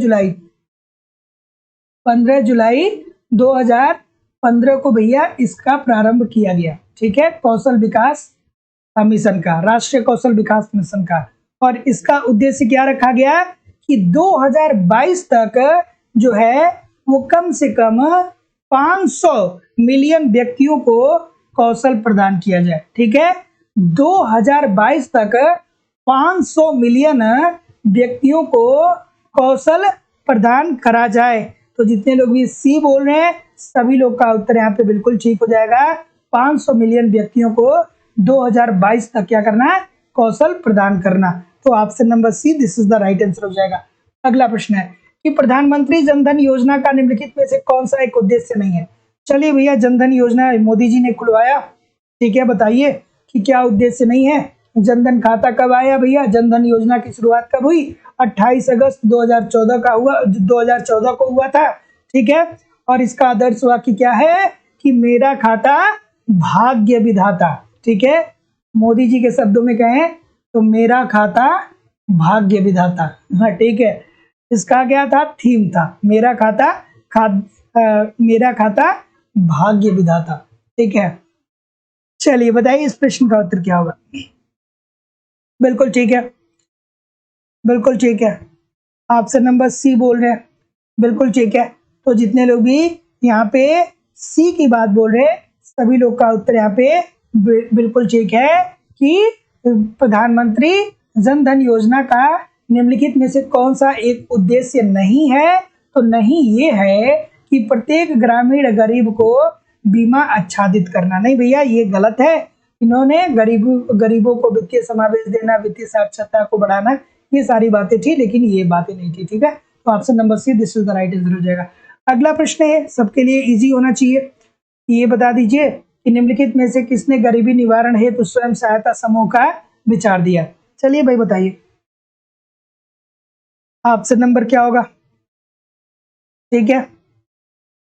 जुलाई 2015 को भैया इसका प्रारंभ किया गया, ठीक है। कौशल विकास मिशन का, राष्ट्रीय कौशल विकास मिशन का। और इसका उद्देश्य क्या रखा गया कि 2022 तक जो है वो कम से कम 500 मिलियन व्यक्तियों को कौशल प्रदान किया जाए, ठीक है। 2022 तक 500 मिलियन व्यक्तियों को कौशल प्रदान करा जाए। तो जितने लोग भी सी बोल रहे हैं सभी लोग का उत्तर यहाँ पे बिल्कुल ठीक हो जाएगा। 500 मिलियन व्यक्तियों को 2022 तक क्या करना है, कौशल प्रदान करना। तो option number C this is the right answer हो जाएगा। अगला प्रश्न है कि प्रधानमंत्री जनधन योजना का निम्नलिखित में से कौन सा एक उद्देश्य नहीं है? चलिए भैया जनधन योजना मोदी जी ने खुलवाया, ठीक है। बताइए कि क्या उद्देश्य नहीं है। जनधन खाता कब आया भैया? जनधन योजना की शुरुआत कब हुई? 28 अगस्त 2014 को हुआ था, ठीक है। और इसका आदर्श वाक्य क्या है कि मेरा खाता भाग्य विधाता, ठीक है। मोदी जी के शब्दों में कहें तो मेरा खाता भाग्य विधाता, हाँ ठीक है। इसका क्या था, थीम था मेरा खाता भाग्य विधाता, ठीक है। चलिए बताइए इस प्रश्न का उत्तर क्या होगा। बिल्कुल ठीक है, बिल्कुल ठीक है। ऑप्शन नंबर सी बोल रहे हैं, बिल्कुल ठीक है। तो जितने लोग भी यहाँ पे सी की बात बोल रहे हैं सभी लोग का उत्तर यहाँ पे बिल्कुल ठीक है कि प्रधानमंत्री जनधन योजना का निम्नलिखित में से कौन सा एक उद्देश्य नहीं है? तो नहीं ये है कि प्रत्येक ग्रामीण गरीब को बीमा आच्छादित करना। नहीं भैया ये गलत है। इन्होंने गरीबों को वित्तीय समावेश देना, वित्तीय साक्षरता को बढ़ाना, ये सारी बातें थी लेकिन ये बातें नहीं थी, ठीक है। तो option number C this is the right answer हो जाएगा। अगला प्रश्न है सबके लिए इजी होना चाहिए। ये बता दीजिए कि निम्नलिखित में से किसने गरीबी निवारण हेतु स्वयं सहायता समूह का विचार दिया? चलिए भाई बताइए ऑप्शन नंबर क्या होगा, ठीक है।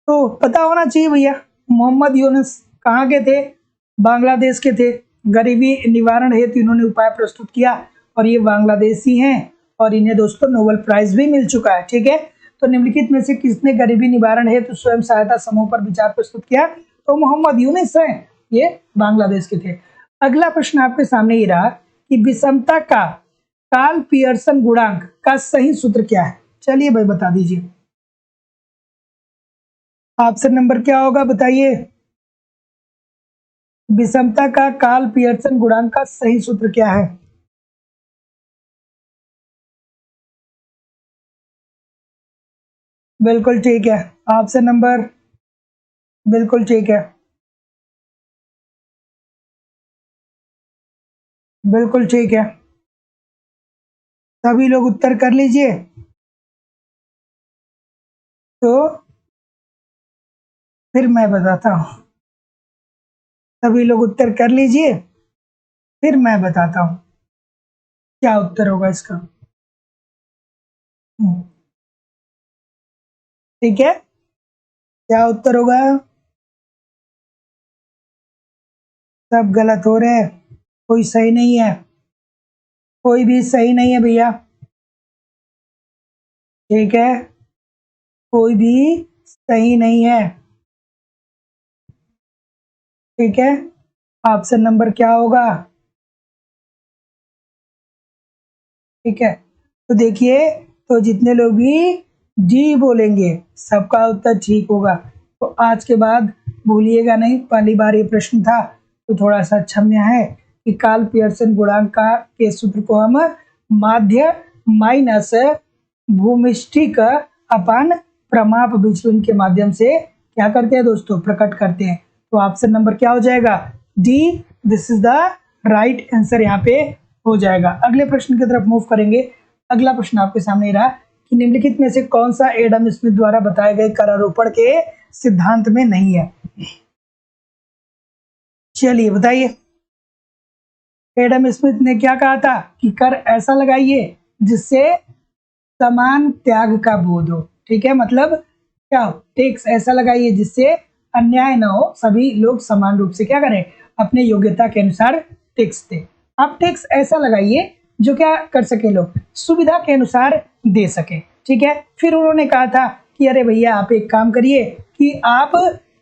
तो पता होना चाहिए भैया मोहम्मद यूनुस कहाँ के थे? बांग्लादेश के थे। गरीबी निवारण हेतु इन्होंने उपाय प्रस्तुत किया और ये बांग्लादेशी हैं और इन्हें दोस्तों नोबेल प्राइज भी मिल चुका है। ठीक है, तो निम्नलिखित में से किसने गरीबी निवारण हेतु स्वयं सहायता समूह पर विचार प्रस्तुत किया? तो मोहम्मद यूनुस हैं, ये बांग्लादेश के थे। अगला प्रश्न आपके सामने ये रहा कि विषमता का कार्ल पियर्सन गुणांक का सही सूत्र क्या है? चलिए भाई बता दीजिए, ऑप्शन नंबर क्या होगा बताइए। विषमता का कार्ल पियर्सन गुणांक का सही सूत्र क्या है? बिल्कुल ठीक है, ऑप्शन नंबर बिल्कुल ठीक है, बिल्कुल ठीक है। सभी लोग उत्तर कर लीजिए। तो फिर मैं बताता हूँ, सभी लोग उत्तर कर लीजिए, फिर मैं बताता हूँ क्या उत्तर होगा इसका। ठीक है, क्या उत्तर होगा? सब गलत हो रहे हैं, कोई सही नहीं है, कोई भी सही नहीं है भैया। ठीक है, कोई भी सही नहीं है। ठीक है, ऑप्शन नंबर क्या होगा? ठीक है, तो देखिए, तो जितने लोग भी डी बोलेंगे सबका उत्तर ठीक होगा। तो आज के बाद भूलिएगा नहीं, पहली बार ये प्रश्न था तो थोड़ा सा क्षम्य है कि कार्ल पियर्सन गुणांक का के सूत्र को हम माध्य माइनस भूमिष्ठिक अपान प्रमाप विचलन के माध्यम से क्या करते हैं दोस्तों? प्रकट करते हैं। तो ऑप्शन नंबर क्या हो जाएगा? D, this is the right answer यहाँ पे हो जाएगा। अगले प्रश्न की तरफ मूव करेंगे। अगला प्रश्न आपके सामने रहा कि निम्नलिखित में से कौन सा एडम स्मिथ द्वारा बताए गए करारोपण के सिद्धांत में नहीं है? चलिए बताइए। एडम स्मिथ ने क्या कहा था कि कर ऐसा लगाइए जिससे समान त्याग का बोध हो। ठीक है, मतलब क्या हो? टैक्स ऐसा लगाइए जिससे अन्याय न हो, सभी लोग समान रूप से क्या करें? अपने योग्यता के अनुसार टैक्स दे। आप टैक्स ऐसा लगाइए जो क्या कर सके, लोग सुविधा के अनुसार दे सके। ठीक है, फिर उन्होंने कहा था कि अरे भैया आप एक काम करिए कि आप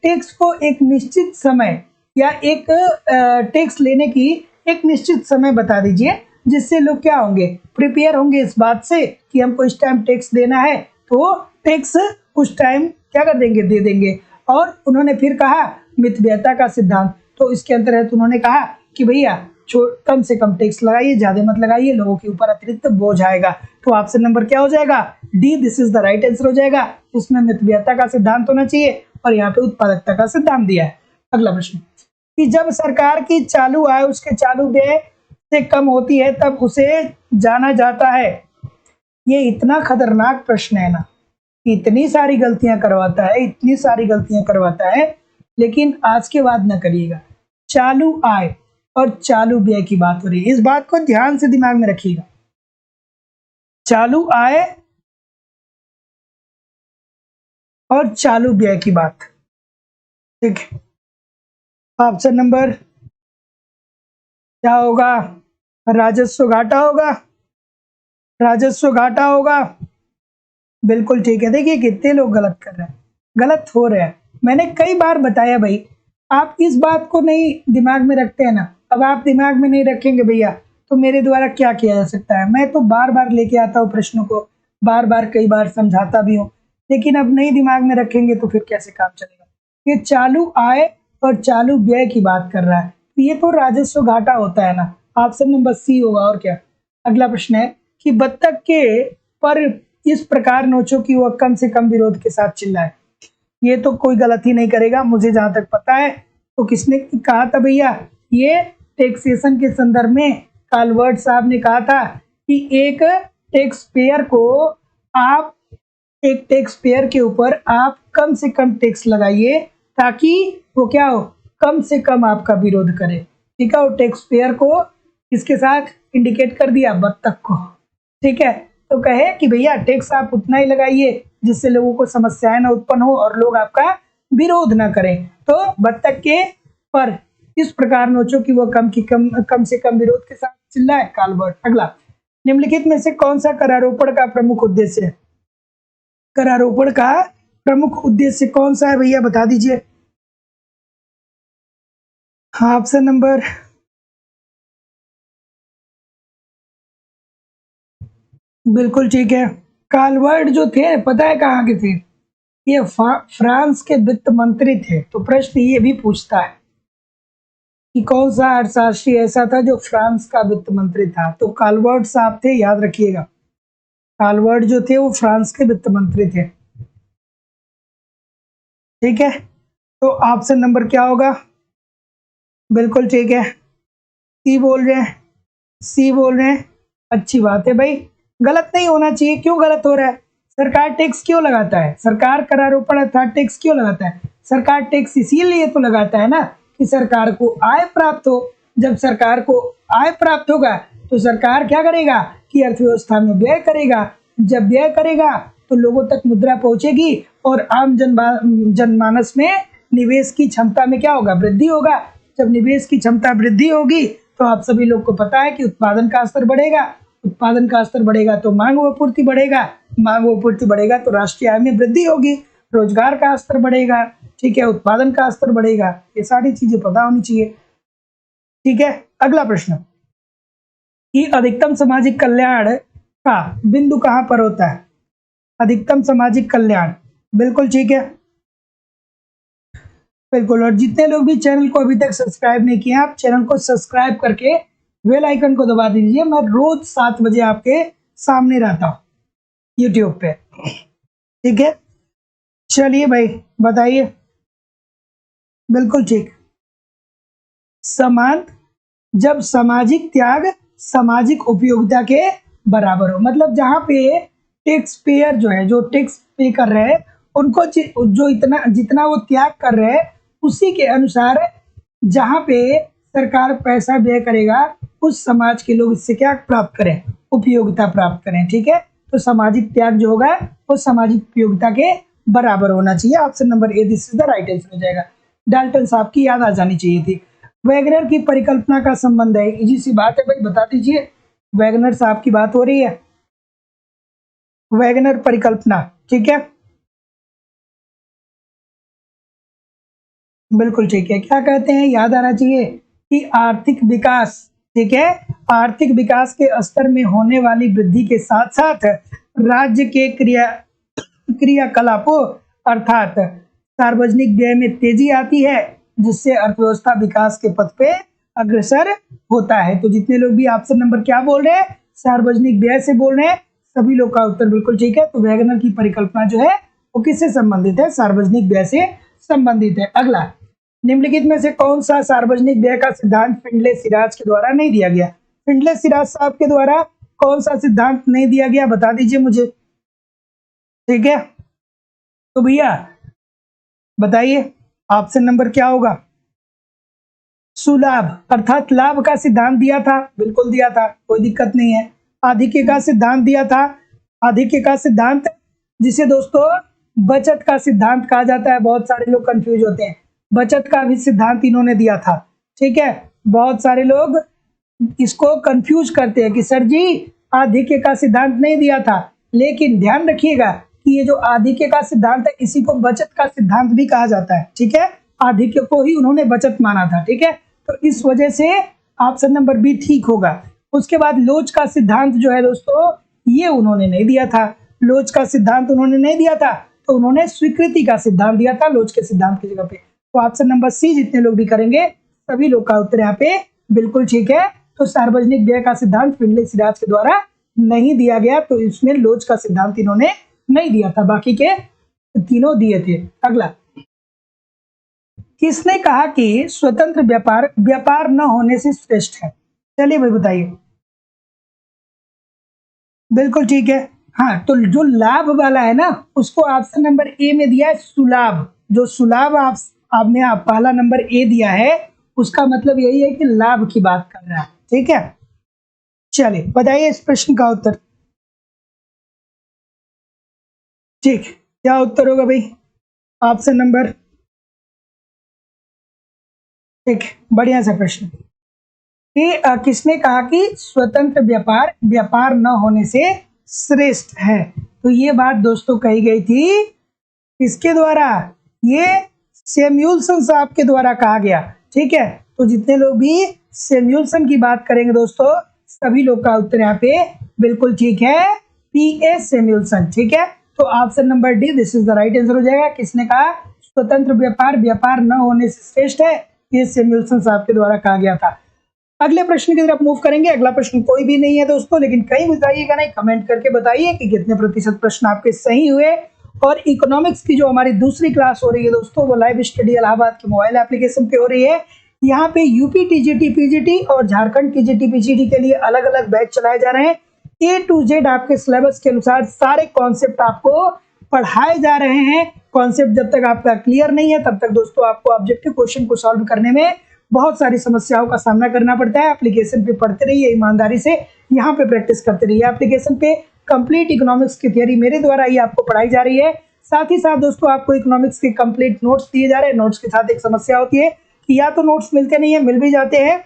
टैक्स को एक निश्चित समय या एक टैक्स लेने की एक निश्चित समय बता दीजिए, जिससे लोग क्या होंगे? प्रिपेयर होंगे इस बात से कि हमको इस टाइम टैक्स देना है, तो टैक्स उस टाइम क्या कर देंगे? दे देंगे। और उन्होंने फिर कहा मितव्ययता का सिद्धांत, तो इसके अंतर्गत उन्होंने कहा कि भैया कम से कम टैक्स लगाइए, ज्यादा मत लगाइए, लोगों के ऊपर अतिरिक्त बोझ आएगा। तो ऑप्शन नंबर क्या हो जाएगा? D, this is the right answer हो जाएगा। उसमें मितव्ययता का सिद्धांत होना चाहिए और यहाँ पे उत्पादकता का सिद्धांत दिया है। अगला प्रश्न कि जब सरकार की चालू आय उसके चालू व्यय से कम होती है तब उसे जाना जाता है। ये इतना खतरनाक प्रश्न है ना, इतनी सारी गलतियां करवाता है, इतनी सारी गलतियां करवाता है, लेकिन आज के बाद ना करिएगा। चालू आय और चालू व्यय की बात हो रही है, इस बात को ध्यान से दिमाग में रखिएगा। चालू आय और चालू व्यय की बात। ठीक है, ऑप्शन नंबर क्या होगा? राजस्व घाटा होगा, राजस्व घाटा होगा। बिल्कुल ठीक है। देखिए कितने लोग गलत कर रहे हैं, गलत हो रहे हैं। मैंने कई बार बताया भाई, आप इस बात को नहीं दिमाग में रखते हैं ना। अब आप दिमाग में नहीं रखेंगे भैया तो मेरे द्वारा क्या किया जा सकता है? मैं तो बार बार लेके आता हूँ प्रश्नों को, बार बार कई बार समझाता भी हूँ, लेकिन अब नहीं दिमाग में रखेंगे तो फिर कैसे काम चलेगा? ये चालू आय और चालू व्यय की बात कर रहा है, ये तो राजस्व घाटा होता है ना। ऑप्शन नंबर सी होगा, और क्या। अगला प्रश्न है कि बत्तख के पर इस प्रकार नोचो कि वह कम से कम विरोध के साथ चिल्लाए। ये तो कोई गलती नहीं करेगा, मुझे जहां तक पता है। तो किसने कहा था भैया? ये टैक्सेशन के संदर्भ में काल्वर्ट साहब ने कहा था कि एक टैक्स पेयर को आप, एक टैक्स पेयर के ऊपर आप कम से कम टैक्स लगाइए ताकि वो क्या हो? कम से कम आपका विरोध करे। ठीक है, वो टैक्स पेयर को किसके साथ इंडिकेट कर दिया? बत्तख को। ठीक है, तो कहे कि भैया टैक्स आप उतना ही लगाइए जिससे लोगों को समस्याएं ना उत्पन्न हो और लोग आपका विरोध ना करें। तो बत्तख के पर किस प्रकार नोचो कि वह कम से कम विरोध के साथ चिल्लाए? कालवर्ट। अगला, निम्नलिखित में से कौन सा करारोपण का प्रमुख उद्देश्य है? करारोपण का प्रमुख उद्देश्य कौन सा है भैया, बता दीजिए। हाँ, ऑप्शन नंबर, बिल्कुल ठीक है। कालवर्ट जो थे पता है कहाँ के थे? ये फ्रांस के वित्त मंत्री थे। तो प्रश्न ये भी पूछता है कि कौन सा अर्थशास्त्री ऐसा था जो फ्रांस का वित्त मंत्री था? तो कालवर्ट साहब थे, याद रखिएगा। कालवर्ट जो थे वो फ्रांस के वित्त मंत्री थे। ठीक है, तो ऑप्शन नंबर क्या होगा? बिल्कुल ठीक है, सी बोल रहे हैं, सी बोल रहे हैं। अच्छी बात है भाई, गलत नहीं होना चाहिए। क्यों गलत हो रहा है? सरकार टैक्स क्यों लगाता है? सरकार करारोपण अर्थात टैक्स क्यों लगाता है? सरकार टैक्स इसीलिए तो लगाता है ना कि सरकार को आय प्राप्त हो। जब सरकार को आय प्राप्त होगा तो सरकार क्या करेगा कि अर्थव्यवस्था में व्यय करेगा। जब व्यय करेगा तो लोगों तक मुद्रा पहुंचेगी और आम जनमानस में निवेश की क्षमता में क्या होगा? वृद्धि होगा। जब निवेश की क्षमता वृद्धि होगी तो आप सभी लोग को पता है कि उत्पादन का स्तर बढ़ेगा। उत्पादन का स्तर बढ़ेगा तो मांग व पूर्ति बढ़ेगा। मांग व पूर्ति बढ़ेगा तो राष्ट्रीय आय में वृद्धि होगी। रोजगार का स्तर बढ़ेगा, ठीक है, उत्पादन का स्तर बढ़ेगा। ये सारी चीजें पता होनी चाहिए। ठीक है, अगला प्रश्न कि अधिकतम सामाजिक कल्याण का बिंदु कहां पर होता है? अधिकतम सामाजिक कल्याण, बिल्कुल ठीक है, बिल्कुल। और जितने लोग भी चैनल को अभी तक सब्सक्राइब नहीं किए, आप चैनल को सब्सक्राइब करके बेल आइकन को दबा दीजिए। मैं रोज 7 बजे आपके सामने रहता हूँ यूट्यूब पे। ठीक है, चलिए भाई बताइए। बिल्कुल ठीक, समान जब सामाजिक त्याग सामाजिक उपयोगिता के बराबर हो। मतलब जहां पे टैक्स पेयर जो है, जो टैक्स पे कर रहे हैं, उनको जो इतना जितना वो त्याग कर रहे हैं उसी के अनुसार जहां पे सरकार पैसा व्यय करेगा उस समाज के लोग इससे क्या प्राप्त करें? उपयोगिता प्राप्त करें। ठीक है, तो सामाजिक त्याग जो होगा वो सामाजिक उपयोगिता के बराबर होना चाहिए। Option number A this is the right answer हो जाएगा। डाल्टन साहब की याद आ जानी चाहिए थी। वैगनर की परिकल्पना का संबंध है, इजी सी बात है भाई, बता दीजिए। वैगनर साहब की बात हो रही है, वैगनर परिकल्पना। ठीक है, बिल्कुल ठीक है। क्या कहते हैं? याद आना चाहिए कि आर्थिक विकास, ठीक है, आर्थिक विकास के स्तर में होने वाली वृद्धि के साथ साथ राज्य के क्रियाकलापों अर्थात सार्वजनिक व्यय में तेजी आती है, जिससे अर्थव्यवस्था विकास के पथ पे अग्रसर होता है। तो जितने लोग भी ऑप्शन नंबर क्या बोल रहे हैं, सार्वजनिक व्यय से बोल रहे हैं, सभी लोग का उत्तर बिल्कुल ठीक है। तो वैगनर की परिकल्पना जो है वो किससे संबंधित है? सार्वजनिक व्यय से संबंधित है। अगला, निम्नलिखित में से कौन सा सार्वजनिक व्यय का सिद्धांत फिंडले सिराज के द्वारा नहीं दिया गया? फिंडले सिराज साहब के द्वारा कौन सा सिद्धांत नहीं दिया गया, बता दीजिए मुझे। ठीक है, तो भैया बताइए ऑप्शन नंबर क्या होगा? सुलाभ अर्थात लाभ का सिद्धांत दिया था, बिल्कुल दिया था, कोई दिक्कत नहीं है। आधिक्य का सिद्धांत दिया था, आधिक्य का सिद्धांत जिसे दोस्तों बचत का सिद्धांत कहा जाता है। बहुत सारे लोग कंफ्यूज होते हैं, बचत का भी सिद्धांत इन्होंने दिया था। ठीक है, बहुत सारे लोग इसको कंफ्यूज करते हैं कि सर जी आधिक्य का सिद्धांत नहीं दिया था, लेकिन ध्यान रखिएगा कि ये जो आधिक्य का सिद्धांत है इसी को बचत का सिद्धांत भी कहा जाता है। ठीक है, आधिक्य को ही उन्होंने बचत माना था। ठीक है, तो इस वजह से ऑप्शन नंबर बी ठीक होगा। उसके बाद लोच का सिद्धांत जो है दोस्तों ये उन्होंने नहीं दिया था। लोच का सिद्धांत उन्होंने नहीं दिया था, तो उन्होंने स्वीकृति का सिद्धांत दिया था लोच के सिद्धांत की जगह पे। तो ऑप्शन नंबर सी जितने लोग भी करेंगे सभी लोग का उत्तर यहाँ पे बिल्कुल ठीक है। तो सार्वजनिक व्यय का सिद्धांत फिंडले सिराज के द्वारा नहीं दिया गया, तो इसमें लोच का सिद्धांत इन्होंने नहीं दिया था, बाकी के तीनों दिए थे। अगला, किसने कहा कि स्वतंत्र व्यापार व्यापार न होने से श्रेष्ठ है? चलिए भाई बताइए। बिल्कुल ठीक है। हाँ, तो जो लाभ वाला है ना उसको ऑप्शन नंबर ए में दिया है सुलाभ। जो सुलाभ आपने पहला नंबर ए दिया है उसका मतलब यही है कि लाभ की बात कर रहा है। ठीक है, चलिए बताइए इस प्रश्न का उत्तर। ठीक, क्या उत्तर होगा भाई? ऑप्शन नंबर ठीक है, बढ़िया सा प्रश्न कि किसने कहा कि स्वतंत्र व्यापार व्यापार न होने से श्रेष्ठ है। तो ये बात दोस्तों कही गई थी किसके द्वारा, ये सैमुअलसन साहब के द्वारा कहा गया। ठीक है, तो जितने लोग भी सैमुअलसन की बात करेंगे दोस्तों, सभी लोग का उत्तर यहाँ पे बिल्कुल ठीक है, P.A. सैमुअलसन। ठीक है, तो option number D this is the right answer हो जाएगा। किसने कहा स्वतंत्र व्यापार व्यापार न होने से श्रेष्ठ है, ये सैमुअलसन साहब के द्वारा कहा गया था। अगले प्रश्न की तरफ मूव करेंगे। अगला प्रश्न कोई भी नहीं है दोस्तों, लेकिन कहीं बताइएगा नहीं, कमेंट करके बताइए कि कितने प्रतिशत प्रश्न आपके सही हुए। और इकोनॉमिक्स की जो हमारी दूसरी क्लास हो रही है दोस्तों, वो लाइव स्टडी इलाहाबाद के मोबाइल एप्लीकेशन पे हो रही है। यहाँ पे यूपी टीजीटी पीजीटी और झारखंड टीजीटी पीजीटी के लिए अलग अलग बैच चलाए जा रहे हैं। A to Z आपके सिलेबस के अनुसार सारे कॉन्सेप्ट आपको पढ़ाए जा रहे हैं। कॉन्सेप्ट जब तक आपका क्लियर नहीं है तब तक दोस्तों आपको ऑब्जेक्टिव क्वेश्चन को सॉल्व करने में बहुत सारी समस्याओं का सामना करना पड़ता है। एप्लीकेशन पे पढ़ते रहिए ईमानदारी से, यहाँ पे प्रैक्टिस करते रहिए। एप्लीकेशन पे कंप्लीट इकोनॉमिक्स की थियरी मेरे द्वारा ही आपको पढ़ाई जा रही है। साथ ही साथ दोस्तों आपको इकोनॉमिक्स के कंप्लीट नोट्स दिए जा रहे हैं। नोट्स के साथ एक समस्या होती है कि या तो नोट्स मिलते नहीं है, मिल भी जाते हैं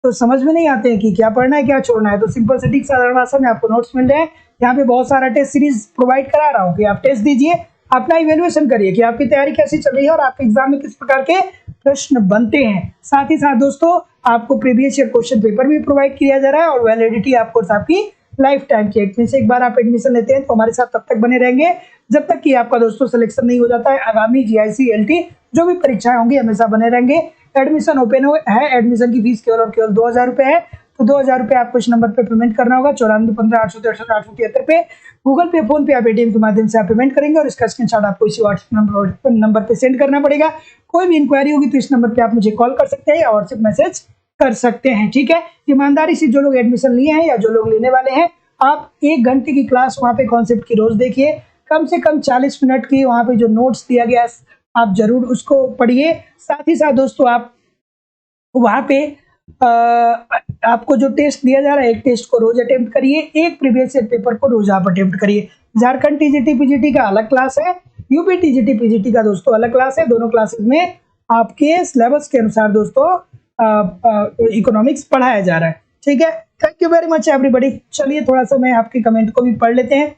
तो समझ में नहीं आते हैं कि क्या पढ़ना है क्या छोड़ना है। तो सिंपल से ठीक साधारण भाषा में आपको नोट्स मिल रहे हैं। यहाँ पे बहुत सारा टेस्ट सीरीज प्रोवाइड करा रहा हूँ कि आप टेस्ट दीजिए, अपना इवेल्युएशन करिए कि आपकी तैयारी कैसी चल रही है और आपके एग्जाम में किस प्रकार के प्रश्न बनते हैं। साथ ही साथ दोस्तों आपको प्रीवियस ईयर क्वेश्चन पेपर भी प्रोवाइड किया जा रहा है और वैलिडिटी आपको आपकी लाइफ टाइम की। एक बार आप एडमिशन लेते हैं तो हमारे साथ तब तक बने रहेंगे जब तक कि आपका दोस्तों सिलेक्शन नहीं हो जाता है। आगामी GIC LT जो भी परीक्षाएं होंगी हमेशा बने रहेंगे। एडमिशन ओपन है, एडमिशन की फीस केवल और केवल 2000 रुपए है। तो 2000 रुपए आपको इस नंबर पे पेमेंट करना होगा 9415 863 पे। गूगल पे, फोन पे या पेटीएम के माध्यम से आप पेमेंट करेंगे और इसका स्क्रीनशॉट आपको इसी व्हाट्सएप नंबर पे सेंड करना पड़ेगा। कोई भी इंक्वायरी होगी तो इस नंबर पे आप मुझे कॉल कर सकते हैं या व्हाट्सएप मैसेज कर सकते हैं। ठीक है, ईमानदारी से जो लोग एडमिशन लिए हैं या जो लोग लेने वाले हैं, आप 1 घंटे की क्लास वहाँ पे कॉन्सेप्ट की रोज देखिए। कम से कम 40 मिनट की वहाँ पे जो नोट्स दिया गया आप जरूर उसको पढ़िए। साथ ही साथ दोस्तों आप वहाँ पे आपको जो टेस्ट दिया जा रहा है, एक टेस्ट को रोज अटेम्प्ट करिए, एक प्रीवियस ईयर पेपर को रोज आप अटेम्प्ट करिए। झारखंड टीजीटी पीजीटी का अलग क्लास है, यूपी टीजीटी पीजीटी का दोस्तों अलग क्लास है। दोनों क्लासेस में आपके सिलेबस के अनुसार दोस्तों इकोनॉमिक्स पढ़ाया जा रहा है। ठीक है, thank you very much everybody. चलिए थोड़ा सा मैं आपके कमेंट को भी पढ़ लेते हैं।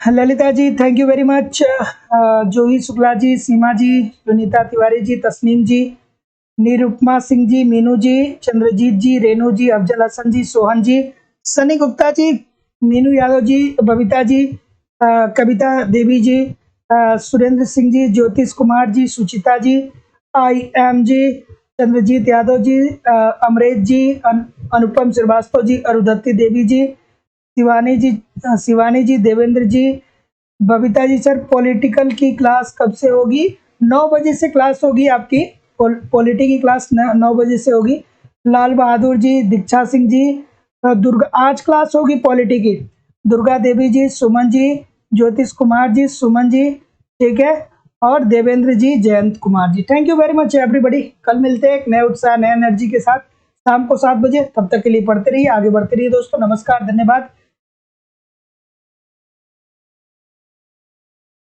Lalita ji thank you very much, जूही शुक्ला जी, सीमा जी, सुनीता तिवारी जी, तस्नीम जी, निरुपमा सिंह जी, मीनू जी, चंद्रजीत जी, रेणु जी, अफजल हसन जी, सोहन जी, सनी गुप्ता जी, मीनू यादव जी, बबीता जी, कविता देवी जी, सुरेंद्र सिंह जी, ज्योतिष कुमार जी, सुचिता जी, IM जी, चंद्रजीत यादव जी, अमरेश जी, अनुपम श्रीवास्तव जी, अरुधति देवी जी, शिवानी जी, देवेंद्र जी, बबीता जी। सर पॉलिटिकल की क्लास कब से होगी? 9 बजे से क्लास होगी आपकी, पॉलिटी की क्लास 9 बजे से होगी। लाल बहादुर जी, दीक्षा सिंह जी, दुर्गा आज क्लास होगी पॉलिटी की। दुर्गा देवी जी, सुमन जी, ज्योतिष कुमार जी, सुमन जी, ठीक है, और Devendra ji, Jayant Kumar ji. Thank you very much everybody. कल मिलते हैं एक नए उत्साह नए एनर्जी के साथ शाम को 7 बजे। तब तक के लिए पढ़ते रहिए, आगे बढ़ते रहिए दोस्तों। नमस्कार, धन्यवाद।